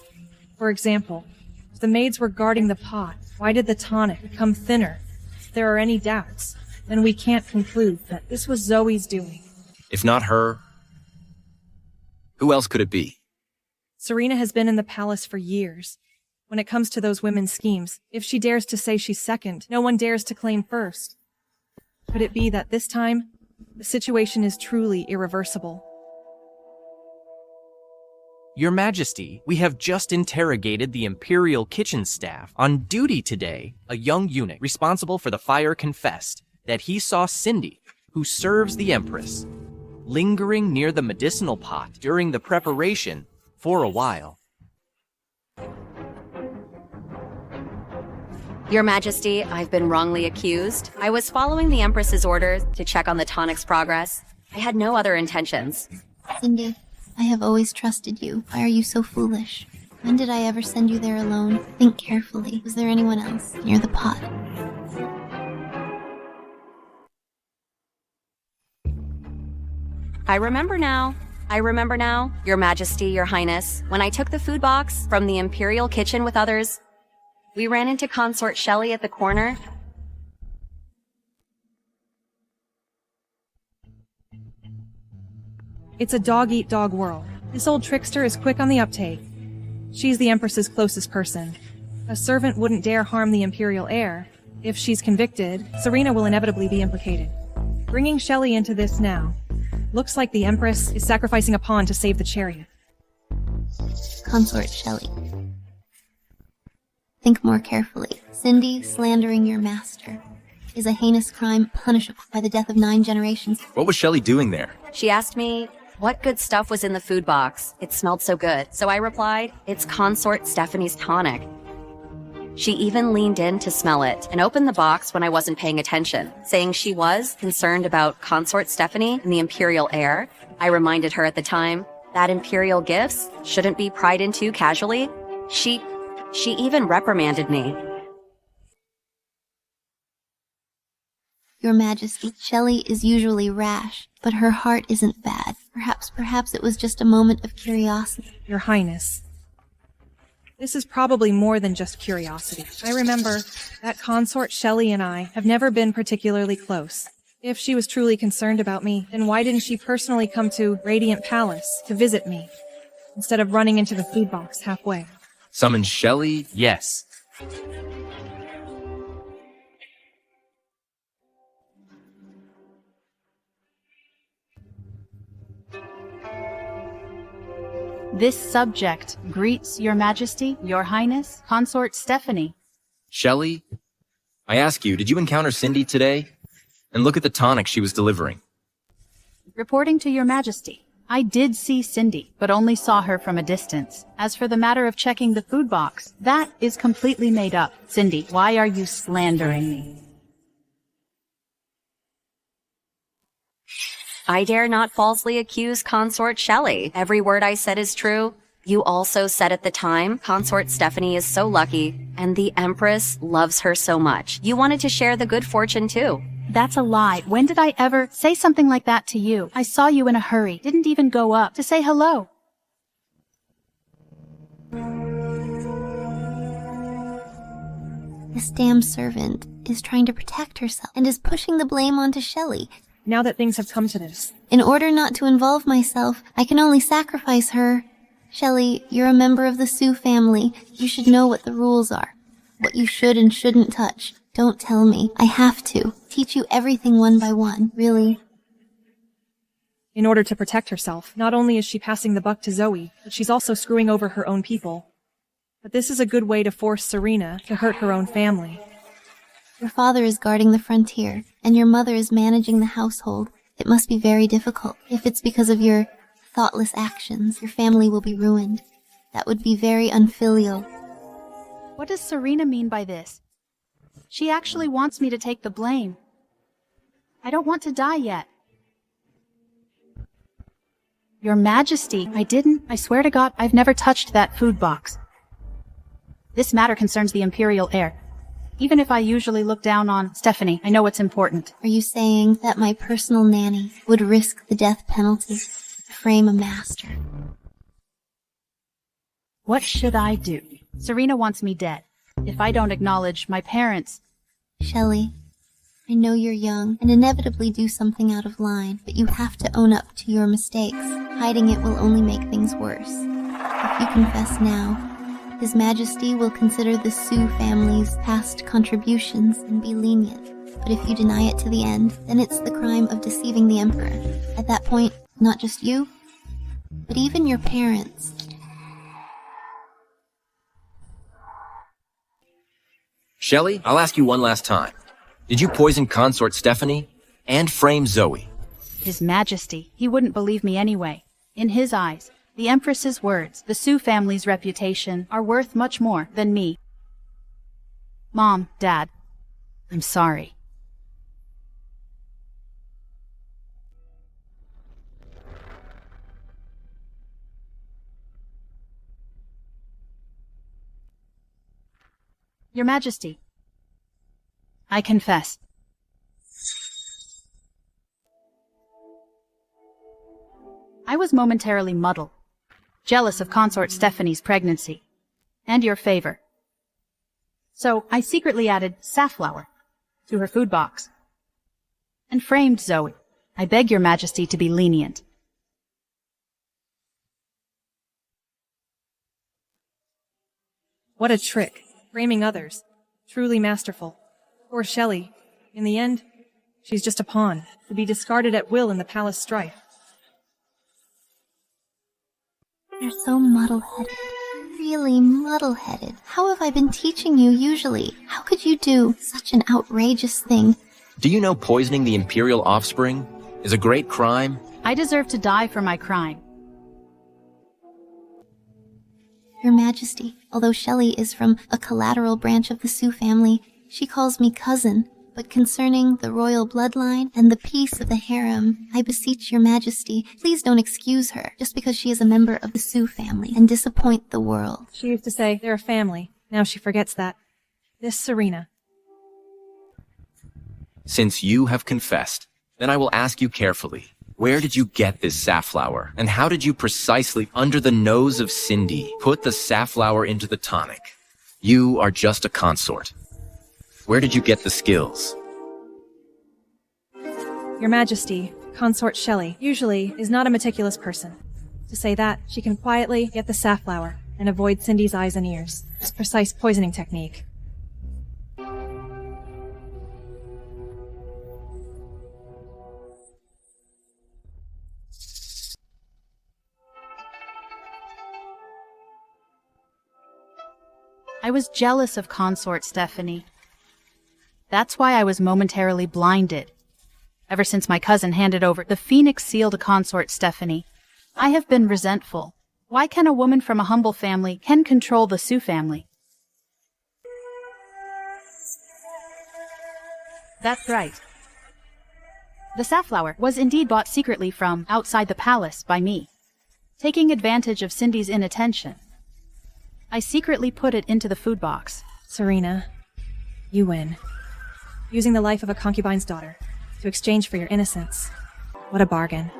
For example, if the maids were guarding the pot, why did the tonic become thinner? If there are any doubts, then we can't conclude that this was Zoe's doing. If not her, who else could it be? Serena has been in the palace for years. When it comes to those women's schemes, if she dares to say she's second, no one dares to claim first. Could it be that this time, the situation is truly irreversible? Your Majesty, we have just interrogated the Imperial kitchen staff on duty today. A young eunuch responsible for the fire confessed that he saw Cindy, who serves the Empress, lingering near the medicinal pot during the preparation for a while. Your Majesty, I've been wrongly accused. I was following the Empress's orders to check on the tonic's progress. I had no other intentions. Cindy, I have always trusted you. Why are you so foolish? When did I ever send you there alone? Think carefully. Was there anyone else near the pot? I remember now. Your Majesty, Your Highness. When I took the food box from the Imperial kitchen with others, we ran into Consort Shelley at the corner. It's a dog-eat-dog world. This old trickster is quick on the uptake. She's the Empress's closest person. A servant wouldn't dare harm the Imperial heir. If she's convicted, Serena will inevitably be implicated. Bringing Shelley into this now. Looks like the Empress is sacrificing a pawn to save the chariot. Consort Shelley. Think more carefully. Cindy slandering your master is a heinous crime punishable by the death of 9 generations. What was Shelley doing there? She asked me what good stuff was in the food box. It smelled so good. So I replied, it's Consort Stephanie's tonic. She even leaned in to smell it and opened the box when I wasn't paying attention, saying she was concerned about Consort Stephanie and the Imperial heir. I reminded her at the time that Imperial gifts shouldn't be pried into casually. She even reprimanded me. Your Majesty, Shelley is usually rash, but her heart isn't bad. Perhaps it was just a moment of curiosity. Your Highness. This is probably more than just curiosity. I remember that Consort Shelley and I have never been particularly close. If she was truly concerned about me, then why didn't she personally come to Radiant Palace to visit me, instead of running into the food box halfway? Summon Shelley? Yes. This subject greets Your Majesty, Your Highness, Consort Stephanie. Shelley? I ask you, did you encounter Cindy today? And look at the tonic she was delivering. Reporting to Your Majesty, I did see Cindy, but only saw her from a distance. As for the matter of checking the food box, that is completely made up. Cindy, why are you slandering me? I dare not falsely accuse Consort Shelley. Every word I said is true. You also said at the time, Consort Stephanie is so lucky, and the Empress loves her so much. You wanted to share the good fortune too. That's a lie. When did I ever say something like that to you? I saw you in a hurry, didn't even go up to say hello. This damn servant is trying to protect herself and is pushing the blame onto Shelley. Now that things have come to this. In order not to involve myself, I can only sacrifice her. Shelley, you're a member of the Sioux family. You should know what the rules are. What you should and shouldn't touch. Don't tell me. I have to. Teach you everything one by one, really. In order to protect herself, not only is she passing the buck to Zoe, but she's also screwing over her own people. But this is a good way to force Serena to hurt her own family. Your father is guarding the frontier, and your mother is managing the household. It must be very difficult. If it's because of your thoughtless actions, your family will be ruined. That would be very unfilial. What does Serena mean by this? She actually wants me to take the blame. I don't want to die yet. Your Majesty, I didn't. I swear to God, I've never touched that food box. This matter concerns the Imperial heir. Even if I usually look down on Stephanie, I know it's important. Are you saying that my personal nanny would risk the death penalty to frame a master? What should I do? Serena wants me dead. If I don't acknowledge my parents... Shelley, I know you're young and inevitably do something out of line, but you have to own up to your mistakes. Hiding it will only make things worse. If you confess now, His Majesty will consider the Sioux family's past contributions and be lenient. But if you deny it to the end, then it's the crime of deceiving the Emperor. At that point, not just you, but even your parents. Shelley, I'll ask you one last time. Did you poison Consort Stephanie and frame Zoe? His Majesty, he wouldn't believe me anyway. In his eyes, the Empress's words, the Sioux family's reputation, are worth much more than me. Mom, Dad, I'm sorry. Your Majesty, I confess. I was momentarily muddled, jealous of Consort Stephanie's pregnancy, and your favor. So I secretly added safflower to her food box, and framed Zoe. I beg your Majesty to be lenient. What a trick. Framing others. Truly masterful. Poor Shelley. In the end, she's just a pawn, to be discarded at will in the palace strife. You're so muddle-headed. Really muddle-headed. How have I been teaching you usually? How could you do such an outrageous thing? Do you know poisoning the Imperial offspring is a great crime? I deserve to die for my crime. Your Majesty, although Shelley is from a collateral branch of the Sioux family, she calls me cousin. But concerning the royal bloodline and the peace of the harem, I beseech your Majesty, please don't excuse her just because she is a member of the Sioux family and disappoint the world. She used to say they're a family. Now she forgets that. This Serena. Since you have confessed, then I will ask you carefully. Where did you get this safflower? And how did you precisely, under the nose of Cindy, put the safflower into the tonic? You are just a consort. Where did you get the skills? Your Majesty, Consort Shelley, usually is not a meticulous person. To say that, she can quietly get the safflower and avoid Cindy's eyes and ears. This precise poisoning technique. I was jealous of Consort Stephanie. That's why I was momentarily blinded. Ever since my cousin handed over the Phoenix seal to Consort Stephanie, I have been resentful. Why can a woman from a humble family can control the Sioux family? That's right. The safflower was indeed bought secretly from outside the palace by me. taking advantage of Cindy's inattention. I secretly put it into the food box. Serena, you win. Using the life of a concubine's daughter to exchange for your innocence. What a bargain.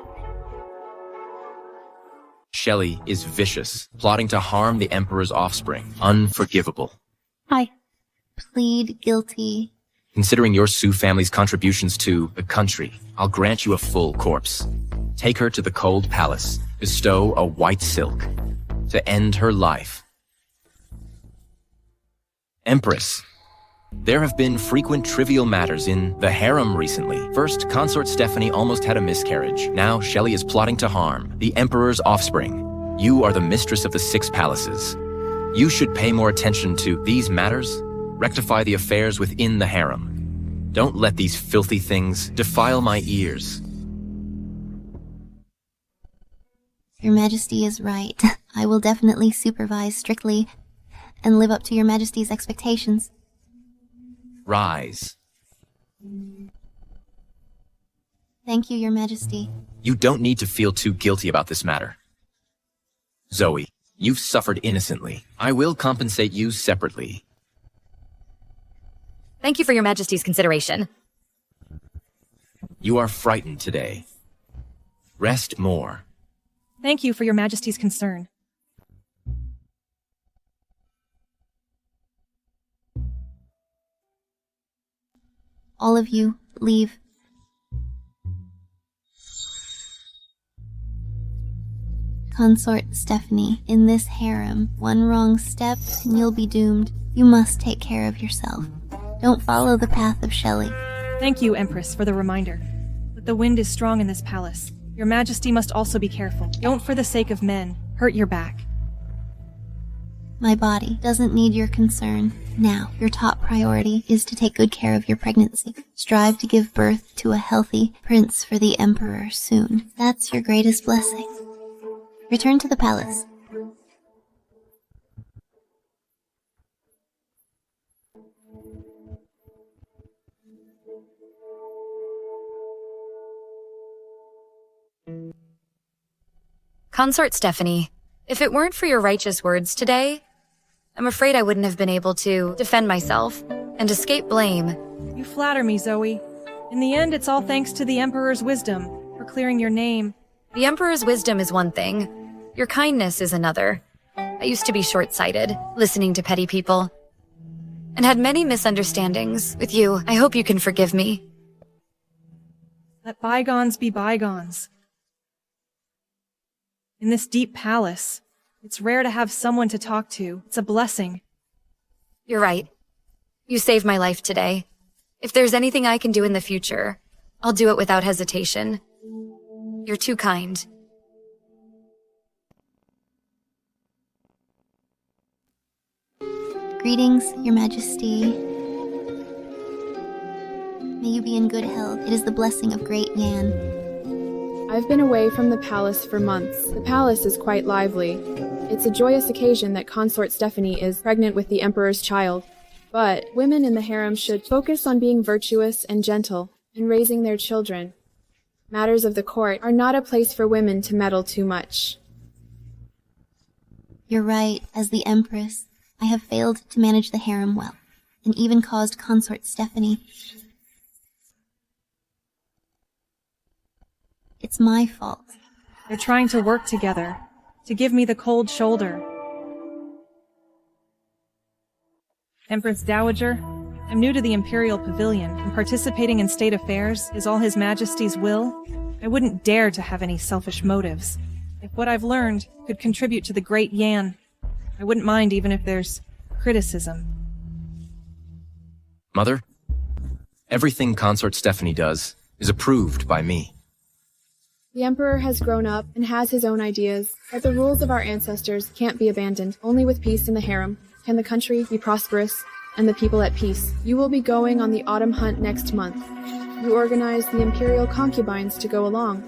Shelley is vicious, plotting to harm the Emperor's offspring. Unforgivable. I plead guilty. Considering your Sioux family's contributions to the country, I'll grant you a full corpse. Take her to the cold palace. Bestow a white silk to end her life. Empress, there have been frequent trivial matters in the harem recently. First, Consort Stephanie almost had a miscarriage. Now, Shelley is plotting to harm the Emperor's offspring. You are the mistress of the 6 palaces. You should pay more attention to these matters. Rectify the affairs within the harem. Don't let these filthy things defile my ears. Your Majesty is right. I will definitely supervise strictly and live up to Your Majesty's expectations. Rise. Thank you, Your Majesty. You don't need to feel too guilty about this matter. Zoe, you've suffered innocently. I will compensate you separately. Thank you for Your Majesty's consideration. You are frightened today. Rest more. Thank you for Your Majesty's concern. All of you, leave. Consort Stephanie, in this harem, one wrong step and you'll be doomed. You must take care of yourself. Don't follow the path of Shelley. Thank you, Empress, for the reminder. But the wind is strong in this palace. Your Majesty must also be careful. Don't, for the sake of men, hurt your back. My body doesn't need your concern. Now, your top priority is to take good care of your pregnancy. Strive to give birth to a healthy prince for the Emperor soon. That's your greatest blessing. Return to the palace. Consort Stephanie, if it weren't for your righteous words today, I'm afraid I wouldn't have been able to defend myself and escape blame. You flatter me, Zoe. In the end, it's all thanks to the Emperor's wisdom for clearing your name. The Emperor's wisdom is one thing. Your kindness is another. I used to be short-sighted, listening to petty people, and had many misunderstandings with you. I hope you can forgive me. Let bygones be bygones. In this deep palace, it's rare to have someone to talk to. It's a blessing. You're right. You saved my life today. If there's anything I can do in the future, I'll do it without hesitation. You're too kind. Greetings, Your Majesty. May you be in good health. It is the blessing of Great Yan. I've been away from the palace for months. The palace is quite lively. It's a joyous occasion that Consort Stephanie is pregnant with the Emperor's child. But women in the harem should focus on being virtuous and gentle and raising their children. Matters of the court are not a place for women to meddle too much. You're right. As the Empress, I have failed to manage the harem well, and even caused Consort Stephanie. It's my fault. They're trying to work together, to give me the cold shoulder. Empress Dowager, I'm new to the Imperial Pavilion, and participating in state affairs is all His Majesty's will. I wouldn't dare to have any selfish motives. If what I've learned could contribute to the Great Yan, I wouldn't mind even if there's criticism. Mother, everything Consort Stephanie does is approved by me. The Emperor has grown up and has his own ideas, but the rules of our ancestors can't be abandoned. Only with peace in the harem can the country be prosperous and the people at peace. You will be going on the autumn hunt next month. You organized the Imperial concubines to go along.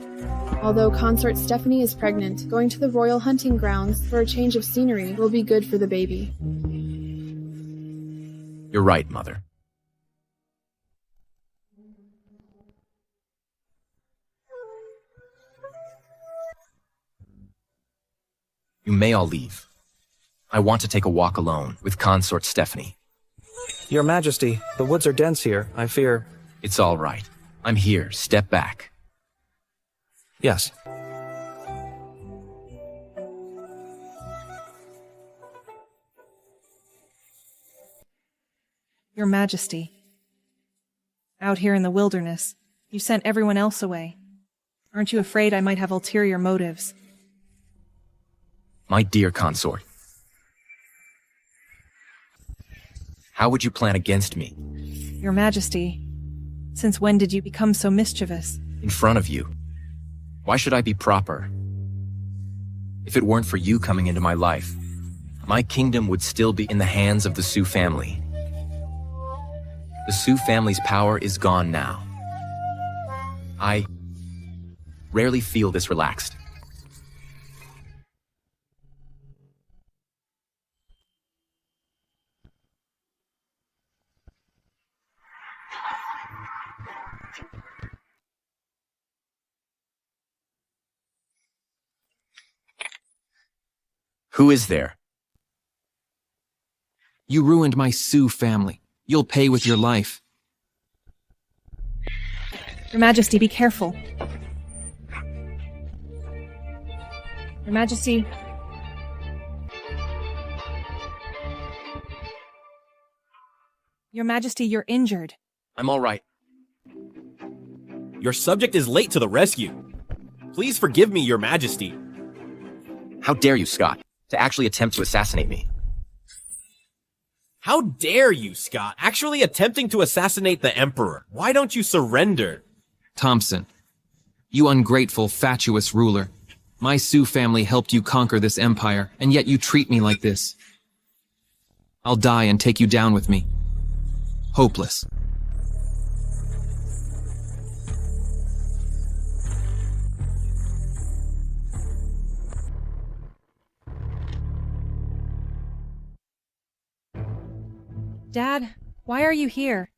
Although Consort Stephanie is pregnant, going to the royal hunting grounds for a change of scenery will be good for the baby. You're right, Mother. You may all leave. I want to take a walk alone with Consort Stephanie. Your Majesty, the woods are dense here. I fear... It's all right. I'm here. Step back. Yes. Your Majesty. Out here in the wilderness, you sent everyone else away. Aren't you afraid I might have ulterior motives? My dear consort. How would you plan against me? Your Majesty, since when did you become so mischievous? In front of you. Why should I be proper? If it weren't for you coming into my life, my kingdom would still be in the hands of the Sioux family. The Sioux family's power is gone now. I rarely feel this relaxed. Who is there? You ruined my Sioux family. You'll pay with your life. Your Majesty, be careful. Your Majesty... Your Majesty, you're injured. I'm all right. Your subject is late to the rescue. Please forgive me, Your Majesty. How dare you, Scott, to actually attempt to assassinate me? How dare you, Scott, actually attempting to assassinate the Emperor? Why don't you surrender? Thompson, you ungrateful, fatuous ruler. My Sioux family helped you conquer this empire, and yet you treat me like this. I'll die and take you down with me. Hopeless. Dad, why are you here?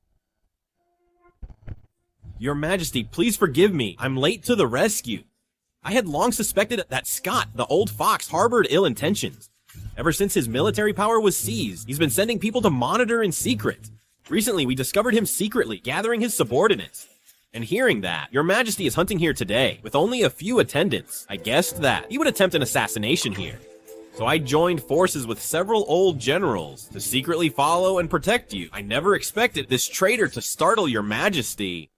Your Majesty, please forgive me. I'm late to the rescue. I had long suspected that Scott, the old fox, harbored ill intentions. Ever since his military power was seized, he's been sending people to monitor in secret. Recently, we discovered him secretly gathering his subordinates. And hearing that, Your Majesty is hunting here today, with only a few attendants. I guessed that he would attempt an assassination here. So I joined forces with several old generals to secretly follow and protect you. I never expected this traitor to startle Your Majesty.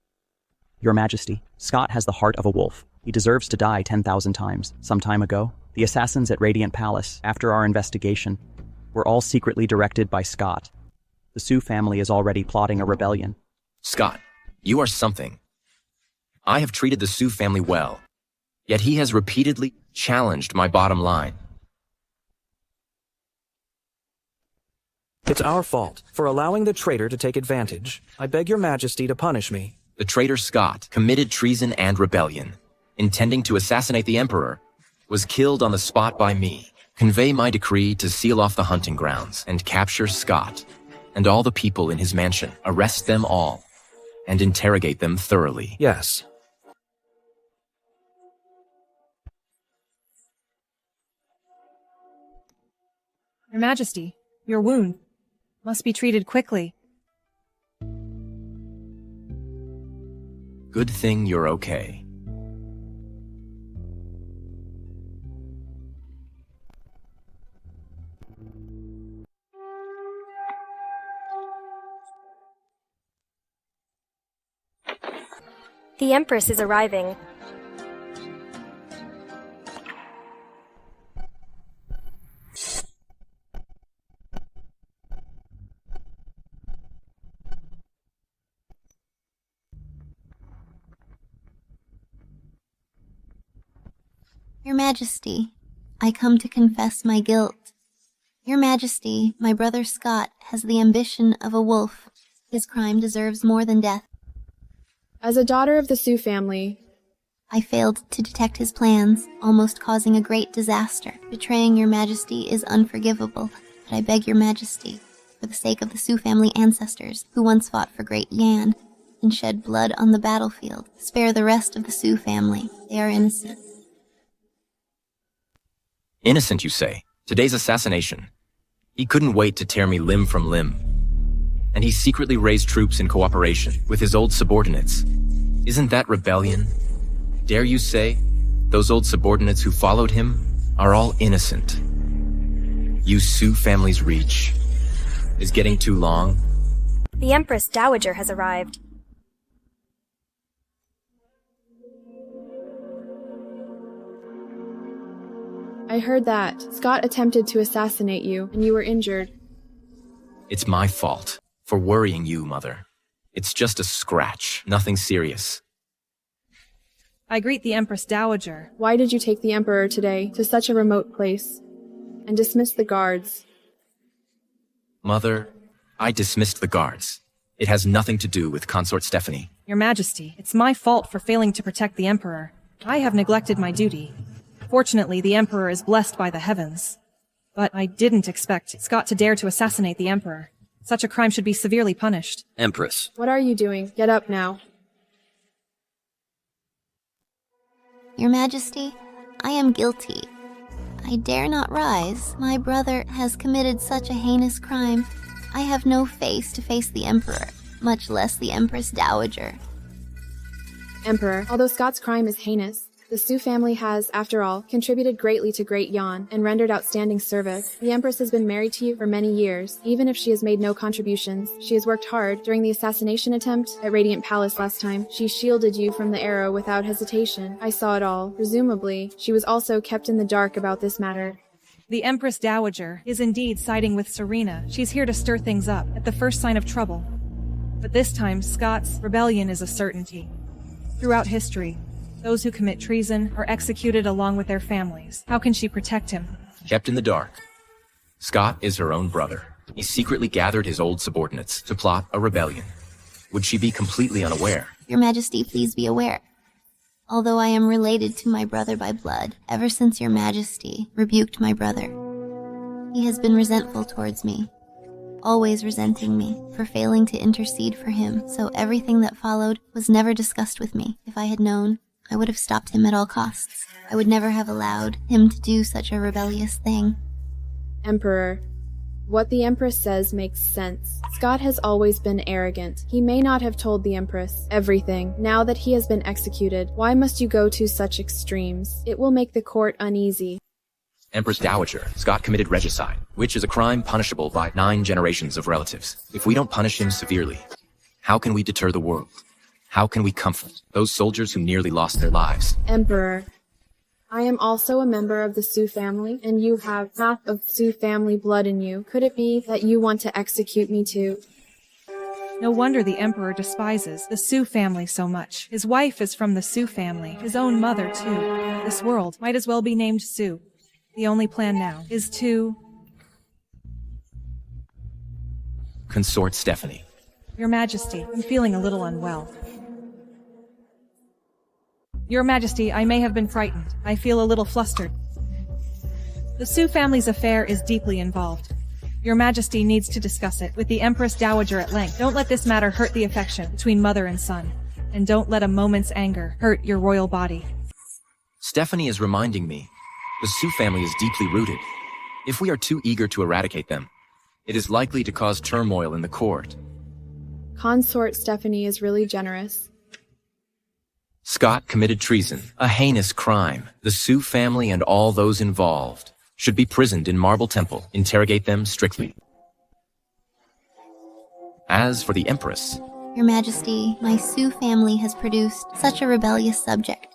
Your Majesty, Scott has the heart of a wolf. He deserves to die 10,000 times. Some time ago, the assassins at Radiant Palace, after our investigation, were all secretly directed by Scott. The Sioux family is already plotting a rebellion. Scott, you are something. I have treated the Sioux family well, yet he has repeatedly challenged my bottom line. It's our fault for allowing the traitor to take advantage. I beg Your Majesty to punish me. The traitor Scott committed treason and rebellion, intending to assassinate the Emperor, was killed on the spot by me. Convey my decree to seal off the hunting grounds and capture Scott and all the people in his mansion. Arrest them all and interrogate them thoroughly. Yes. Your Majesty, your wound must be treated quickly. Good thing you're okay. The Empress is arriving. Your Majesty, I come to confess my guilt. Your Majesty, my brother Scott has the ambition of a wolf. His crime deserves more than death. As a daughter of the Sioux family, I failed to detect his plans, almost causing a great disaster. Betraying Your Majesty is unforgivable, but I beg Your Majesty, for the sake of the Sioux family ancestors who once fought for Great Yan and shed blood on the battlefield, spare the rest of the Sioux family. They are innocent. Innocent, you say? Today's assassination. He couldn't wait to tear me limb from limb. And he secretly raised troops in cooperation with his old subordinates. Isn't that rebellion? Dare you say those old subordinates who followed him are all innocent? You Sioux family's reach is getting too long. The Empress Dowager has arrived. I heard that Scott attempted to assassinate you, and you were injured. It's my fault for worrying you, Mother. It's just a scratch, nothing serious. I greet the Empress Dowager. Why did you take the Emperor today to such a remote place and dismiss the guards? Mother, I dismissed the guards. It has nothing to do with Consort Stephanie. Your Majesty, it's my fault for failing to protect the Emperor. I have neglected my duty. Fortunately, the Emperor is blessed by the heavens. But I didn't expect Scott to dare to assassinate the Emperor. Such a crime should be severely punished. Empress. What are you doing? Get up now. Your Majesty, I am guilty. I dare not rise. My brother has committed such a heinous crime. I have no face to face the Emperor, much less the Empress Dowager. Emperor, although Scott's crime is heinous, the Sioux family has, after all, contributed greatly to Great Yan and rendered outstanding service. The Empress has been married to you for many years. Even if she has made no contributions, she has worked hard. During the assassination attempt at Radiant Palace last time, she shielded you from the arrow without hesitation. I saw it all. Presumably, she was also kept in the dark about this matter. The Empress Dowager is indeed siding with Serena. She's here to stir things up at the first sign of trouble. But this time, Scott's rebellion is a certainty. Throughout history, those who commit treason are executed along with their families. How can she protect him? Kept in the dark. Scott is her own brother. He secretly gathered his old subordinates to plot a rebellion. Would she be completely unaware? Your Majesty, please be aware. Although I am related to my brother by blood, ever since Your Majesty rebuked my brother, he has been resentful towards me, always resenting me for failing to intercede for him, so everything that followed was never discussed with me. If I had known, I would have stopped him at all costs. I would never have allowed him to do such a rebellious thing. Emperor, what the Empress says makes sense. Scott has always been arrogant. He may not have told the Empress everything. Now that he has been executed, why must you go to such extremes? It will make the court uneasy. Empress Dowager, Scott committed regicide, which is a crime punishable by 9 generations of relatives. If we don't punish him severely, how can we deter the world? How can we comfort those soldiers who nearly lost their lives? Emperor, I am also a member of the Sioux family, and you have half of Sioux family blood in you. Could it be that you want to execute me too? No wonder the Emperor despises the Sioux family so much. His wife is from the Sioux family, his own mother too. This world might as well be named Sioux. The only plan now is to... Consort Stephanie. Your Majesty, I'm feeling a little unwell. Your Majesty, I may have been frightened. I feel a little flustered. The Sioux family's affair is deeply involved. Your Majesty needs to discuss it with the Empress Dowager at length. Don't let this matter hurt the affection between mother and son. And don't let a moment's anger hurt your royal body. Stephanie is reminding me, the Sioux family is deeply rooted. If we are too eager to eradicate them, it is likely to cause turmoil in the court. Consort Stephanie is really generous. Scott committed treason, a heinous crime. The Sioux family and all those involved should be prisoned in Marble Temple. Interrogate them strictly. As for the Empress... Your Majesty, my Sioux family has produced such a rebellious subject.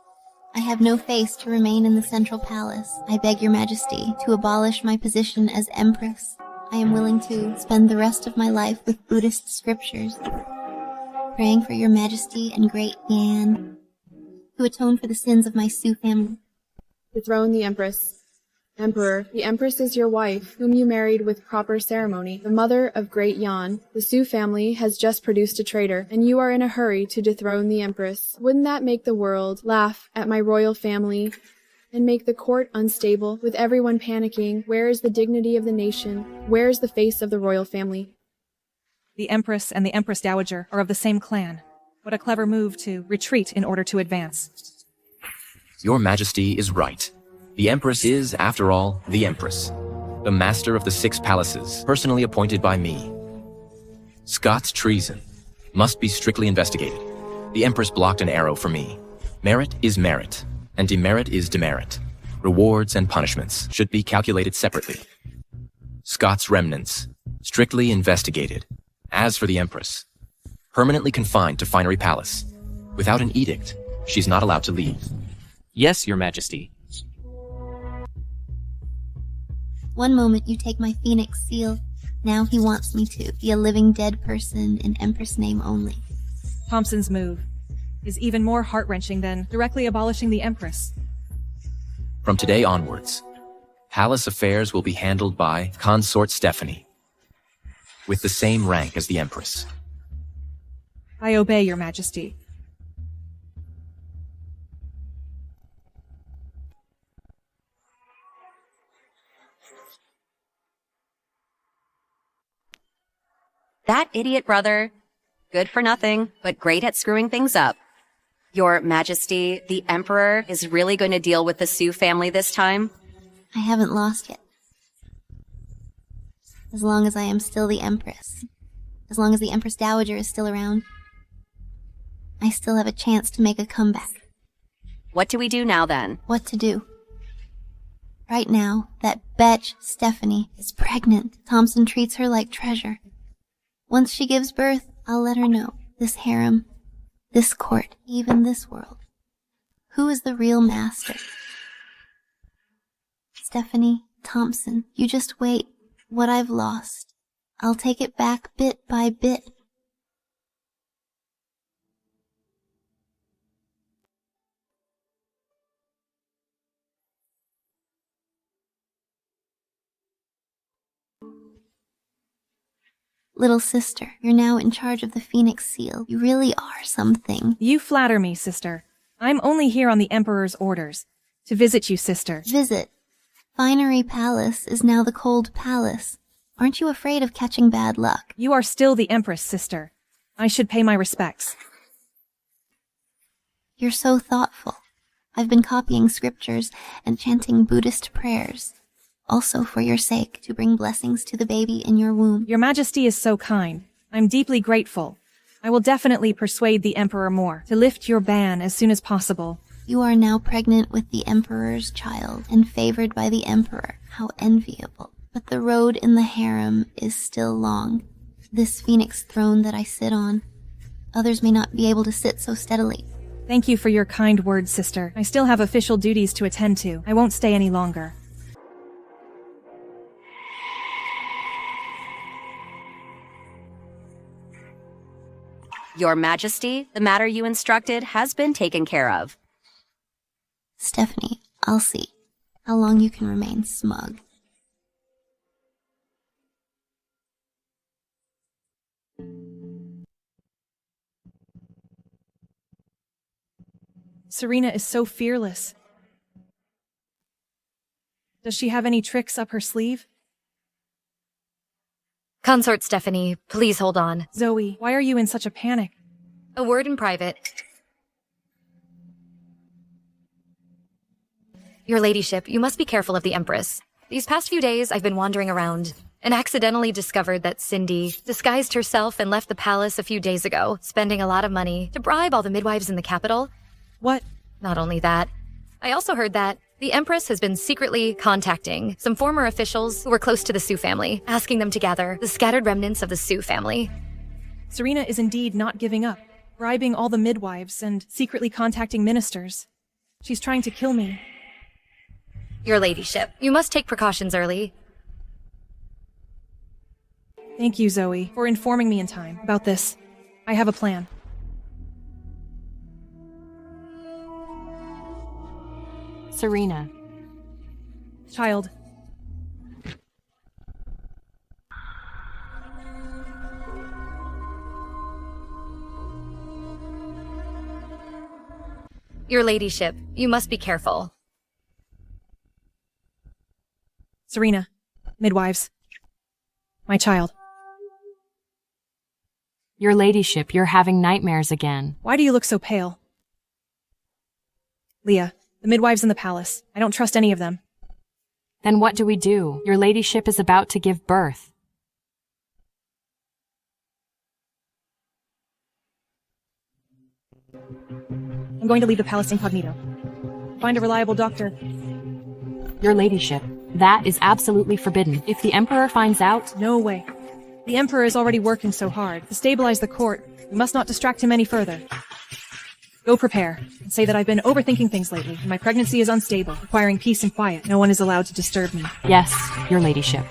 I have no face to remain in the Central Palace. I beg Your Majesty to abolish my position as Empress. I am willing to spend the rest of my life with Buddhist scriptures, praying for Your Majesty and Great Yan, to atone for the sins of my Sioux family. Dethrone the Empress. Emperor, the Empress is your wife, whom you married with proper ceremony, the mother of Great Yan. The Sioux family has just produced a traitor, and you are in a hurry to dethrone the Empress. Wouldn't that make the world laugh at my royal family and make the court unstable, with everyone panicking? Where is the dignity of the nation? Where is the face of the royal family? The Empress and the Empress Dowager are of the same clan. What a clever move to retreat in order to advance. Your Majesty is right. The Empress is, after all, the Empress. The master of the 6 palaces, personally appointed by me. Scott's treason must be strictly investigated. The Empress blocked an arrow for me. Merit is merit, and demerit is demerit. Rewards and punishments should be calculated separately. Scott's remnants, strictly investigated. As for the Empress, permanently confined to Finery Palace. Without an edict, she's not allowed to leave. Yes, Your Majesty. One moment you take my phoenix seal, now he wants me to be a living dead person in Empress name only. Thompson's move is even more heart-wrenching than directly abolishing the Empress. From today onwards, palace affairs will be handled by Consort Stephanie, with the same rank as the Empress. I obey, Your Majesty. That idiot brother. Good for nothing, but great at screwing things up. Your Majesty, the Emperor is really going to deal with the Sioux family this time? I haven't lost yet. As long as I am still the Empress, as long as the Empress Dowager is still around, I still have a chance to make a comeback. What do we do now then? What to do? Right now, that bitch, Stephanie, is pregnant. Thompson treats her like treasure. Once she gives birth, I'll let her know. This harem, this court, even this world. Who is the real master? Stephanie, Thompson, you just wait. What I've lost, I'll take it back bit by bit. Little sister, you're now in charge of the Phoenix Seal. You really are something. You flatter me, sister. I'm only here on the Emperor's orders. To visit you, sister. Visit. Finery Palace is now the Cold Palace. Aren't you afraid of catching bad luck? You are still the Empress, sister. I should pay my respects. You're so thoughtful. I've been copying scriptures and chanting Buddhist prayers. Also for your sake, to bring blessings to the baby in your womb. Your Majesty is so kind. I'm deeply grateful. I will definitely persuade the Emperor more to lift your ban as soon as possible. You are now pregnant with the Emperor's child and favored by the Emperor. How enviable. But the road in the harem is still long. This phoenix throne that I sit on, others may not be able to sit so steadily. Thank you for your kind words, sister. I still have official duties to attend to. I won't stay any longer. Your Majesty, the matter you instructed has been taken care of. Stephanie, I'll see how long you can remain smug. Serena is so fearless. Does she have any tricks up her sleeve? Consort Stephanie, please hold on. Zoe, why are you in such a panic? A word in private. Your ladyship, you must be careful of the Empress. These past few days, I've been wandering around and accidentally discovered that Cindy disguised herself and left the palace a few days ago, spending a lot of money to bribe all the midwives in the capital. What? Not only that, I also heard that the Empress has been secretly contacting some former officials who were close to the Sioux family, asking them to gather the scattered remnants of the Sioux family. Serena is indeed not giving up, bribing all the midwives and secretly contacting ministers. She's trying to kill me. Your ladyship, you must take precautions early. Thank you, Zoe, for informing me in time about this. I have a plan. Serena. Child. Your ladyship, you must be careful. Serena. Midwives. My child. Your ladyship, you're having nightmares again. Why do you look so pale? Leah, The midwives in the palace. I don't trust any of them. Then what do we do? Your ladyship is about to give birth. I'm going to leave the palace incognito. Find a reliable doctor. Your ladyship, that is absolutely forbidden. If the Emperor finds out... No way. The Emperor is already working so hard to stabilize the court. We must not distract him any further. Go prepare, and say that I've been overthinking things lately, and my pregnancy is unstable, requiring peace and quiet. No one is allowed to disturb me. Yes, your ladyship.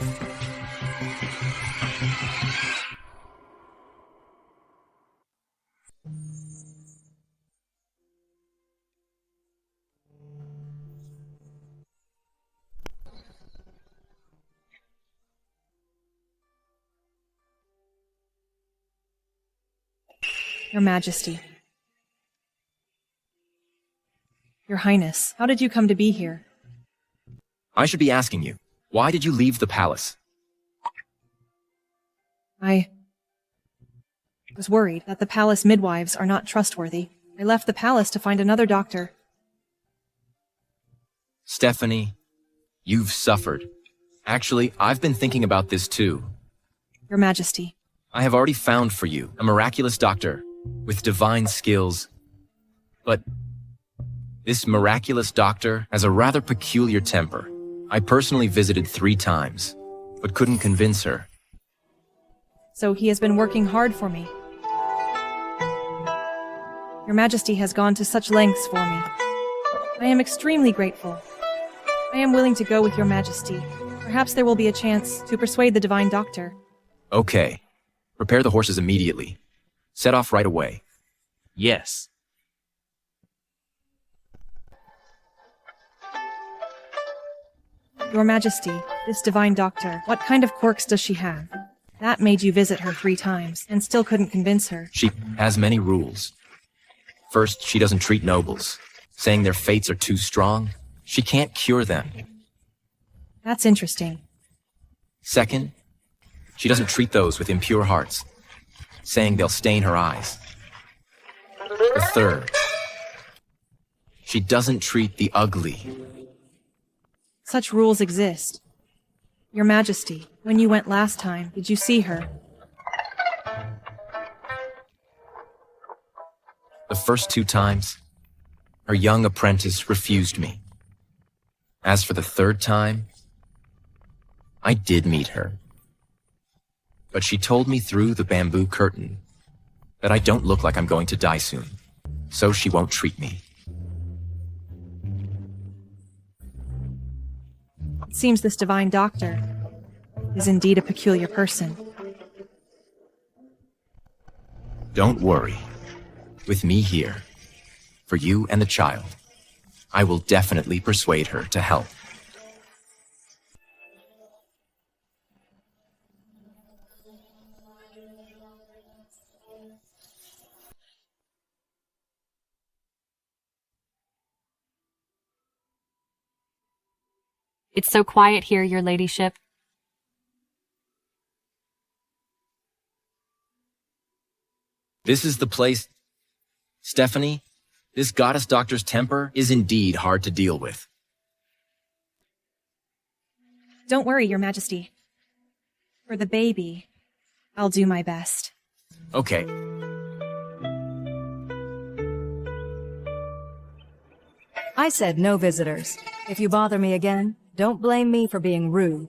Your Majesty. Your Highness, how did you come to be here? I should be asking you, why did you leave the palace? I was worried that the palace midwives are not trustworthy. I left the palace to find another doctor. Stephanie, you've suffered. Actually, I've been thinking about this too. Your Majesty. I have already found for you a miraculous doctor with divine skills. But this miraculous doctor has a rather peculiar temper. I personally visited 3 times, but couldn't convince her. So he has been working hard for me. Your Majesty has gone to such lengths for me. I am extremely grateful. I am willing to go with Your Majesty. Perhaps there will be a chance to persuade the divine doctor. Okay. Prepare the horses immediately. Set off right away. Yes. Your Majesty, this divine doctor, what kind of quirks does she have? That made you visit her 3 times, and still couldn't convince her. She has many rules. First, she doesn't treat nobles, saying their fates are too strong. She can't cure them. That's interesting. Second, she doesn't treat those with impure hearts, saying they'll stain her eyes. The third, she doesn't treat the ugly. Such rules exist. Your Majesty, when you went last time, did you see her? The first 2 times, her young apprentice refused me. As for the 3rd time, I did meet her. But she told me through the bamboo curtain that I don't look like I'm going to die soon, so she won't treat me. It seems this divine doctor is indeed a peculiar person. Don't worry. With me here, for you and the child, I will definitely persuade her to help. It's so quiet here, your ladyship. This is the place. Stephanie, this goddess doctor's temper is indeed hard to deal with. Don't worry, Your Majesty. For the baby, I'll do my best. Okay. I said no visitors. If you bother me again, don't blame me for being rude.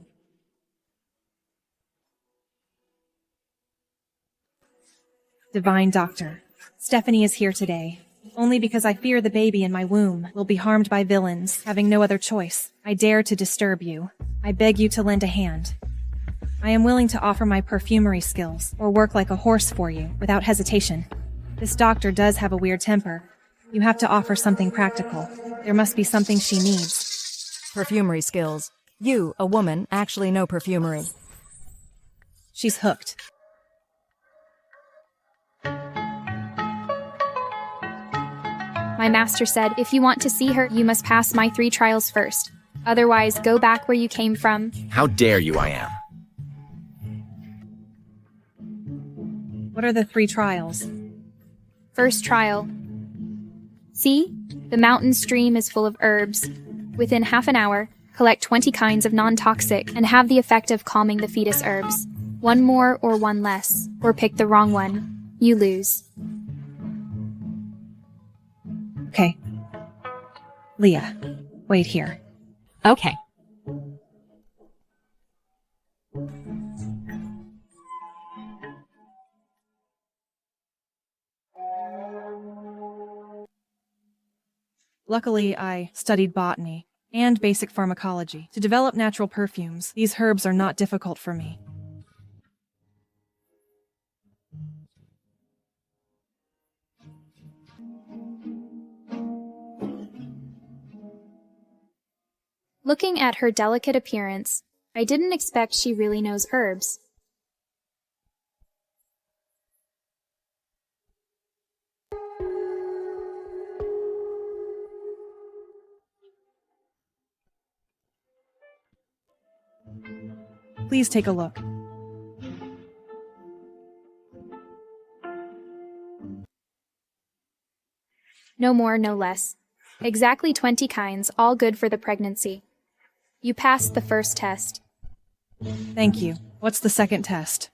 Divine Doctor, Stephanie is here today, only because I fear the baby in my womb will be harmed by villains, having no other choice. I dare to disturb you. I beg you to lend a hand. I am willing to offer my perfumery skills, or work like a horse for you, without hesitation. This doctor does have a weird temper. You have to offer something practical. There must be something she needs. Perfumery skills. You, a woman, actually know perfumery. She's hooked. My master said, if you want to see her, you must pass my 3 trials first. Otherwise, go back where you came from. How dare you, I am. What are the 3 trials? First trial. See? The mountain stream is full of herbs. Within half an hour, collect 20 kinds of non-toxic and have the effect of calming the fetus herbs. One more or one less, or pick the wrong one. You lose. Okay. Leah, wait here. Okay. Luckily, I studied botany and basic pharmacology. To develop natural perfumes, these herbs are not difficult for me. Looking at her delicate appearance, I didn't expect she really knows herbs. Please take a look. No more, no less. Exactly 20 kinds, all good for the pregnancy. You passed the first test. Thank you. What's the second test?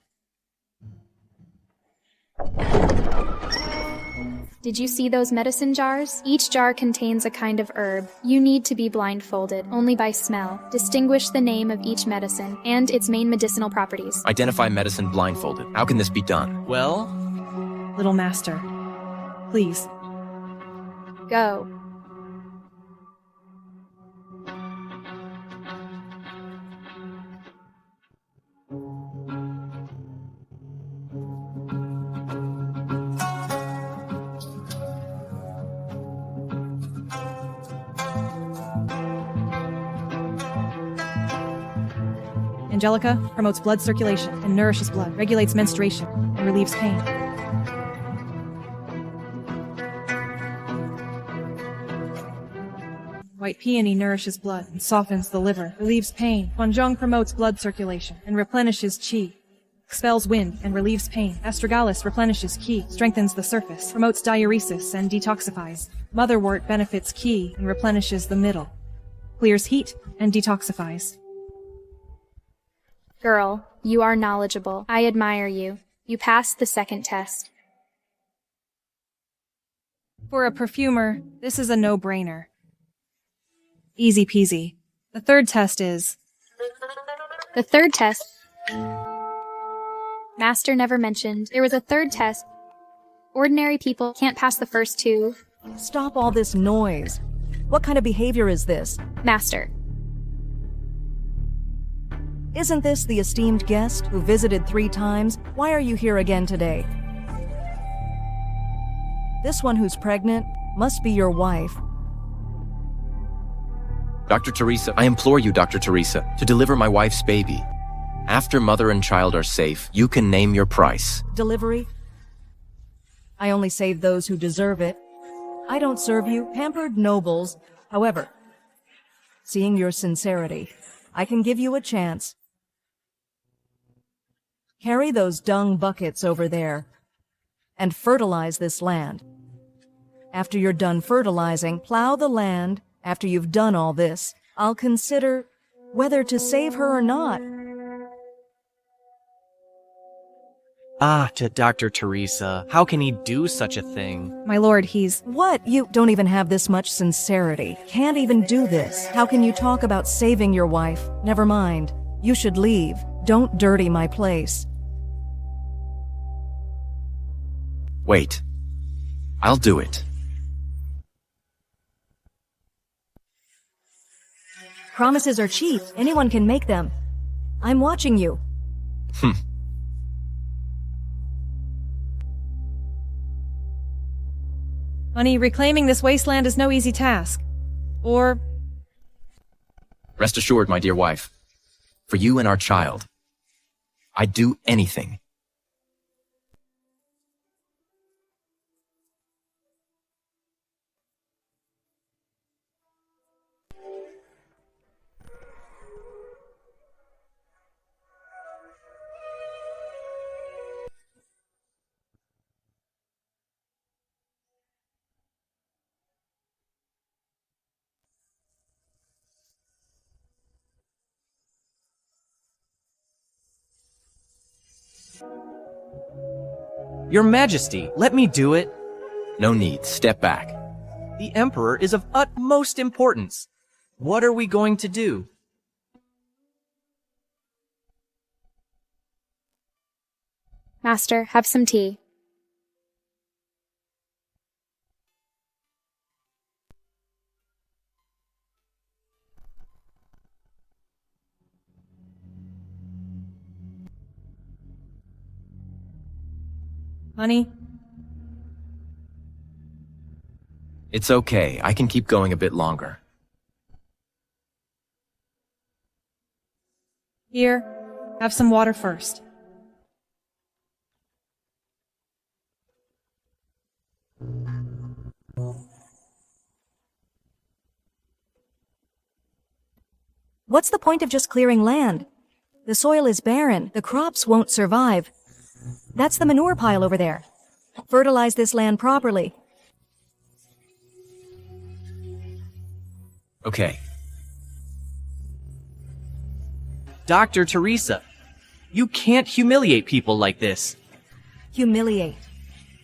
Did you see those medicine jars? Each jar contains a kind of herb. You need to be blindfolded, only by smell. Distinguish the name of each medicine and its main medicinal properties. Identify medicine blindfolded. How can this be done? Well, Little master, please. Go. Angelica promotes blood circulation and nourishes blood, regulates menstruation, and relieves pain. White peony nourishes blood and softens the liver, relieves pain. Huanzhong promotes blood circulation and replenishes qi. Expels wind and relieves pain. Astragalus replenishes qi, strengthens the surface, promotes diuresis and detoxifies. Motherwort benefits qi and replenishes the middle. Clears heat and detoxifies. Girl, you are knowledgeable. I admire you. You passed the second test. For a perfumer, this is a no-brainer. Easy peasy. The third test is... The third test... Master never mentioned. There was a third test. Ordinary people can't pass the first two. Stop all this noise. What kind of behavior is this? Master. Isn't this the esteemed guest who visited 3 times? Why are you here again today? This one who's pregnant must be your wife. Dr. Teresa, I implore you, Dr. Teresa, to deliver my wife's baby. After mother and child are safe, you can name your price. Delivery? I only save those who deserve it. I don't serve you, pampered nobles. However, seeing your sincerity, I can give you a chance. Carry those dung buckets over there and fertilize this land. After you're done fertilizing, plow the land. After you've done all this, I'll consider whether to save her or not. to Dr. Teresa. How can he do such a thing? My lord, he's... What? You don't even have this much sincerity. Can't even do this. How can you talk about saving your wife? Never mind. You should leave. Don't dirty my place. Wait. I'll do it. Promises are cheap. Anyone can make them. I'm watching you. Honey, reclaiming this wasteland is no easy task. Or... Rest assured, my dear wife. For you and our child, I'd do anything. Your Majesty, let me do it. No need. Step back. The Emperor is of utmost importance. What are we going to do? Master, have some tea. Honey? It's okay. I can keep going a bit longer. Here, have some water first. What's the point of just clearing land? The soil is barren. The crops won't survive. That's the manure pile over there. Fertilize this land properly. Okay. Dr. Teresa, you can't humiliate people like this. Humiliate.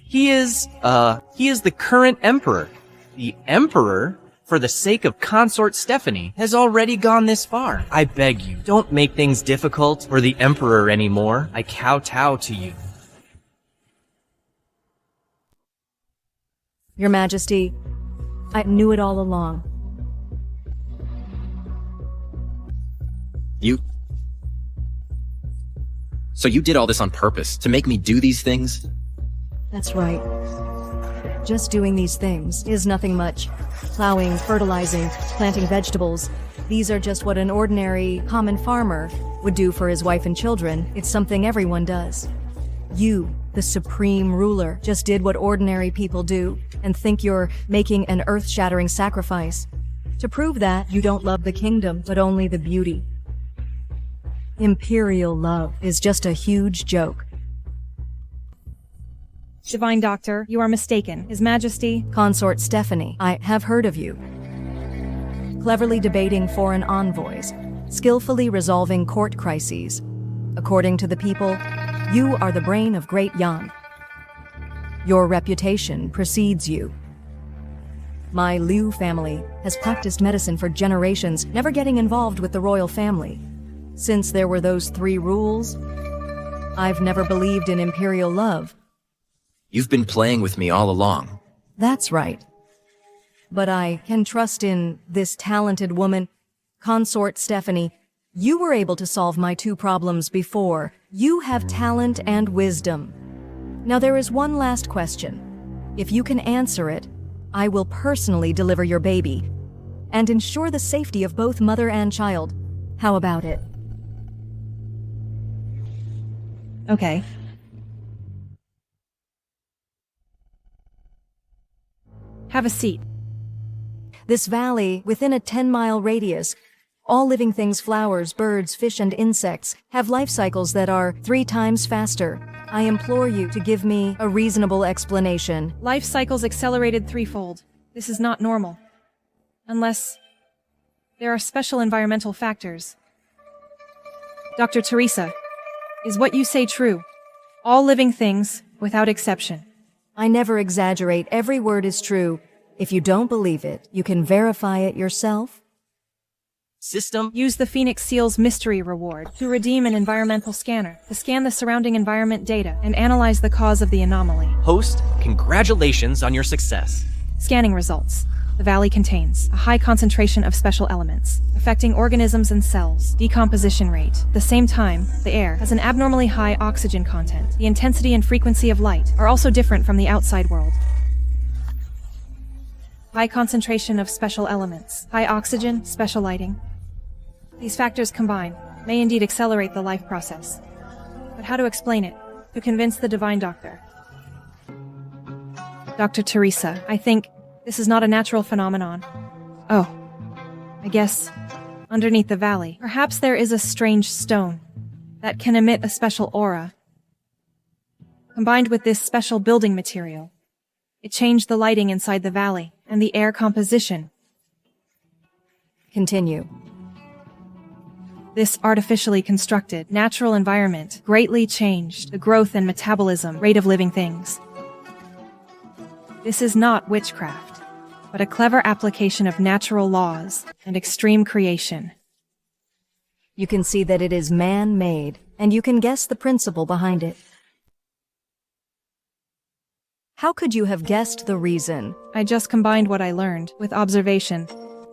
He is the current emperor. The emperor, for the sake of consort Stephanie, has already gone this far. I beg you, don't make things difficult for the emperor anymore. I kowtow to you. Your Majesty, I knew it all along. So you did all this on purpose, to make me do these things? That's right. Just doing these things is nothing much. Plowing, fertilizing, planting vegetables. These are just what an ordinary, common farmer would do for his wife and children. It's something everyone does. You, the supreme ruler, just did what ordinary people do and think you're making an earth-shattering sacrifice. To prove that, you don't love the kingdom, but only the beauty. Imperial love is just a huge joke. Divine Doctor, you are mistaken. His Majesty... Consort Stephanie, I have heard of you. Cleverly debating foreign envoys, skillfully resolving court crises. According to the people, you are the brain of Great Yan. Your reputation precedes you. My Liu family has practiced medicine for generations, never getting involved with the royal family. Since there were those 3 rules, I've never believed in imperial love. You've been playing with me all along. That's right. But I can trust in this talented woman, Consort Stephanie. You were able to solve my 2 problems before. You have talent and wisdom. Now there is one last question. If you can answer it, I will personally deliver your baby and ensure the safety of both mother and child. How about it? Okay. Have a seat. This valley, within a 10-mile radius, all living things, flowers, birds, fish, and insects, have life cycles that are 3 times faster. I implore you to give me a reasonable explanation. Life cycles accelerated 3-fold. This is not normal. Unless there are special environmental factors. Dr. Teresa, is what you say true? All living things, without exception. I never exaggerate. Every word is true. If you don't believe it, you can verify it yourself. System? Use the Phoenix Seal's mystery reward to redeem an environmental scanner to scan the surrounding environment data and analyze the cause of the anomaly. Host, congratulations on your success. Scanning results. The valley contains a high concentration of special elements, affecting organisms and cells. Decomposition rate. At the same time, the air has an abnormally high oxygen content. The intensity and frequency of light are also different from the outside world. High concentration of special elements. High oxygen, special lighting. These factors combined may indeed accelerate the life process. But how to explain it? To convince the Divine Doctor. Dr. Teresa, I think this is not a natural phenomenon. Oh, I guess underneath the valley, perhaps there is a strange stone that can emit a special aura. Combined with this special building material, it changed the lighting inside the valley and the air composition. Continue. This artificially constructed, natural environment greatly changed the growth and metabolism rate of living things. This is not witchcraft, but a clever application of natural laws and extreme creation. You can see that it is man-made, and you can guess the principle behind it. How could you have guessed the reason? I just combined what I learned with observation.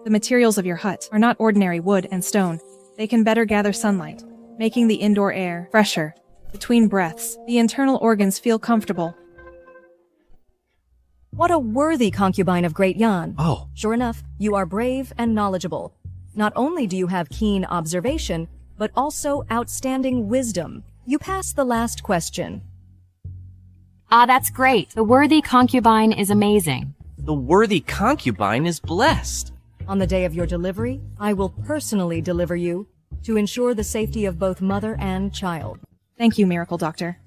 The materials of your hut are not ordinary wood and stone. They can better gather sunlight, making the indoor air fresher. Between breaths, the internal organs feel comfortable. What a worthy concubine of Great Yan. Oh. Sure enough, you are brave and knowledgeable. Not only do you have keen observation, but also outstanding wisdom. You pass the last question. Ah, that's great. The worthy concubine is amazing. The worthy concubine is blessed. On the day of your delivery, I will personally deliver you to ensure the safety of both mother and child. Thank you, Miracle Doctor.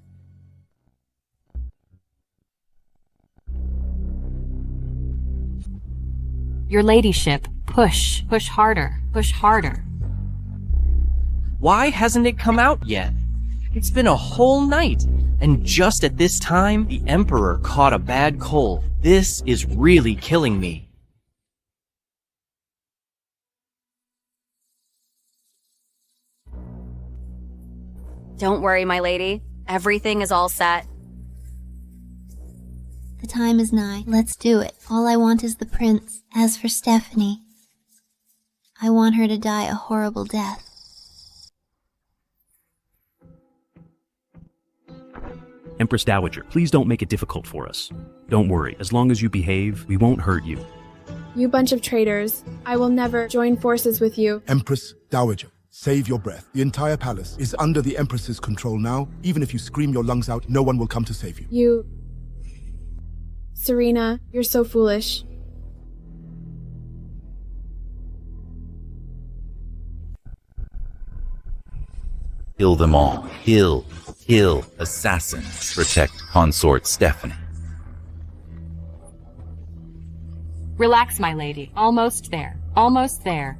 Your ladyship, push harder, push harder. Why hasn't it come out yet? It's been a whole night, and just at this time, the Emperor caught a bad cold. This is really killing me. Don't worry, my lady. Everything is all set. The time is nigh. Let's do it. All I want is the prince. As for Stephanie, I want her to die a horrible death. Empress Dowager, please don't make it difficult for us. Don't worry, as long as you behave, we won't hurt you. You bunch of traitors. I will never join forces with you. Empress Dowager, save your breath. The entire palace is under the Empress's control now. Even if you scream your lungs out, no one will come to save you. Serena, you're so foolish. Kill them all. Kill assassins. Protect consort Stephanie. Relax, my lady. Almost there. Almost there.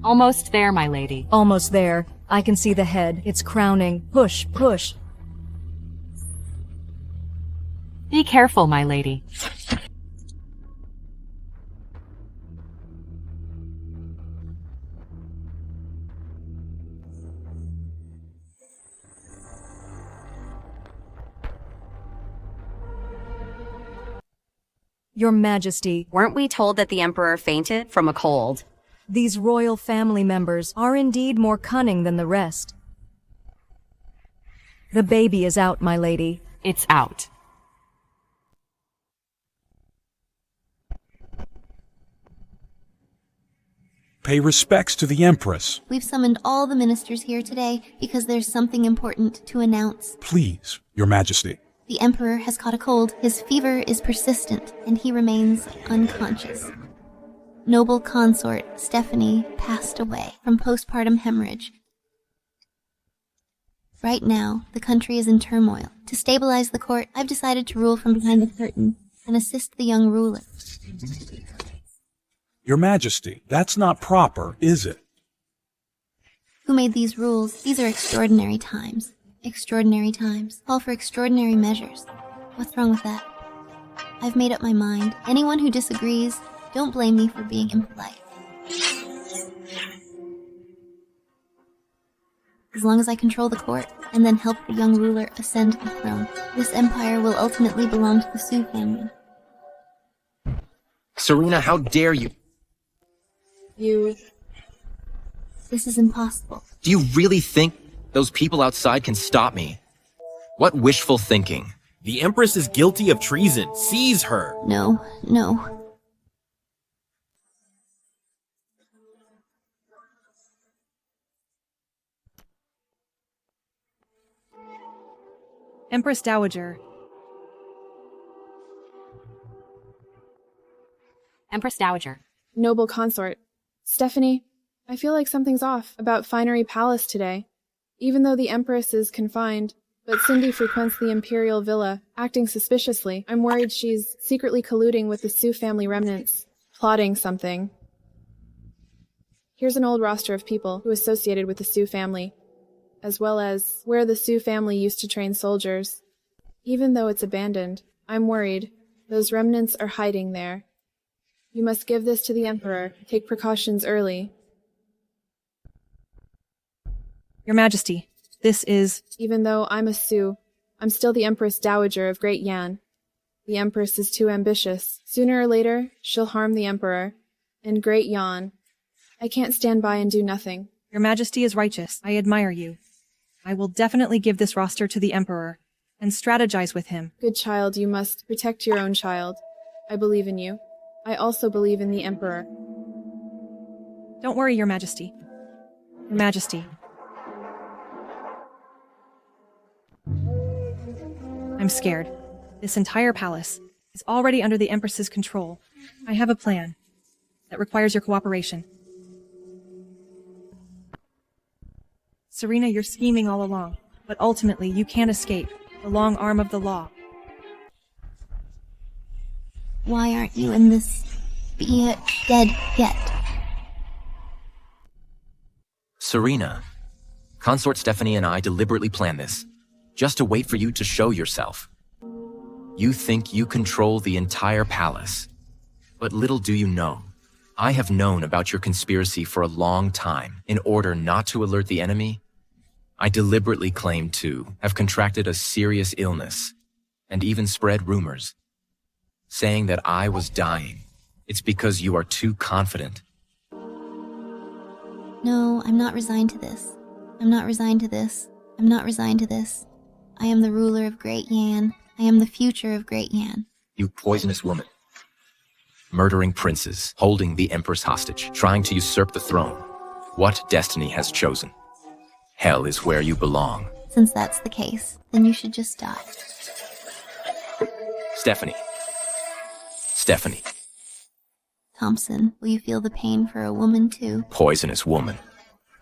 Almost there, my lady. Almost there. I can see the head. It's crowning. Push, push. Be careful, my lady. Your Majesty. Weren't we told that the Emperor fainted from a cold? These royal family members are indeed more cunning than the rest. The baby is out, my lady. It's out. Pay respects to the Empress. We've summoned all the ministers here today because there's something important to announce. Please, Your Majesty. The Emperor has caught a cold. His fever is persistent, and he remains unconscious. Noble consort Stephanie passed away from postpartum hemorrhage. Right now, the country is in turmoil. To stabilize the court, I've decided to rule from behind the curtain and assist the young ruler. Your Majesty, that's not proper, is it? Who made these rules? These are extraordinary times. Extraordinary times call for extraordinary measures. What's wrong with that? I've made up my mind. Anyone who disagrees, don't blame me for being impolite. As long as I control the court, and then help the young ruler ascend the throne, this empire will ultimately belong to the Su family. Serena, how dare you? This is impossible. Do you really think those people outside can stop me? What wishful thinking. The Empress is guilty of treason. Seize her. No. Empress Dowager. Empress Dowager. Noble consort. Stephanie, I feel like something's off about Finery Palace today. Even though the Empress is confined, but Cindy frequents the Imperial Villa, acting suspiciously. I'm worried she's secretly colluding with the Su family remnants, plotting something. Here's an old roster of people who associated with the Sioux family, as well as where the Sioux family used to train soldiers. Even though it's abandoned, I'm worried. Those remnants are hiding there. You must give this to the Emperor. Take precautions early. Your Majesty, this is... Even though I'm a Sioux, I'm still the Empress Dowager of Great Yan. The Empress is too ambitious. Sooner or later, she'll harm the Emperor. And Great Yan. I can't stand by and do nothing. Your Majesty is righteous. I admire you. I will definitely give this roster to the Emperor and strategize with him. Good child, you must protect your own child. I believe in you. I also believe in the Emperor. Don't worry, Your Majesty. Your Majesty. I'm scared. This entire palace is already under the Empress's control. I have a plan that requires your cooperation. Serena, you're scheming all along, but ultimately you can't escape the long arm of the law. Why aren't you in this dead yet? Serena, Consort Stephanie and I deliberately planned this, just to wait for you to show yourself. You think you control the entire palace, but little do you know, I have known about your conspiracy for a long time. In order not to alert the enemy, I deliberately claimed to have contracted a serious illness, and even spread rumors, saying that I was dying. It's because you are too confident. No, I'm not resigned to this. I'm not resigned to this. I'm not resigned to this. I am the ruler of Great Yan. I am the future of Great Yan. You poisonous woman. Murdering princes, holding the Empress hostage, trying to usurp the throne. What destiny has chosen? Hell is where you belong. Since that's the case, then you should just die. Stephanie. Stephanie. Thompson, will you feel the pain for a woman too? Poisonous woman.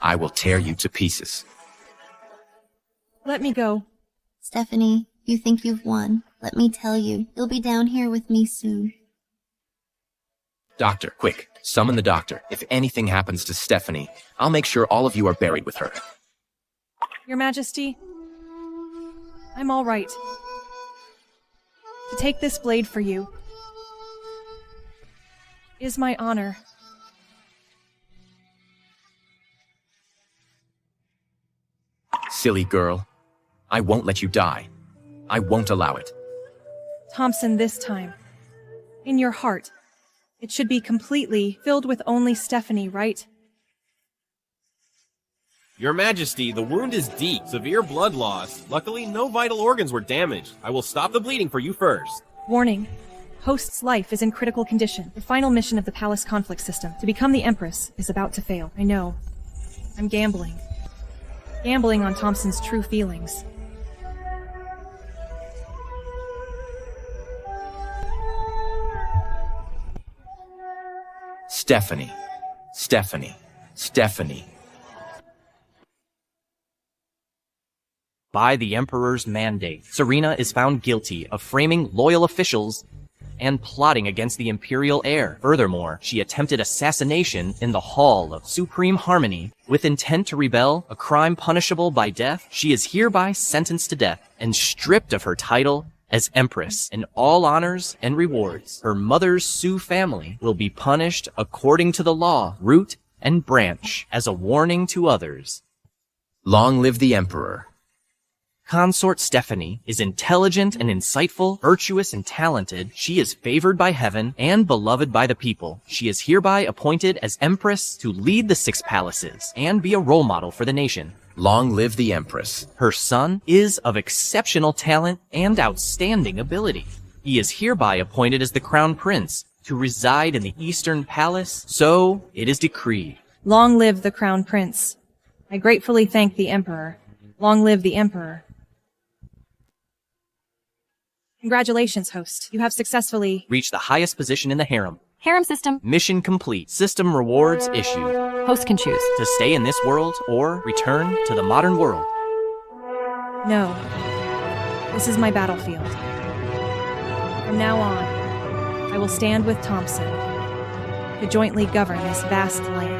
I will tear you to pieces. Let me go. Stephanie, you think you've won. Let me tell you, you'll be down here with me soon. Doctor, quick, summon the doctor. If anything happens to Stephanie, I'll make sure all of you are buried with her. Your Majesty, I'm all right. To take this blade for you is my honor. Silly girl. I won't let you die. I won't allow it. Thompson, this time, in your heart, it should be completely filled with only Stephanie, right? Your Majesty, the wound is deep. Severe blood loss. Luckily, no vital organs were damaged. I will stop the bleeding for you first. Warning. Host's life is in critical condition. The final mission of the palace conflict system, to become the Empress, is about to fail. I know. I'm gambling. Gambling on Thompson's true feelings. Stephanie. Stephanie. Stephanie. By the Emperor's mandate, Serena is found guilty of framing loyal officials and plotting against the imperial heir. Furthermore, she attempted assassination in the Hall of Supreme Harmony with intent to rebel, a crime punishable by death. She is hereby sentenced to death and stripped of her title as Empress and all honors and rewards. Her mother's Sioux family will be punished according to the law, root and branch, as a warning to others. Long live the Emperor. Consort Stephanie is intelligent and insightful, virtuous and talented. She is favored by heaven and beloved by the people. She is hereby appointed as Empress to lead the 6 palaces and be a role model for the nation. Long live the Empress. Her son is of exceptional talent and outstanding ability. He is hereby appointed as the Crown Prince to reside in the Eastern Palace, so it is decreed. Long live the Crown Prince. I gratefully thank the Emperor. Long live the Emperor. Congratulations, host. You have successfully reached the highest position in the harem. Harem system. Mission complete. System rewards issued. Host can choose to stay in this world or return to the modern world. No. This is my battlefield. From now on, I will stand with Thompson. to jointly govern this vast land.